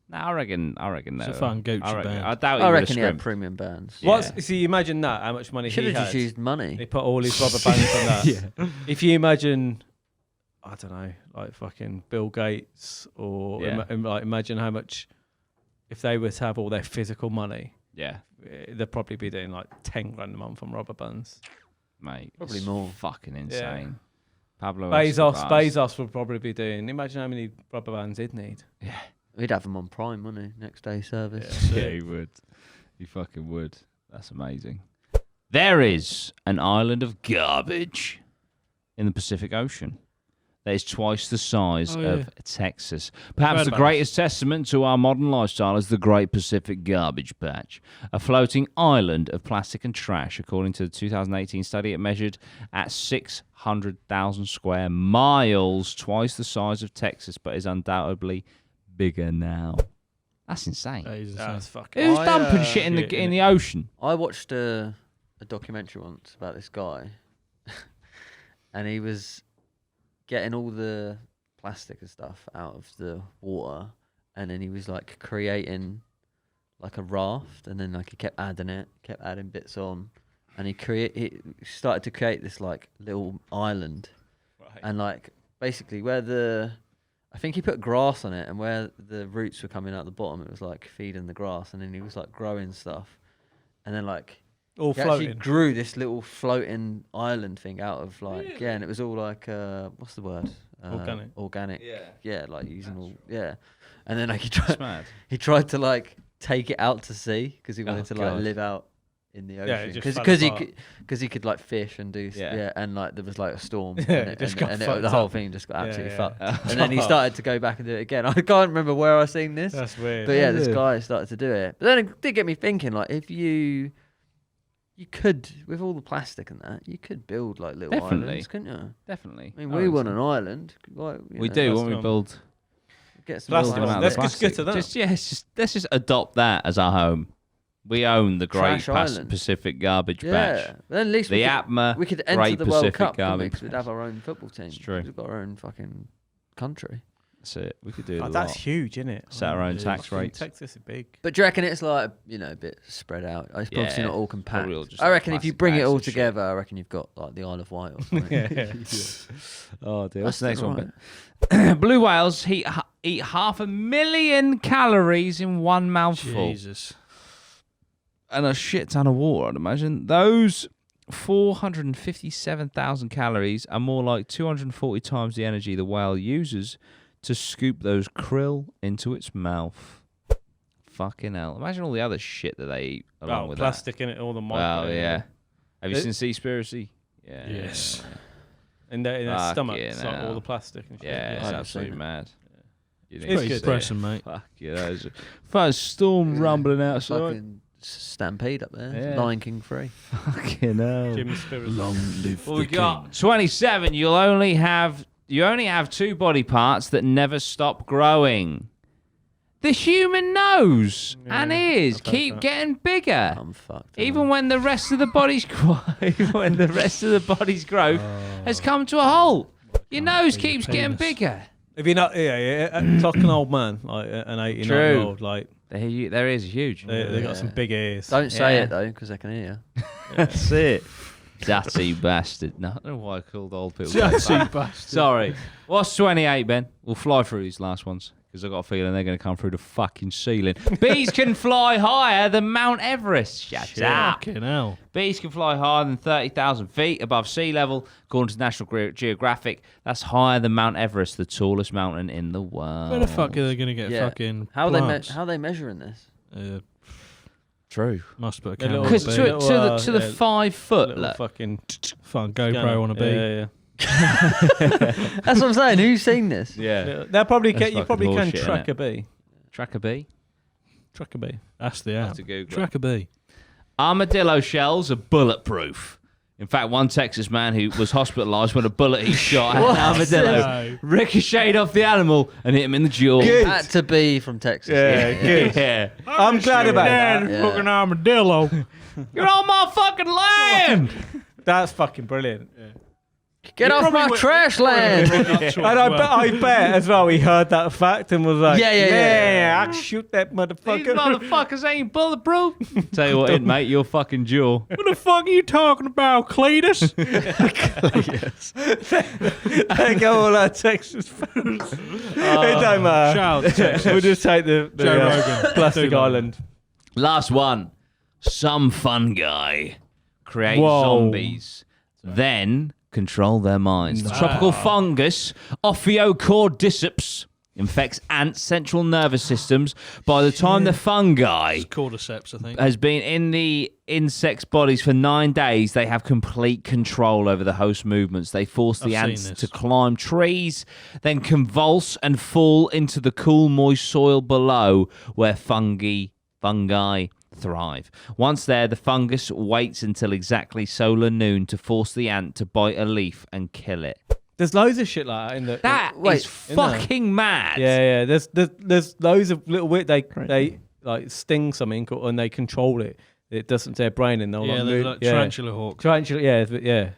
Speaker 2: No, I reckon
Speaker 4: It's
Speaker 2: no.
Speaker 4: a fun Gucci
Speaker 2: I reckon,
Speaker 4: band.
Speaker 2: I doubt
Speaker 3: I
Speaker 2: he would
Speaker 3: reckon he had
Speaker 2: scrimped.
Speaker 3: premium bands.
Speaker 2: Yeah.
Speaker 1: What's see? Imagine that. How much money
Speaker 3: Should
Speaker 1: he
Speaker 3: have just
Speaker 1: had.
Speaker 3: used money.
Speaker 1: He put all his rubber bands on that.
Speaker 2: Yeah.
Speaker 1: If you imagine, I don't know, like fucking Bill Gates, or
Speaker 2: Yeah.
Speaker 1: like imagine how much, if they were to have all their physical money,
Speaker 2: Yeah,
Speaker 1: they'd probably be doing like 10 grand a month on rubber bands.
Speaker 2: mate.
Speaker 3: Probably
Speaker 2: it's
Speaker 3: more.
Speaker 2: Fucking insane. Pablo
Speaker 1: Bezos
Speaker 2: Escobar's-
Speaker 1: would probably be doing. Imagine how many rubber bands he'd need.
Speaker 3: We'd have him on Prime, wouldn't he? Next day service.
Speaker 2: Yeah, he would. He fucking would. That's amazing. There is an island of garbage in the Pacific Ocean that is twice the size of Texas. Perhaps the greatest testament to our modern lifestyle is the Great Pacific Garbage Patch, a floating island of plastic and trash. According to the 2018 study, it measured at 600,000 square miles, twice the size of Texas, but is undoubtedly bigger now. That's insane.
Speaker 1: That's fucking.
Speaker 2: Who's dumping shit in the ocean?
Speaker 3: I watched a documentary once about this guy, and he was getting all the plastic and stuff out of the water, and then he was like creating like a raft, and then like he kept adding bits on, and he started to create this like little island, and like basically I think he put grass on it, and where the roots were coming out the bottom, it was like feeding the grass, and then he was like growing stuff, and then like
Speaker 1: all
Speaker 3: he
Speaker 1: floating.
Speaker 3: actually grew this little floating island thing out of like and it was all like what's the word? Organic. Yeah, like using and then like he tried to like take it out to sea because he wanted to like live out in the ocean because he could like fish and do and like there was like a storm and the whole thing just got absolutely fucked. And then he started to go back and do it again. I can't remember where I seen this.
Speaker 1: That's weird.
Speaker 3: But this guy started to do it. But then it did get me thinking, like, if you could, with all the plastic and that, you could build like little islands, couldn't you?
Speaker 2: Definitely.
Speaker 3: I mean, we want an island. Like,
Speaker 2: we do when we build.
Speaker 3: Get some
Speaker 1: plastic. Let's just get to that.
Speaker 2: Let's just adopt that as our home. We own the Great Pacific Garbage Patch.
Speaker 3: Yeah, then at least
Speaker 2: the APMA
Speaker 3: we could enter
Speaker 2: Great
Speaker 3: the World
Speaker 2: Pacific
Speaker 3: Cup.
Speaker 2: Garbage
Speaker 3: We'd have our own football team.
Speaker 2: It's true.
Speaker 3: We've got our own fucking country.
Speaker 2: That's it. We could do it.
Speaker 1: That's huge, isn't it?
Speaker 2: Set our own tax rates.
Speaker 1: Texas is big.
Speaker 3: But do you reckon it's like a bit spread out? It's obviously not all compact.
Speaker 2: Just
Speaker 3: I reckon if you bring it all
Speaker 2: shit.
Speaker 3: together, I reckon you've got like the Isle of Wight or something.
Speaker 2: Oh dear. What's the next one? Blue whales eat 500,000 calories in one mouthful.
Speaker 4: Jesus.
Speaker 2: And a shit ton of water, I'd imagine. Those 457,000 calories are more like 240 times the energy the whale uses to scoop those krill into its mouth. Fucking hell. Imagine all the other shit that they eat along with
Speaker 1: plastic in it, all the
Speaker 2: Well, yeah. Have you seen Seaspiracy? Yeah.
Speaker 4: Yes.
Speaker 1: In their stomach, it's like all the plastic and shit.
Speaker 2: Yeah, it's absolutely mad.
Speaker 1: It's
Speaker 4: Pretty
Speaker 1: good.
Speaker 4: depressing, mate.
Speaker 2: Fuck yeah. First storm rumbling outside.
Speaker 3: Fucking stampede up there.
Speaker 2: Yeah.
Speaker 3: Lion King 3.
Speaker 2: Fucking hell.
Speaker 1: Jimmy Spirit.
Speaker 4: Long live
Speaker 2: Well, we got 27. You only have 2 body parts that never stop growing. The human nose and ears keep getting bigger.
Speaker 3: I'm fucked.
Speaker 2: Even when the rest of the body's growth has come to a halt. Your nose keeps getting bigger.
Speaker 1: If you're not, it's like an old man, like an 89-year-old, like
Speaker 2: There is huge.
Speaker 1: they got some big ears.
Speaker 3: Don't say it though, because they can hear you.
Speaker 2: That's it. Dirty bastard. No, I don't know why I called old people.
Speaker 4: Dirty bastard.
Speaker 2: Sorry. What's 28, Ben? We'll fly through these last ones because I've got a feeling they're going to come through the fucking ceiling. Bees can fly higher than Mount Everest. Shut up.
Speaker 4: Fucking hell.
Speaker 2: Bees can fly higher than 30,000 feet above sea level, according to National Geographic. That's higher than Mount Everest, the tallest mountain in the world.
Speaker 4: Where the fuck are they going to get fucking
Speaker 3: How
Speaker 4: plants?
Speaker 3: are they measuring this?
Speaker 2: True.
Speaker 4: Must put a
Speaker 1: They're
Speaker 4: camera
Speaker 2: Because
Speaker 4: on
Speaker 2: to the 5 foot,
Speaker 1: Little
Speaker 2: look.
Speaker 1: fucking
Speaker 4: fucking GoPro on a bee.
Speaker 1: Yeah.
Speaker 3: That's what I'm saying. Who's seen this?
Speaker 2: Yeah.
Speaker 1: They'll probably
Speaker 2: That's
Speaker 1: you probably
Speaker 2: fucking
Speaker 1: can
Speaker 2: bullshit,
Speaker 1: track
Speaker 2: innit?
Speaker 1: a bee.
Speaker 2: Track a bee.
Speaker 1: Track a bee.
Speaker 4: That's the
Speaker 2: Have
Speaker 4: app.
Speaker 2: to Google it.
Speaker 4: Track a bee.
Speaker 2: Armadillo shells are bulletproof. In fact, one Texas man who was hospitalised when a bullet he shot at an armadillo
Speaker 4: No.
Speaker 2: ricocheted off the animal and hit him in the jaw.
Speaker 1: Good.
Speaker 3: Had to be from Texas.
Speaker 1: Yeah, good.
Speaker 2: Yeah.
Speaker 1: I'm glad about that.
Speaker 3: Yeah.
Speaker 4: Fucking armadillo.
Speaker 2: You're on my fucking land!
Speaker 1: That's fucking brilliant.
Speaker 3: Get off my trash land.
Speaker 1: And I bet as well he heard that fact and was like,
Speaker 3: Yeah.
Speaker 1: I can shoot that
Speaker 2: These
Speaker 1: motherfucker.
Speaker 2: motherfuckers ain't bulletproof. Tell you what, mate, your fucking jaw.
Speaker 4: What the fuck are you talking about, Cletus?
Speaker 1: There go all our Texas fans. It don't matter.
Speaker 4: Shout out to Texas.
Speaker 1: We'll just take the
Speaker 4: Joe Rogan.
Speaker 1: plastic
Speaker 4: Do that.
Speaker 1: island.
Speaker 2: Last one. Some fun guy creates
Speaker 1: Whoa.
Speaker 2: zombies, then control their minds. The tropical fungus Ophiocordyceps infects ants' central nervous systems. By the time the fungi
Speaker 4: It's cordyceps, I think.
Speaker 2: has been in the insects' bodies for 9 days, they have complete control over the host movements. They force the
Speaker 4: I've
Speaker 2: ants
Speaker 4: seen this.
Speaker 2: to climb trees, then convulse and fall into the cool, moist soil below where fungi thrive. Once there, the fungus waits until exactly solar noon to force the ant to bite a leaf and kill it.
Speaker 1: There's loads of shit like that in the.
Speaker 2: That
Speaker 3: Wait,
Speaker 2: is fucking mad.
Speaker 1: Yeah. There's loads of little weird. They like sting something and they control it. It doesn't their brain and they'll
Speaker 4: Yeah,
Speaker 1: like
Speaker 4: there's
Speaker 1: move.
Speaker 4: like tarantula hawks.
Speaker 1: Tarantula. Yeah.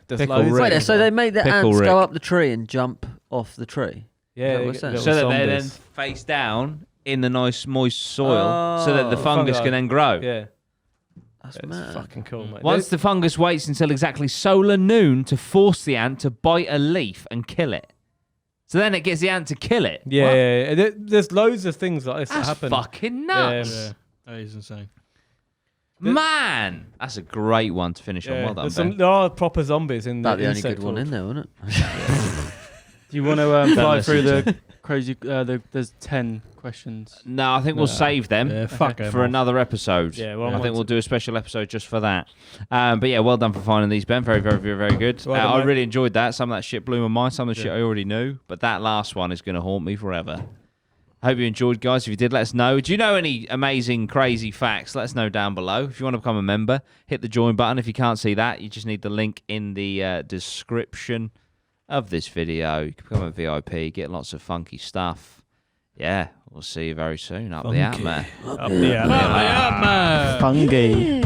Speaker 1: There's
Speaker 2: Pickle
Speaker 1: loads.
Speaker 2: Rick.
Speaker 3: Wait, so they make the
Speaker 2: Pickle
Speaker 3: ants
Speaker 2: Rick.
Speaker 3: go up the tree and jump off the tree?
Speaker 1: Yeah.
Speaker 3: Is that
Speaker 1: they
Speaker 3: what
Speaker 1: get
Speaker 3: it's saying?
Speaker 1: little
Speaker 2: So that they then
Speaker 1: zombies.
Speaker 2: face down in the nice moist soil so that the
Speaker 3: Oh.
Speaker 2: fungus
Speaker 1: Fungi.
Speaker 2: can then grow.
Speaker 1: Yeah.
Speaker 3: That's
Speaker 1: It's
Speaker 3: mad.
Speaker 1: fucking cool, mate.
Speaker 2: Once the fungus waits until exactly solar noon to force the ant to bite a leaf and kill it. So then it gets the ant to kill it.
Speaker 1: Yeah,
Speaker 2: What?
Speaker 1: There's loads of things like this
Speaker 2: That's
Speaker 1: that happen.
Speaker 2: fucking nuts.
Speaker 4: Yeah, that is insane.
Speaker 2: Man, that's a great one to finish on.
Speaker 1: Yeah,
Speaker 2: Well done,
Speaker 1: there's
Speaker 2: Ben.
Speaker 1: there are proper zombies in
Speaker 3: About the only
Speaker 1: insect
Speaker 3: good one
Speaker 1: world.
Speaker 3: in there, wasn't it?
Speaker 5: Do you want to fly
Speaker 2: listen
Speaker 5: through
Speaker 2: to
Speaker 5: the crazy? There's 10 questions.
Speaker 2: No, I think we'll save them
Speaker 4: Yeah, fuck them
Speaker 2: for
Speaker 4: off.
Speaker 2: another episode.
Speaker 1: Yeah, well,
Speaker 2: I think
Speaker 1: once-
Speaker 2: we'll do a special episode just for that. But yeah, well done for finding these, Ben. Very, very, very, very good.
Speaker 1: Well done,
Speaker 2: I
Speaker 1: mate.
Speaker 2: really enjoyed that. Some of that shit blew my mind. Some of the shit I already knew. But that last one is going to haunt me forever. I hope you enjoyed, guys. If you did, let us know. Do you know any amazing, crazy facts? Let us know down below. If you want to become a member, hit the join button. If you can't see that, you just need the link in the description of this video. You can become a VIP, get lots of funky stuff. Yeah, we'll see you very soon. Up the APMA.
Speaker 1: Up the alley.
Speaker 5: Fungi.